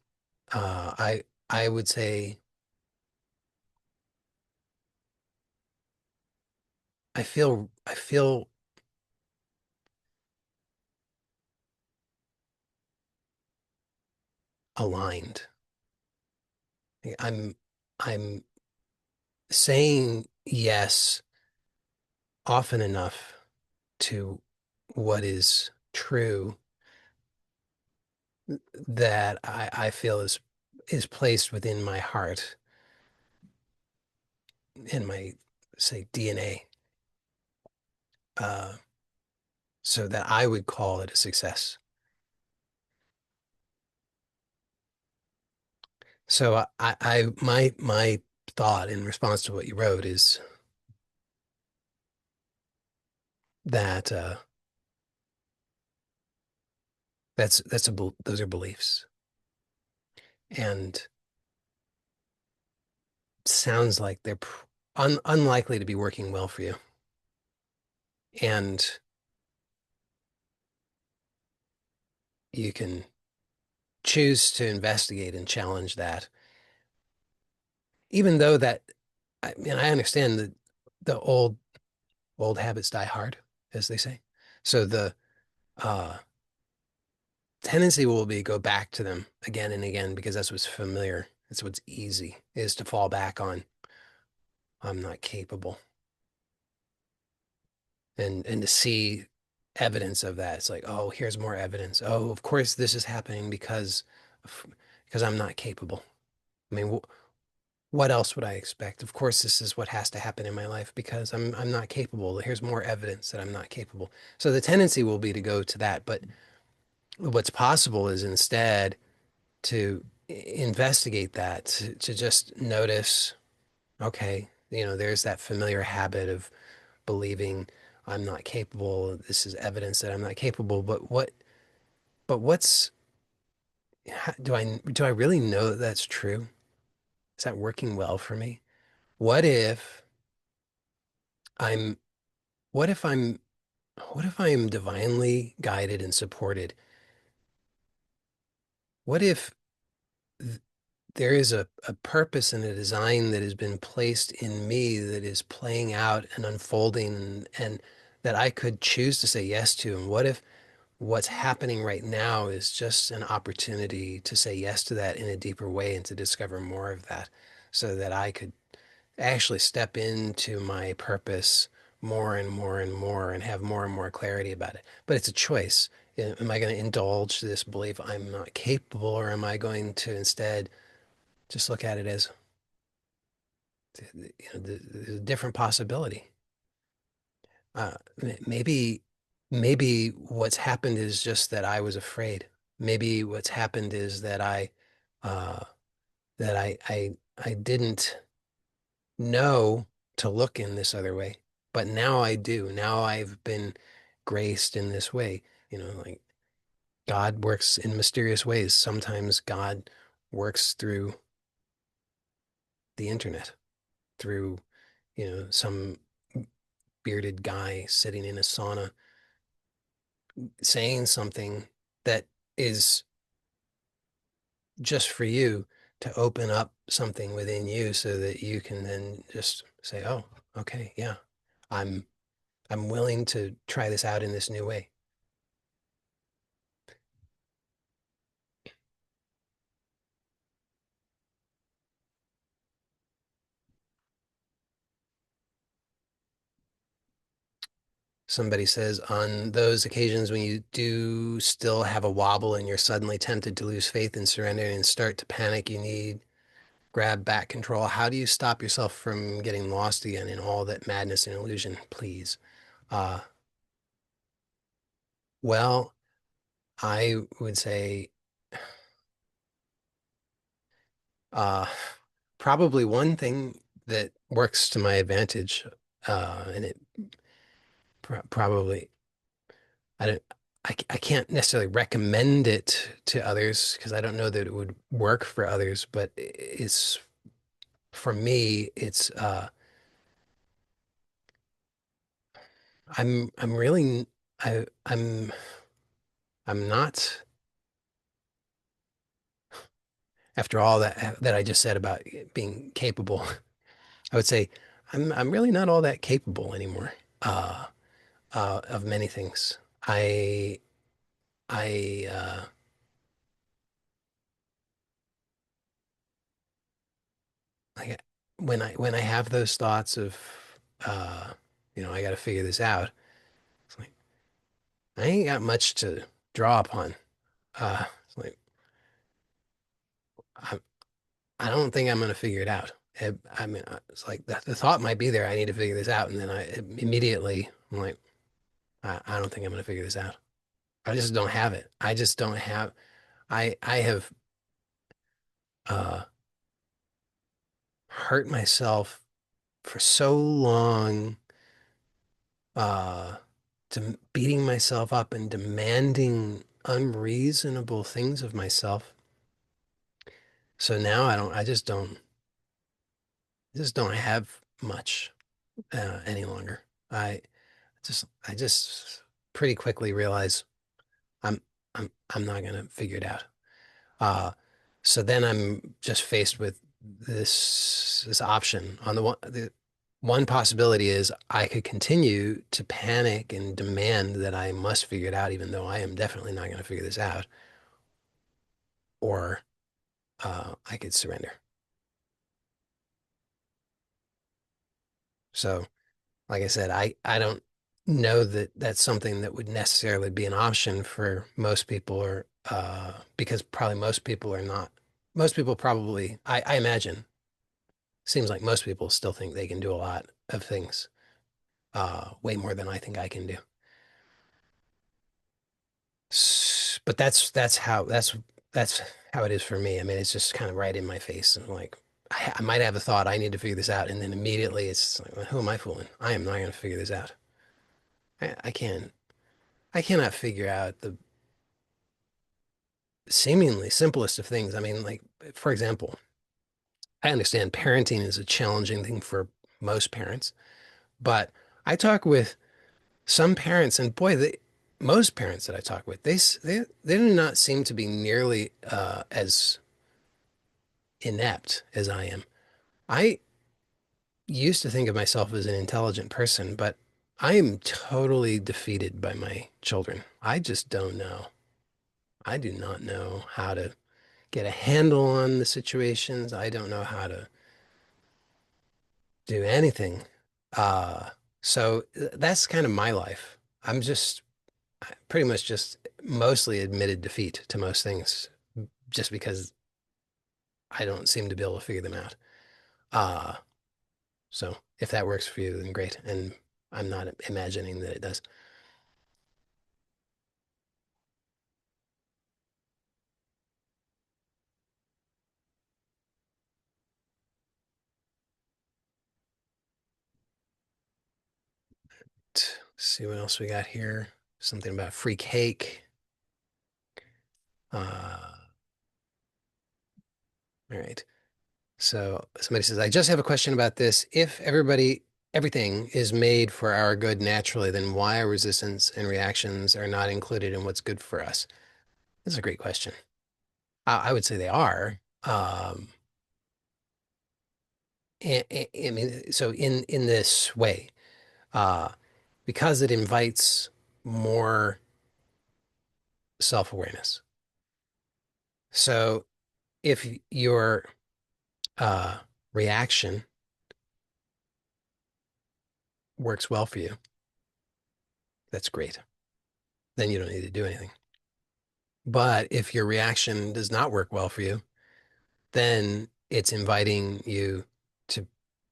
I would say I feel aligned. I'm I'm saying yes often enough to what is true that I feel is placed within my heart, in my, say, DNA, uh, so that I would call it a success. So my thought in response to what you wrote is that those are beliefs, and sounds like they're unlikely to be working well for you. And you can choose to investigate and challenge that, even though that, I mean, I understand that the old habits die hard, as they say. So the uh, tendency will be go back to them again and again because that's what's familiar. That's what's easy is to fall back on. I'm not capable, and to see evidence of that. It's like, oh, here's more evidence. Oh, of course this is happening because I'm not capable. I mean, what else would I expect? Of course, this is what has to happen in my life because I'm not capable. Here's more evidence that I'm not capable. So the tendency will be to go to that, but what's possible is instead to investigate that, to just notice, okay, there's that familiar habit of believing I'm not capable. This is evidence that I'm not capable. But what's, do I really know that that's true? Is that working well for me? What if I'm, what if I'm, what if I am divinely guided and supported? What if th- there is a purpose and a design that has been placed in me that is playing out and unfolding and that I could choose to say yes to? And what if what's happening right now is just an opportunity to say yes to that in a deeper way and to discover more of that so that I could actually step into my purpose more and more and more and have more and more clarity about it. But it's a choice. Am I going to indulge this belief I'm not capable, or am I going to instead just look at it as the different possibility? Uh, maybe what's happened is just that I was afraid. Maybe what's happened is that uh, I didn't know to look in this other way, but now I do. Now I've been graced in this way. Like God works in mysterious ways. Sometimes God works through the internet, through, some bearded guy sitting in a sauna saying something that is just for you to open up something within you so that you can then just say, "Oh, okay, yeah, I'm I'm willing to try this out in this new way." Somebody says, on those occasions when you do still have a wobble and you're suddenly tempted to lose faith and surrender and start to panic, you need grab back control. How do you stop yourself from getting lost again in all that madness and illusion? Please. Uh, well, I would say uh, probably one thing that works to my advantage, and it probably I don't I can't necessarily recommend it to others because I don't know that it would work for others, but it's for me, it's I'm really I'm not, after all that I just said about being capable, I would say I'm really not all that capable anymore of many things. I like when I have those thoughts of uh I got to figure this out. It's like I ain't got much to draw upon. It's like I I don't think I'm gonna figure it out. I mean, it's like the thought might be there. I need to figure this out, and then I immediately I'm like, I don't think I'm gonna figure this out. I just don't have it. I just don't have. I have uh, hurt myself for so long, uh, beating myself up and demanding unreasonable things of myself. So now I don't. I just don't have much any longer. I just pretty quickly realize I'm I'm not gonna figure it out. Uh, so then I'm just faced with this option. On the one possibility is I could continue to panic and demand that I must figure it out, even though I am definitely not going to figure this out, or I could surrender. So, like I said, I don't know that that's something that would necessarily be an option for most people, or because probably most people are not. Most people probably, I imagine, seems like most people still think they can do a lot of things, way more than I think I can do. But that's how it is for me. I mean, it's just kind of right in my face, and like I might have a thought, I need to figure this out, and then immediately it's like, well, who am I fooling? I am not going to figure this out. I can't. I cannot figure out the seemingly simplest of things. I mean, like for example, I understand parenting is a challenging thing for most parents, but I talk with some parents, and boy, most parents that I talk with, they do not seem to be nearly as inept as I am. I used to think of myself as an intelligent person, but I am totally defeated by my children. I just don't know. I do not know how to get a handle on the situations. I don't know how to do anything. Uh, so that's kind of my life. I'm just pretty much just mostly admitted defeat to most things just because I don't seem to be able to figure them out. Uh, so if that works for you, then great. And I'm not imagining that it does. Let's see what else we got here. Something about free cake. All right. So somebody says, I just have a question about this. If everything is made for our good naturally, then why resistance and reactions are not included in what's good for us? That's a great question. I would say they are. I mean, so in this way, uh, because it invites more self-awareness. So if your uh, reaction works well for you, that's great. Then you don't need to do anything. But if your reaction does not work well for you, then it's inviting you to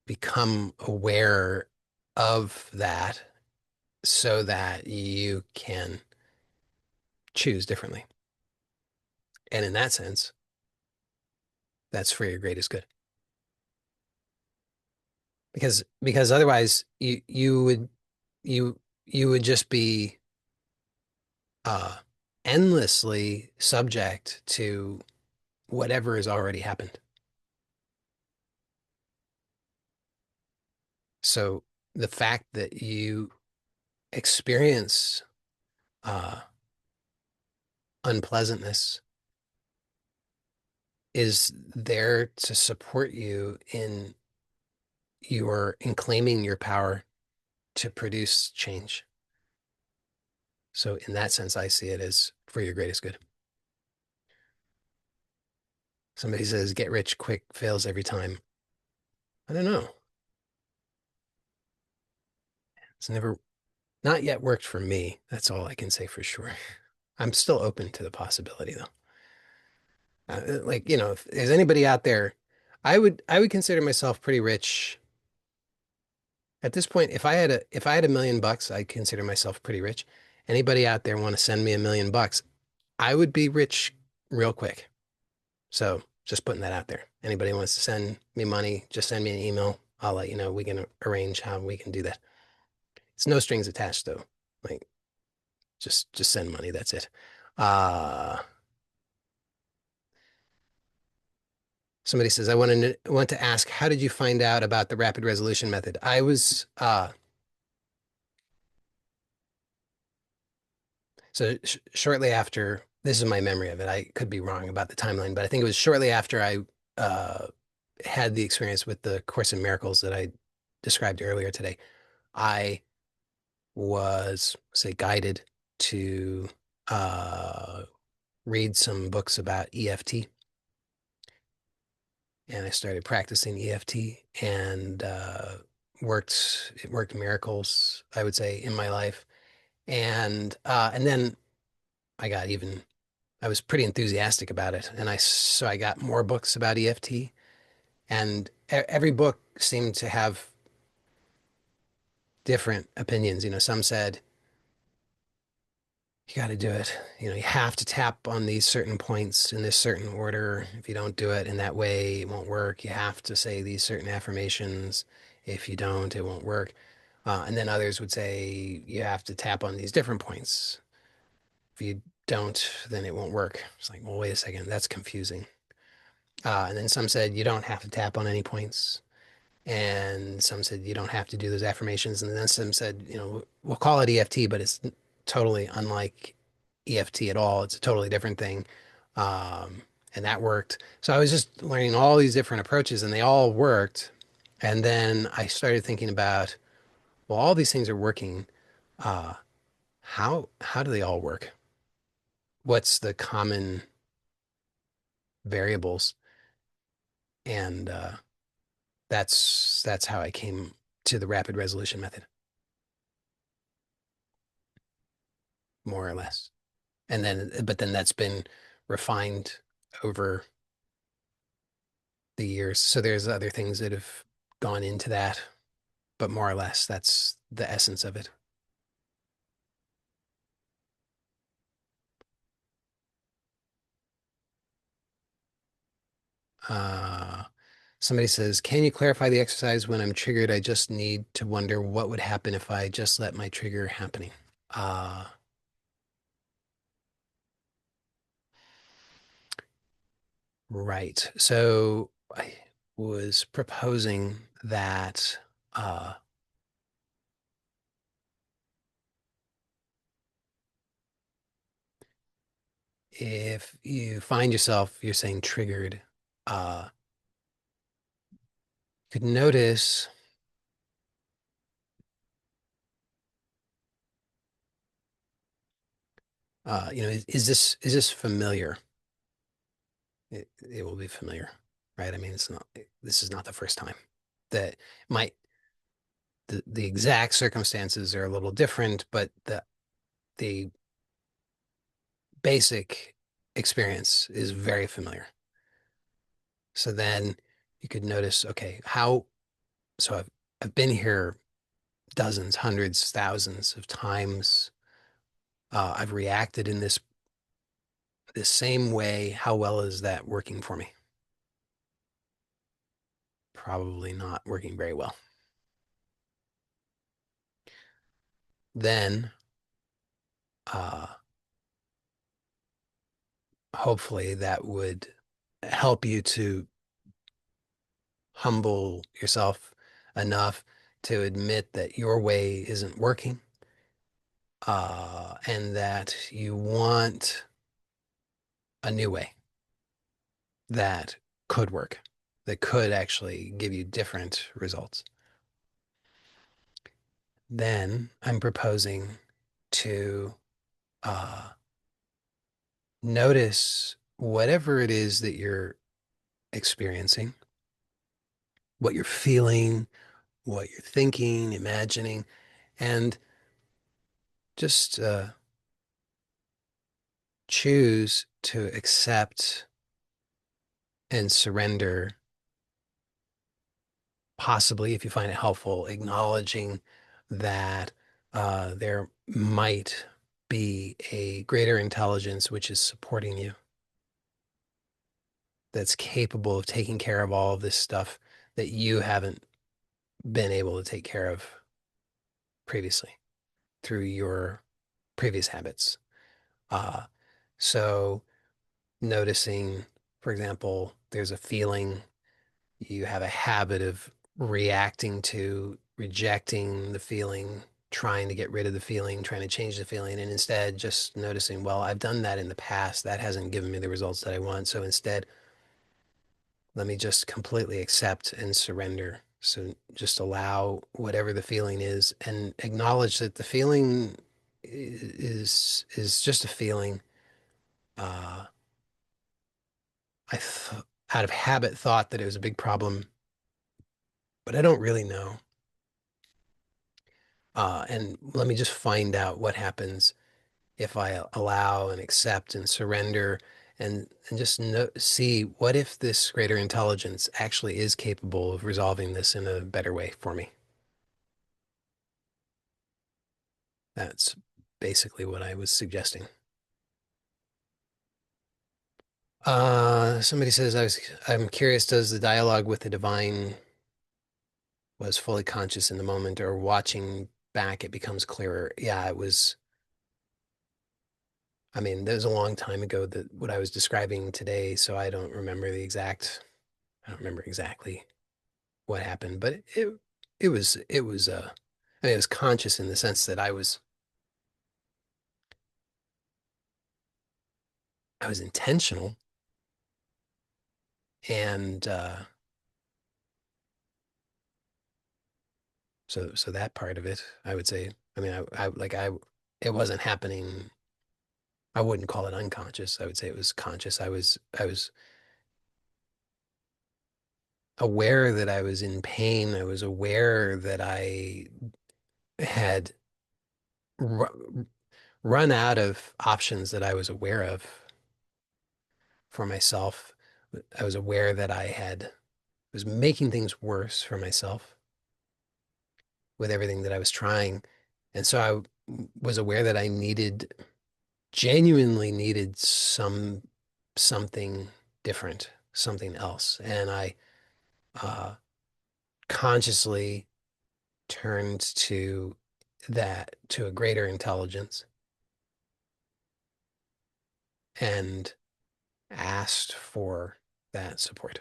become aware of that so that you can choose differently. And in that sense, that's for your greatest good. Because otherwise you you would just be uh endlessly subject to whatever has already happened. So the fact that you experience uh unpleasantness is there to support you in claiming your power to produce change. So in that sense, I see it as for your greatest good. Somebody says get rich quick fails every time. I don't know. It's never not yet worked for me. That's all I can say for sure. I'm still open to the possibility though. Like, if there's anybody out there, I would consider myself pretty rich at this point. If I had $1 million, I'd consider myself pretty rich. Anybody out there want to send me $1 million, I would be rich real quick. So just putting that out there. Anybody wants to send me money, just send me an email. I'll let you know. We can arrange how we can do that. It's no strings attached though. Like just send money. That's it. Uh, Somebody says, I want to ask, how did you find out about the rapid resolution method? I was so shortly after this is my memory of it. I could be wrong about the timeline, but I think it was shortly after I uh, had the experience with the Course in Miracles that I described earlier today. I was, say, guided to uh, read some books about EFT, and I started practicing EFT and it worked miracles, I would say, in my life. And then I got even I was pretty enthusiastic about it, and I got more books about EFT, and every book seemed to have different opinions. Some said you got to do it. You have to tap on these certain points in this certain order. If you don't do it in that way, it won't work. You have to say these certain affirmations. If you don't, it won't work. And then others would say you have to tap on these different points. If you don't, then it won't work. It's like, well, wait a second, that's confusing. And then some said you don't have to tap on any points. And some said you don't have to do those affirmations. And then some said, we'll call it EFT, but it's totally unlike EFT at all. It's a totally different thing. And that worked. So I was just learning all these different approaches and they all worked. And then I started thinking about, well, all these things are working. Uh, how do they all work? What's the common variables? And that's how I came to the rapid resolution method, more or less. But then that's been refined over the years. So there's other things that have gone into that, but more or less that's the essence of it. Uh, Somebody says, can you clarify the exercise when I'm triggered? I just need to wonder what would happen if I just let my trigger happening. Uh, right. So I was proposing that if you find yourself, you're saying triggered, uh, you could notice, is this familiar? It will be familiar, right? I mean, this is not the first time that might, the exact circumstances are a little different, but the basic experience is very familiar. So then you could notice, okay, so I've been here dozens, hundreds, thousands of times. I've reacted in this same way. How well is that working for me? Probably not working very well. Then, uh, hopefully, that would help you to humble yourself enough to admit that your way isn't working, and that you want a new way that could work, that could actually give you different results. Then I'm proposing to uh, notice whatever it is that you're experiencing, what you're feeling, what you're thinking, imagining, and just choose to accept and surrender, possibly, if you find it helpful, acknowledging that there might be a greater intelligence which is supporting you, that's capable of taking care of all of this stuff that you haven't been able to take care of previously through your previous habits. Uh, so noticing, for example, there's a feeling you have a habit of reacting to, rejecting the feeling, trying to get rid of the feeling, trying to change the feeling, and instead just noticing, well, I've done that in the past. That hasn't given me the results that I want. So instead, let me just completely accept and surrender. So just allow whatever the feeling is and acknowledge that the feeling is just a feeling. Uh, I out of habit thought that it was a big problem, but I don't really know. And let me just find out what happens if I allow and accept and surrender and just see what if this greater intelligence actually is capable of resolving this in a better way for me. That's basically what I was suggesting. Somebody says I'm curious, does the dialogue with the divine was fully conscious in the moment or watching back it becomes clearer? Yeah, it was. I mean, that was a long time ago that what I was describing today, so I don't remember exactly what happened, but it was I mean, it was conscious in the sense that I was intentional and so that part of it, I would say, I mean, I it wasn't happening. I wouldn't call it unconscious. I would say it was conscious. I was aware that I was in pain. I was aware that I had ru run out of options that I was aware of for myself. I was aware that I was making things worse for myself with everything that I was trying. And so I was aware that I genuinely needed something different, something else. And I uh, consciously turned to a greater intelligence and asked for that support.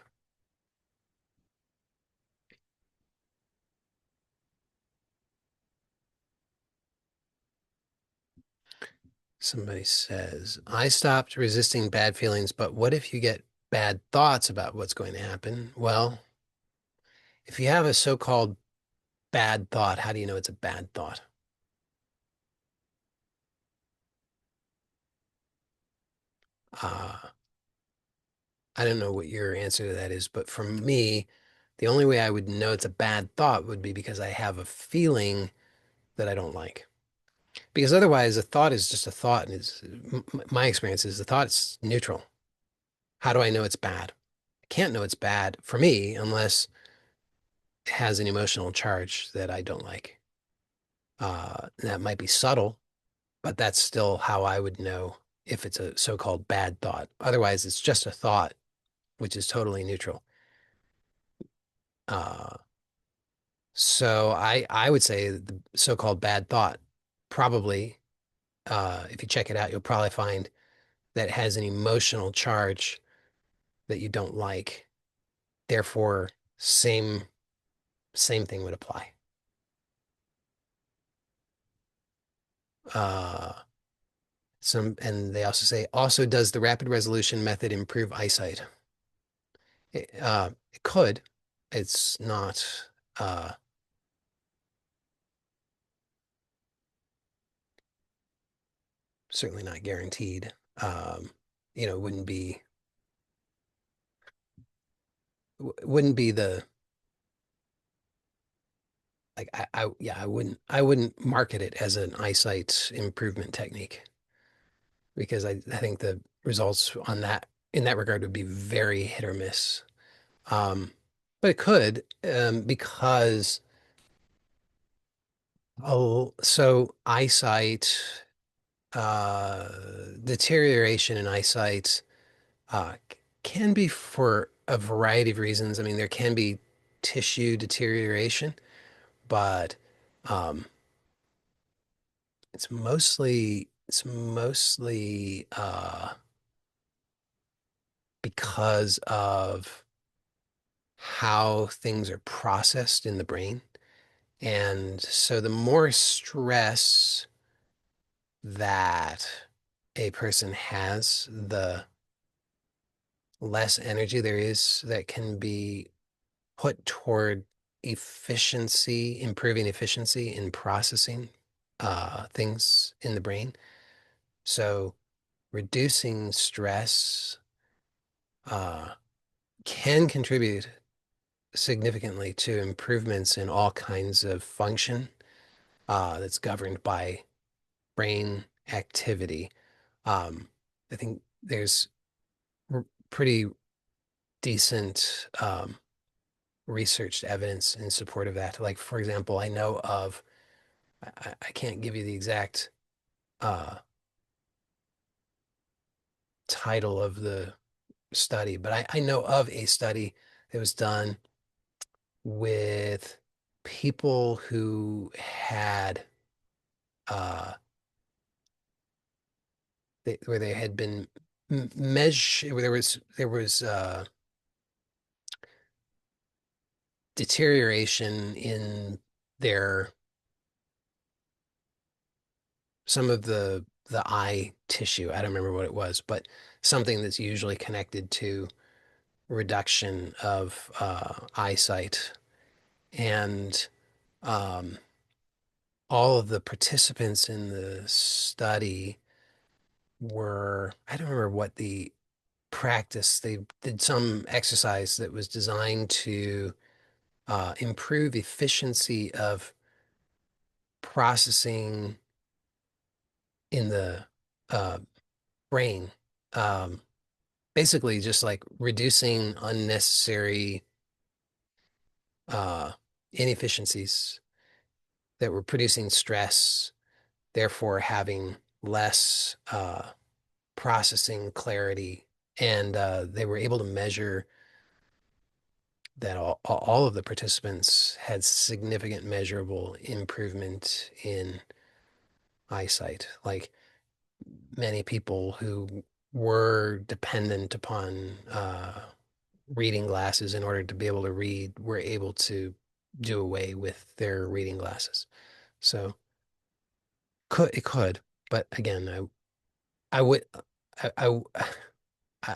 Somebody says, I stopped resisting bad feelings, but what if you get bad thoughts about what's going to happen? Well, if you have a so-called bad thought, how do you know it's a bad thought? Uh, I don't know what your answer to that is, but for me, the only way I would know it's a bad thought would be because I have a feeling that I don't like. Because otherwise, a thought is just a thought, and my experience is the thought's neutral. How do I know it's bad? I can't know it's bad for me unless it has an emotional charge that I don't like. That might be subtle, but that's still how I would know if it's a so-called bad thought. Otherwise, it's just a thought, which is totally neutral. Uh, so I would say the so-called bad thought probably, if you check it out, you'll probably find that it has an emotional charge that you don't like. Therefore, same same thing would apply. Uh, and they also say, also does the rapid resolution method improve eyesight? It could. It's not uh, certainly not guaranteed. It wouldn't be the like yeah, I wouldn't market it as an eyesight improvement technique because I think the results on that in that regard would be very hit or miss. Um, but it could because so eyesight uh, deterioration in eyesight can be for a variety of reasons. I mean, there can be tissue deterioration, but um, it's mostly because of how things are processed in the brain. And so the more stress that a person has, the less energy there is that can be put toward efficiency, improving efficiency in processing things in the brain. So reducing stress uh, can contribute significantly to improvements in all kinds of function that's governed by brain activity. Um, I think there's pretty decent researched evidence in support of that. Like, for example, I know of, I can't give you the exact uh, title of the study, but I know of a study that was done with people who had where they had been measured, there was deterioration in their some of the eye tissue. I don't remember what it was, but something that's usually connected to reduction of eyesight. And um, all of the participants in the study were, I don't remember what the practice, they did some exercise that was designed to improve efficiency of processing in the uh, brain. Um, Basically, just like reducing unnecessary uh, inefficiencies that were producing stress, therefore having less processing clarity. And they were able to measure that all of the participants had significant measurable improvement in eyesight. Like many people who were dependent upon reading glasses in order to be able to read were able to do away with their reading glasses. So it could, but again, I would I,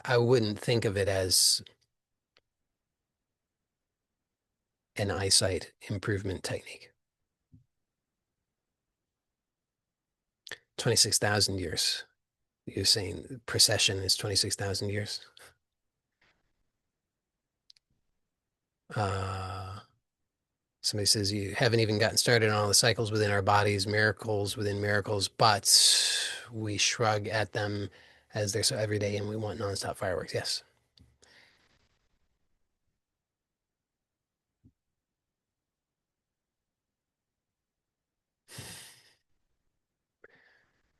I wouldn't think of it as an eyesight improvement technique. 26,000 years. You're saying precession is 26,000 years? Uh, Somebody says you haven't even gotten started on all the cycles within our bodies, miracles within miracles, but we shrug at them as they're so everyday and we want nonstop fireworks. Yes.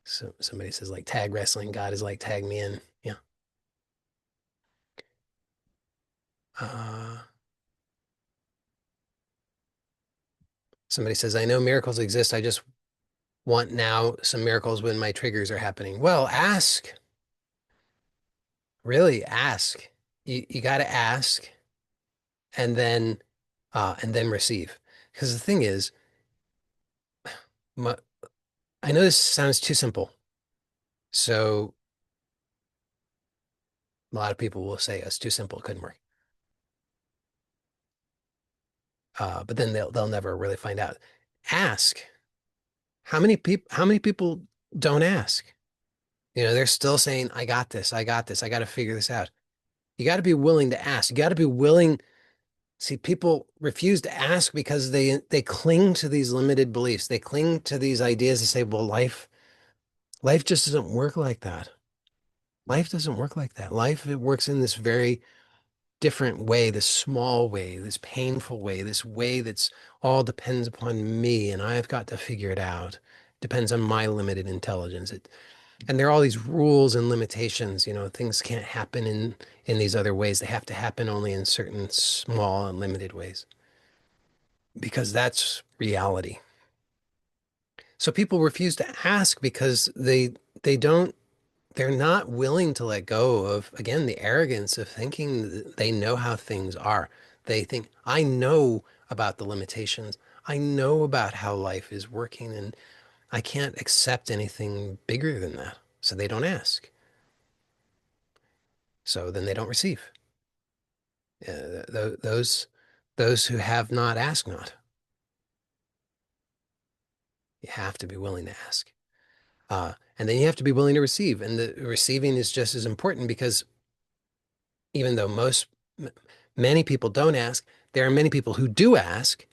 So somebody says like tag wrestling, God is like tag me in. Yeah. Uh, Somebody says, I know miracles exist. I just want now some miracles when my triggers are happening. Well, ask. Really ask. You got to ask and then receive. Because the thing is, my, I know this sounds too simple. So a lot of people will say it's too simple, it couldn't work. But then they'll never really find out. Ask. How many people don't ask? They're still saying, I got this, I got this, I got to figure this out. You got to be willing to ask. You got to be willing. See, people refuse to ask because they cling to these limited beliefs. They cling to these ideas and say, well, life just doesn't work like that. Life doesn't work like that. Life, it works in this very different way, this small way, this painful way, this way that's all depends upon me and I've got to figure it out. Depends on my limited intelligence. And there are all these rules and limitations, things can't happen in these other ways. They have to happen only in certain small and limited ways because that's reality. So people refuse to ask because they don't they're not willing to let go of, again, the arrogance of thinking that they know how things are. They think, I know about the limitations. I know about how life is working and I can't accept anything bigger than that. So they don't ask. So then they don't receive. Those who have not ask not. You have to be willing to ask. And then you have to be willing to receive. And the receiving is just as important because even though many people don't ask, there are many people who do ask,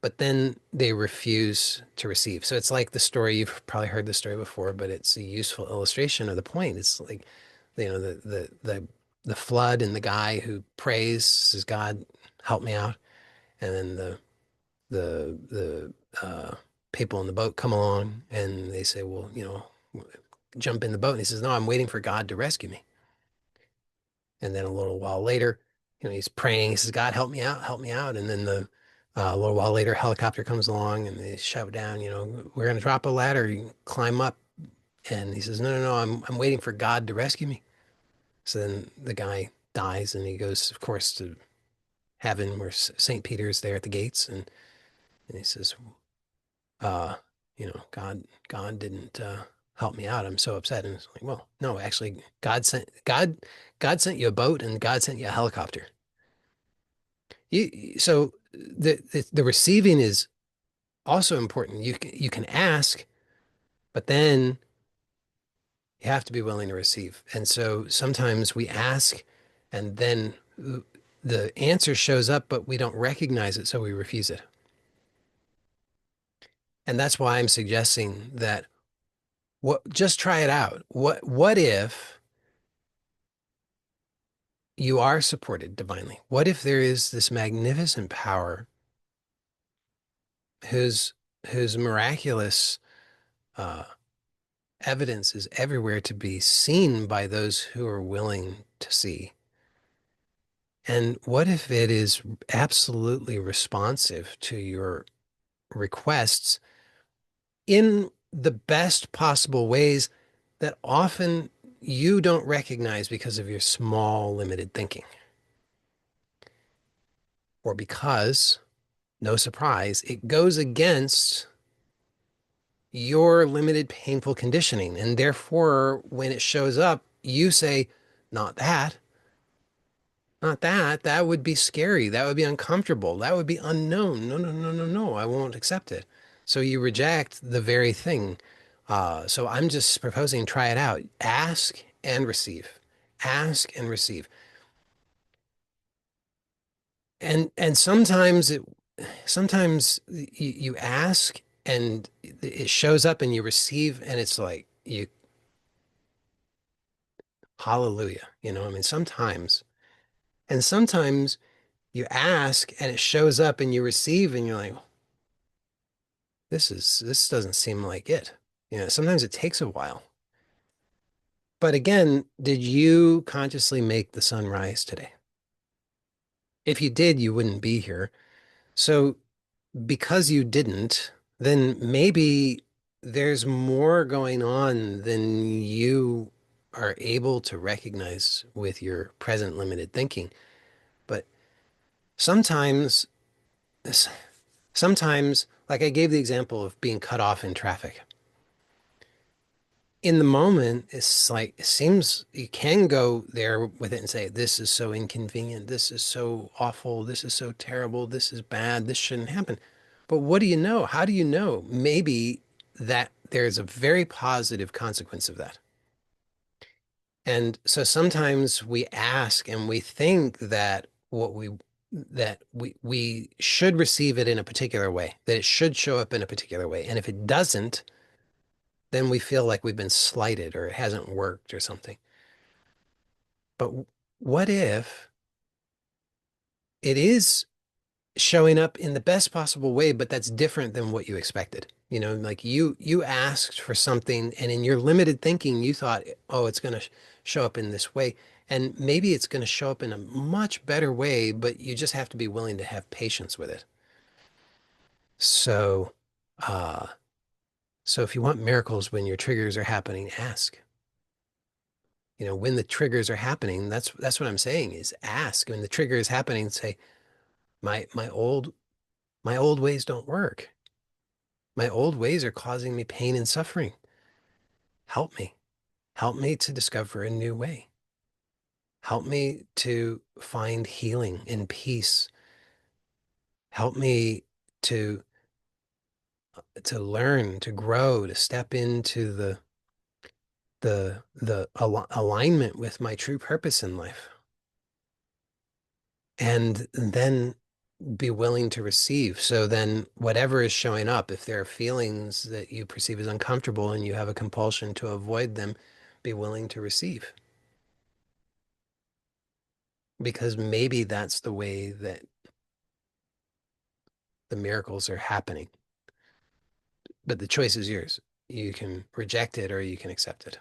but then they refuse to receive. So it's like the story, you've probably heard the story before, but it's a useful illustration of the point. It's like, the flood and the guy who prays, says, God, help me out. And then the people in the boat come along and they say, well, jump in the boat. And he says, no, I'm waiting for God to rescue me. And then a little while later, he's praying. He says, God, help me out, help me out. And then a little while later, a helicopter comes along and they shout down, we're going to drop a ladder. You can climb up. And he says, no, no, no, I'm waiting for God to rescue me. So then the guy dies and he goes, of course, to heaven where St. Peter's there at the gates. And he says, uh, God didn't help me out. I'm so upset. And it's like, well, no, actually, God sent you a boat and God sent you a helicopter. So the receiving is also important. You can ask, but then you have to be willing to receive. And so sometimes we ask, and then the answer shows up, but we don't recognize it, so we refuse it. And that's why I'm suggesting that just try it out. What if you are supported divinely? What if there is this magnificent power whose miraculous uh, evidence is everywhere to be seen by those who are willing to see? And what if it is absolutely responsive to your requests in the best possible ways that often you don't recognize because of your small, limited thinking? Or because, no surprise, it goes against your limited, painful conditioning. And therefore, when it shows up, you say, not that, not that. That would be scary. That would be uncomfortable. That would be unknown. No, no, no, no, no. I won't accept it. So you reject the very thing. So I'm just proposing try it out. Ask and receive. Ask and receive. And sometimes you ask and it shows up and you receive and it's like you hallelujah. I mean sometimes you ask and it shows up and you receive and you're like, this doesn't seem like it. Sometimes it takes a while. But again, did you consciously make the sun rise today? If you did, you wouldn't be here. So because you didn't, then maybe there's more going on than you are able to recognize with your present limited thinking. But sometimes, sometimes, like I gave the example of being cut off in traffic. In the moment, it's like it seems you can go there with it and say, this is so inconvenient, this is so awful, this is so terrible, this is bad, this shouldn't happen. But what do you know? How do you know? Maybe that there's a very positive consequence of that. And so sometimes we ask and we think that we should receive it in a particular way, that it should show up in a particular way. And if it doesn't, then we feel like we've been slighted or it hasn't worked or something. But what if it is showing up in the best possible way, but that's different than what you expected? Like you asked for something and in your limited thinking, you thought, oh, it's going to show up in this way. And maybe it's going to show up in a much better way, but you just have to be willing to have patience with it. So, uh, so if you want miracles when your triggers are happening, ask. When the triggers are happening, that's what I'm saying is ask. When the trigger is happening, say, my old My old ways don't work. My old ways are causing me pain and suffering. Help me. Help me to discover a new way. Help me to find healing and peace. Help me to learn, to grow, to step into the alignment with my true purpose in life. And then be willing to receive. So then whatever is showing up, if there are feelings that you perceive as uncomfortable and you have a compulsion to avoid them, be willing to receive. Because maybe that's the way that the miracles are happening. But the choice is yours. You can reject it or you can accept it.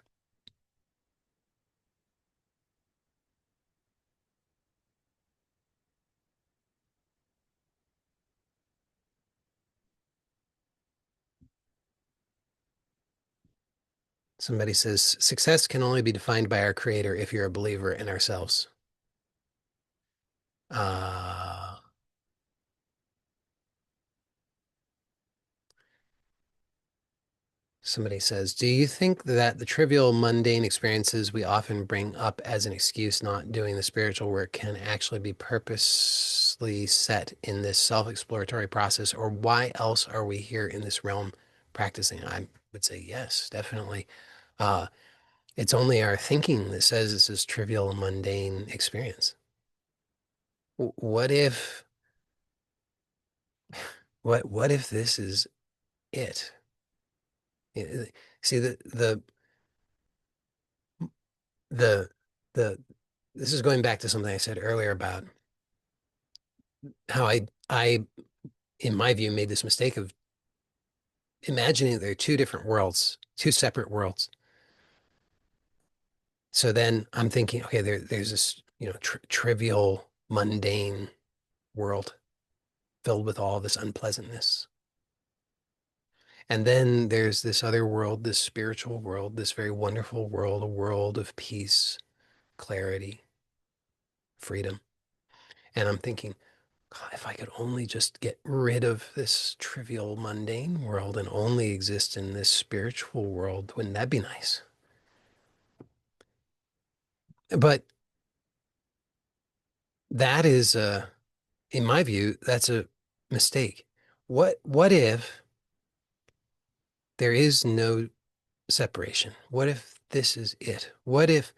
Somebody says success can only be defined by our creator if you're a believer in ourselves. Uh, Somebody says, do you think that the trivial, mundane experiences we often bring up as an excuse not doing the spiritual work can actually be purposely set in this self-exploratory process, or why else are we here in this realm practicing? I would say yes, definitely. Uh, it's only our thinking that says this is trivial, mundane experience. What if, what if this is it? See, the the this is going back to something I said earlier about how I in my view made this mistake of imagining that there are two different worlds, two separate worlds. So then I'm thinking, okay, there's this, trivial, mundane world filled with all this unpleasantness. And then there's this other world, this spiritual world, this very wonderful world, a world of peace, clarity, freedom. And I'm thinking, God, if I could only just get rid of this trivial, mundane world and only exist in this spiritual world, wouldn't that be nice? But that is, in my view, that's a mistake. What if there is no separation? What if this is it? What if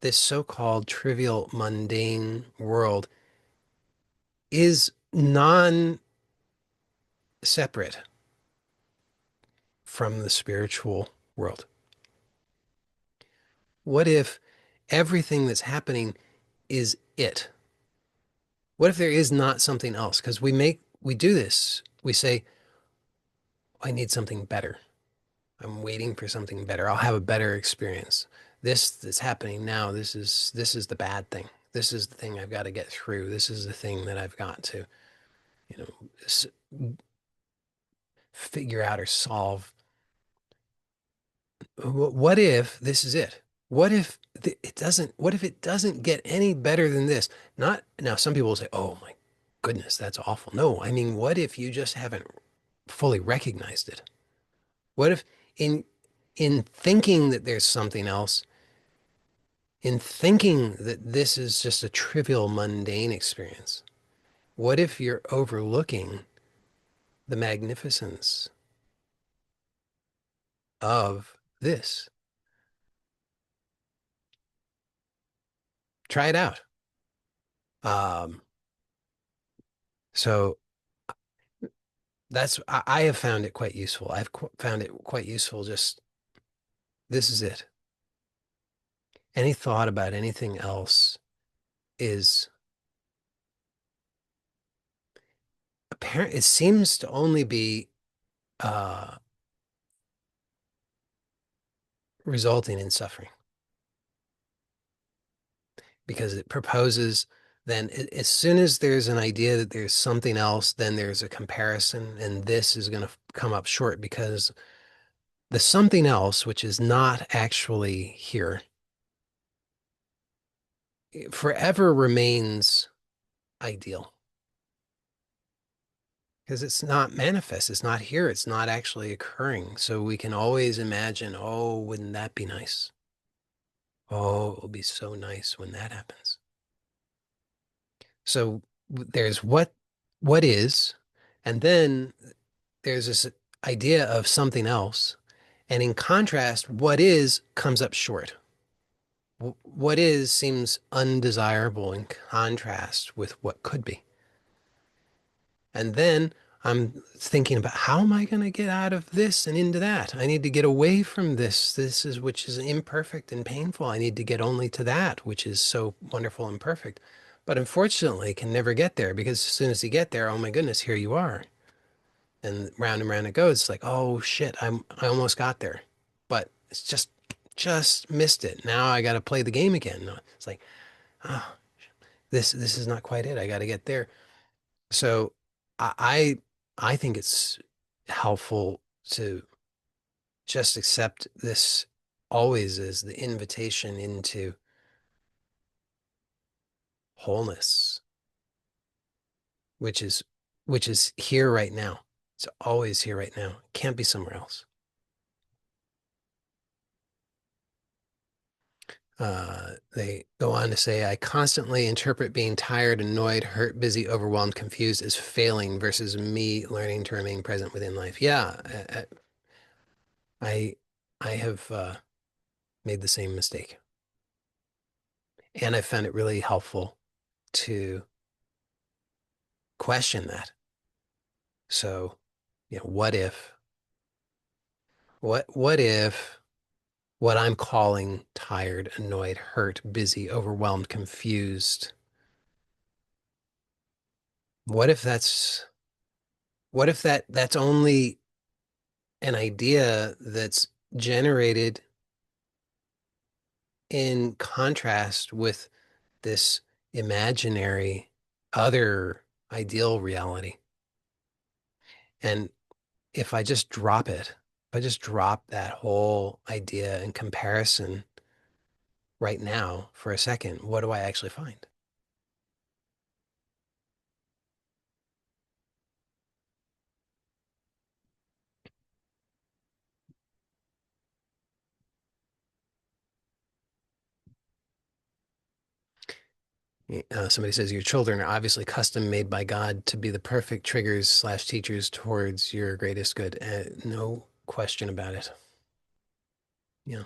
this so-called trivial, mundane world is non-separate from the spiritual world? What if everything that's happening is it? What if there is not something else? Because we do this. We say, I need something better. I'm waiting for something better. I'll have a better experience. This that's happening now, this is the bad thing. This is the thing I've got to get through. This is the thing that I've got to, you know, figure out or solve. What if this is it? What if it doesn't get any better than this? Not now, some people will say, oh my goodness, that's awful. No, I mean, what if you just haven't fully recognized it? What if in thinking that there's something else, in thinking that this is just a trivial, mundane experience, what if you're overlooking the magnificence of this? Try it out. Um, so I have found it quite useful. I've found it quite useful. Just this is it. Any thought about anything else is apparent. It seems to only be uh, resulting in suffering because it proposes. Then as soon as there's an idea that there's something else, then there's a comparison, and this is going to come up short because the something else, which is not actually here, forever remains ideal. because it's not manifest. It's not here. It's not actually occurring. So we can always imagine, oh, wouldn't that be nice? Oh, it will be so nice when that happens. So there's what is, and then there's this idea of something else. And in contrast, what is comes up short. What is seems undesirable in contrast with what could be. And then I'm thinking about how am I going to get out of this and into that? I need to get away from this. This is which is imperfect and painful. I need to get only to that, which is so wonderful and perfect. But unfortunately, can never get there because as soon as you get there, oh my goodness, here you are. And round it goes. It's like, oh shit, I almost got there. But it's just missed it. Now I got to play the game again. It's like, ah, this is not quite it. I got to get there. So I I think it's helpful to just accept this always as the invitation into wholeness, which is which is here right now. It's always here right now. It can't be somewhere else. They go on to say, I constantly interpret being tired, annoyed, hurt, busy, overwhelmed, confused as failing versus me learning to remain present within life. Yeah, I I have made the same mistake. And I found it really helpful to question that. So, what if what I'm calling tired, annoyed, hurt, busy, overwhelmed, confused, what if that's only an idea that's generated in contrast with this imaginary other ideal reality? And if I just drop it, if I just drop that whole idea and comparison right now for a second, what do I actually find? Somebody says your children are obviously custom made by God to be the perfect triggers slash teachers towards your greatest good. No question about it. Yeah.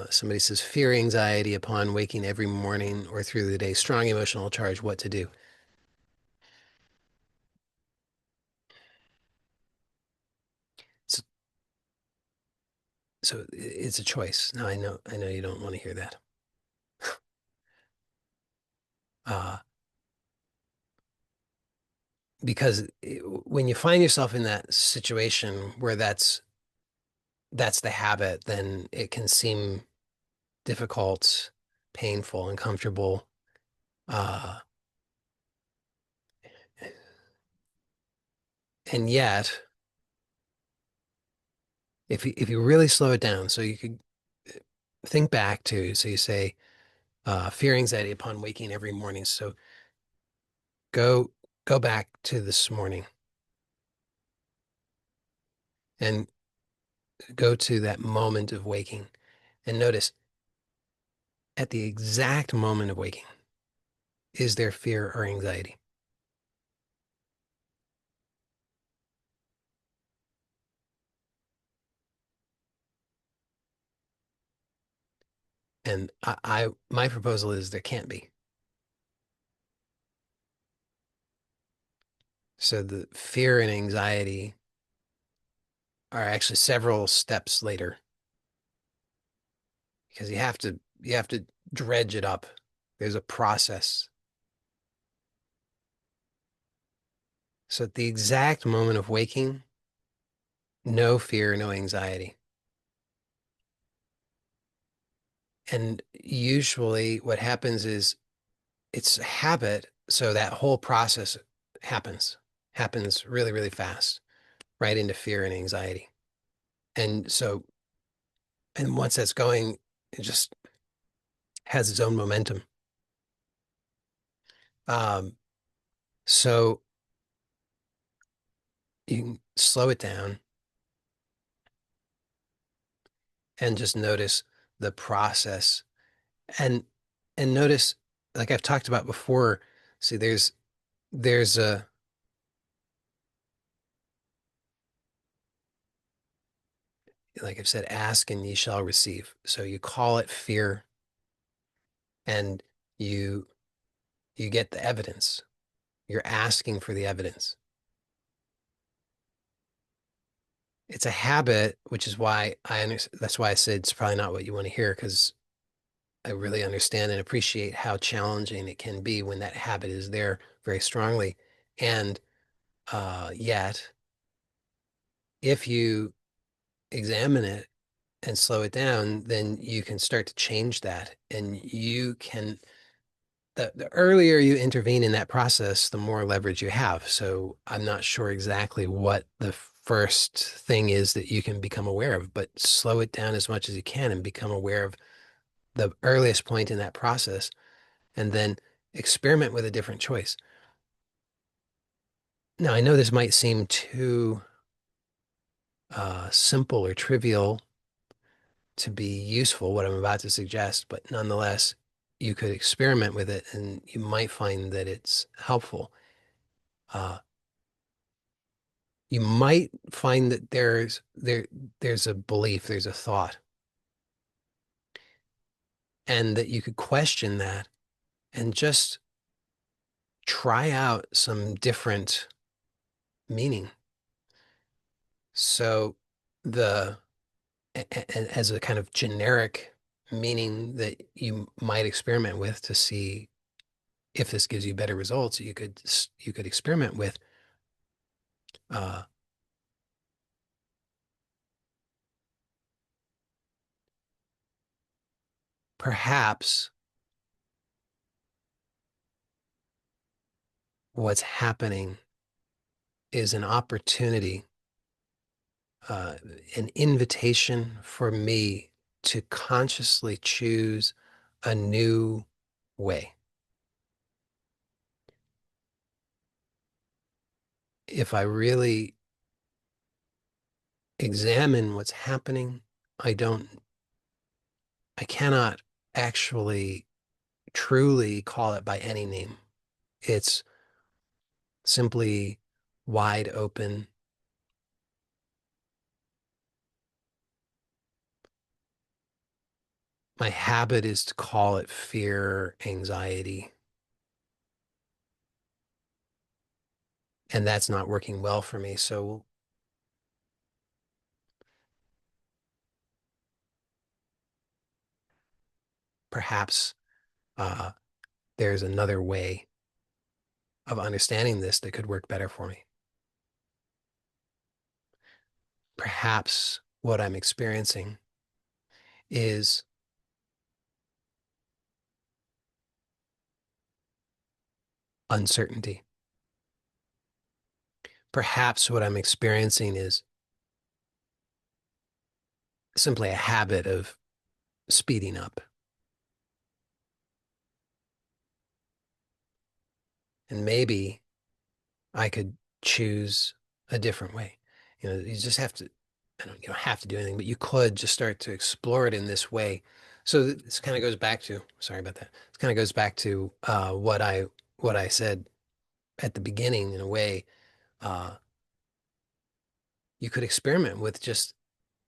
Somebody says fear, anxiety upon waking every morning or through the day, strong emotional charge, what to do. So, so it's a choice. Now I know you don't want to hear that. Uh, because when you find yourself in that situation where that's the habit, then it can seem difficult, painful, uncomfortable. Uh, and yet, if you really slow it down, so you could think back to, so you say, fear, anxiety upon waking every morning. So go go back to this morning and go to that moment of waking and notice at the exact moment of waking, is there fear or anxiety? And my proposal is there can't be. So the fear and anxiety are actually several steps later because you have to dredge it up. There's a process. So at the exact moment of waking, no fear, no anxiety. And usually what happens is it's a habit, so that whole process happens really, really fast, right into fear and anxiety. And so, and once that's going, it just has its own momentum. So you can slow it down and just notice the process and notice, like I've talked about before, see there's a, like I've said, ask and ye shall receive. So you call it fear and you you get the evidence. You're asking for the evidence. It's a habit, which is why that's why I said it's probably not what you want to hear, because I really understand and appreciate how challenging it can be when that habit is there very strongly. And yet, if you examine it and slow it down, then you can start to change that. And you can, the earlier you intervene in that process, the more leverage you have. So I'm not sure exactly what the first thing is that you can become aware of, but slow it down as much as you can and become aware of the earliest point in that process, and then experiment with a different choice. Now, I know this might seem too simple or trivial to be useful, what I'm about to suggest, but nonetheless, you could experiment with it and you might find that it's helpful. Uh, you might find that there's a belief, there's a thought, and that you could question that and just try out some different meaning. So the as a kind of generic meaning that you might experiment with to see if this gives you better results, you could experiment with uh, perhaps what's happening is an opportunity, uh, an invitation for me to consciously choose a new way. If I really examine what's happening, I don't, I cannot actually truly call it by any name. It's simply wide open. My habit is to call it fear, anxiety, and that's not working well for me. So perhaps uh, there's another way of understanding this that could work better for me. Perhaps what I'm experiencing is uncertainty. Perhaps what I'm experiencing is simply a habit of speeding up. And maybe I could choose a different way. You just have to, I don't, you don't have to do anything, but you could just start to explore it in this way. So this kind of goes back to, sorry about that. This kind of goes back to what I said at the beginning in a way. Uh, you could experiment with just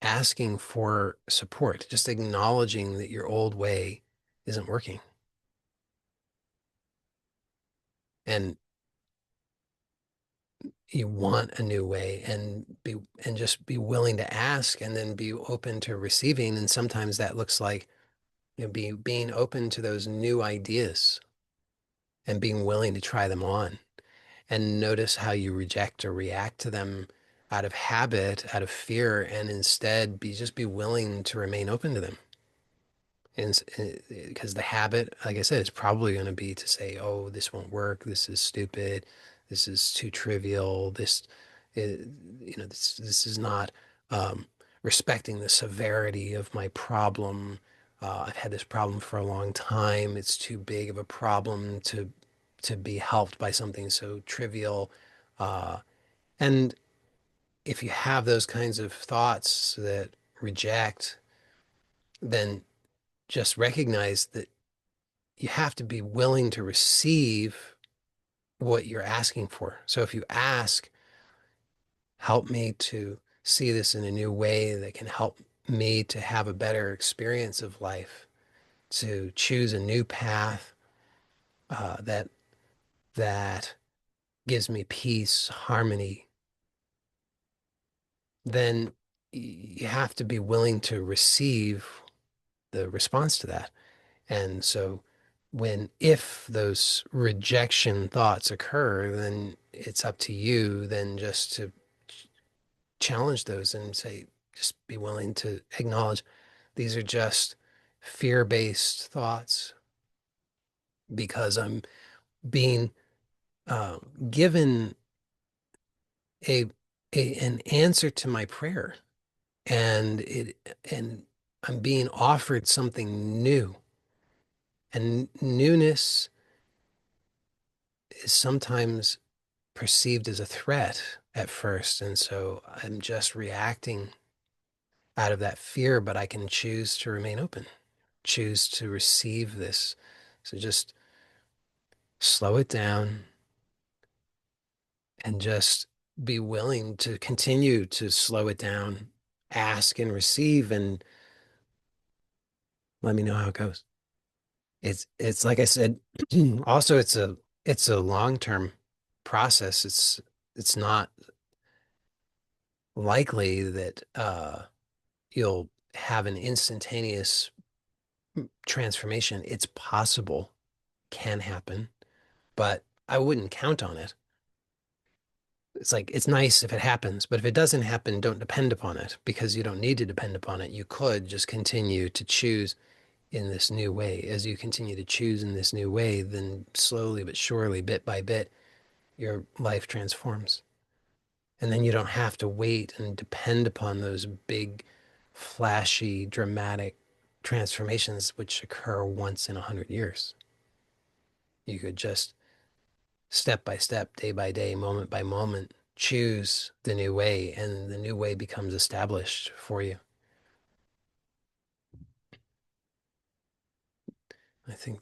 asking for support, just acknowledging that your old way isn't working and you want a new way, and just be willing to ask and then be open to receiving. And sometimes that looks like, being open to those new ideas and being willing to try them on and notice how you reject or react to them out of habit, out of fear, and instead be willing to remain open to them. And because the habit, like I said, is probably going to be to say, oh, this won't work. This is stupid. This is too trivial. This is not respecting the severity of my problem. I've had this problem for a long time. It's too big of a problem to to be helped by something so trivial. Uh, and if you have those kinds of thoughts that reject, then just recognize that you have to be willing to receive what you're asking for. So if you ask, help me to see this in a new way that can help me to have a better experience of life, to choose a new path that gives me peace, harmony, then you have to be willing to receive the response to that. And so if those rejection thoughts occur, then it's up to you then just to challenge those and say, just be willing to acknowledge these are just fear-based thoughts because I'm being uh, given a, an answer to my prayer, and I'm being offered something new, and newness is sometimes perceived as a threat at first, and so I'm just reacting out of that fear, but I can choose to remain open, choose to receive this. So just slow it down and just be willing to continue to slow it down, ask and receive, and let me know how it goes. It's like I said, also it's a long-term process. It's not likely that you'll have an instantaneous transformation. It's possible, can happen, but I wouldn't count on it. It's like it's nice if it happens, but if it doesn't happen, don't depend upon it because you don't need to depend upon it. You could just continue to choose in this new way. As you continue to choose in this new way, then slowly but surely, bit by bit, your life transforms. And then you don't have to wait and depend upon those big, flashy, dramatic transformations which occur once in 100 years. You could just step by step, day by day, moment by moment, choose the new way, and the new way becomes established for you. I think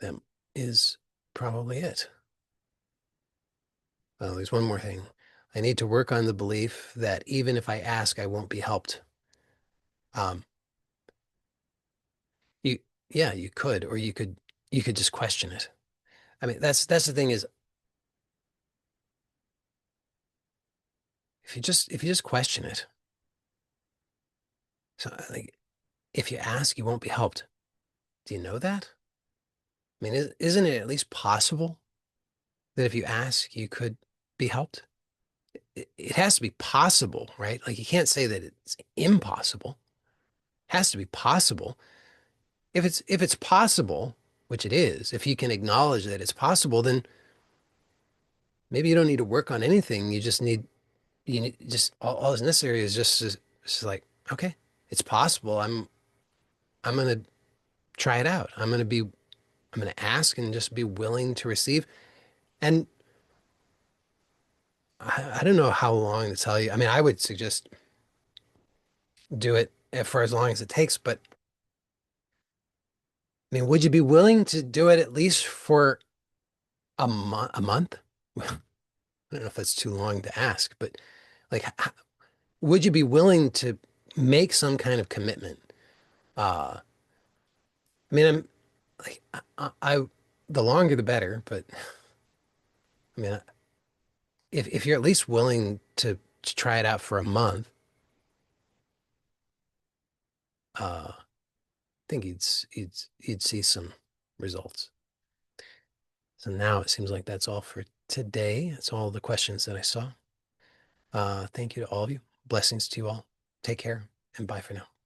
that is probably it. Oh, there's one more thing. I need to work on the belief that even if I ask, I won't be helped. Um, you, yeah, you could, or you could just question it. I mean, that's the thing is, if you just question it, so like, if you ask, you won't be helped. Do you know that? I mean, isn't it at least possible that if you ask, you could be helped? It has to be possible, right? Like you can't say that it's impossible. It has to be possible. If it's possible, which it is, if you can acknowledge that it's possible, then maybe you don't need to work on anything. You need just all that's necessary is just like, okay, it's possible. I'm gonna try it out. I'm gonna ask and just be willing to receive. And I don't know how long to tell you. I mean, I would suggest do it for as long as it takes, but I mean, would you be willing to do it at least for a month? I don't know if that's too long to ask, but like, would you be willing to make some kind of commitment? I mean, I'm like, the longer the better, but I mean, if you're at least willing to try it out for a month, I think you'd see some results. So now it seems like that's all for today. That's all the questions that I saw. Thank you to all of you. Blessings to you all. Take care and bye for now.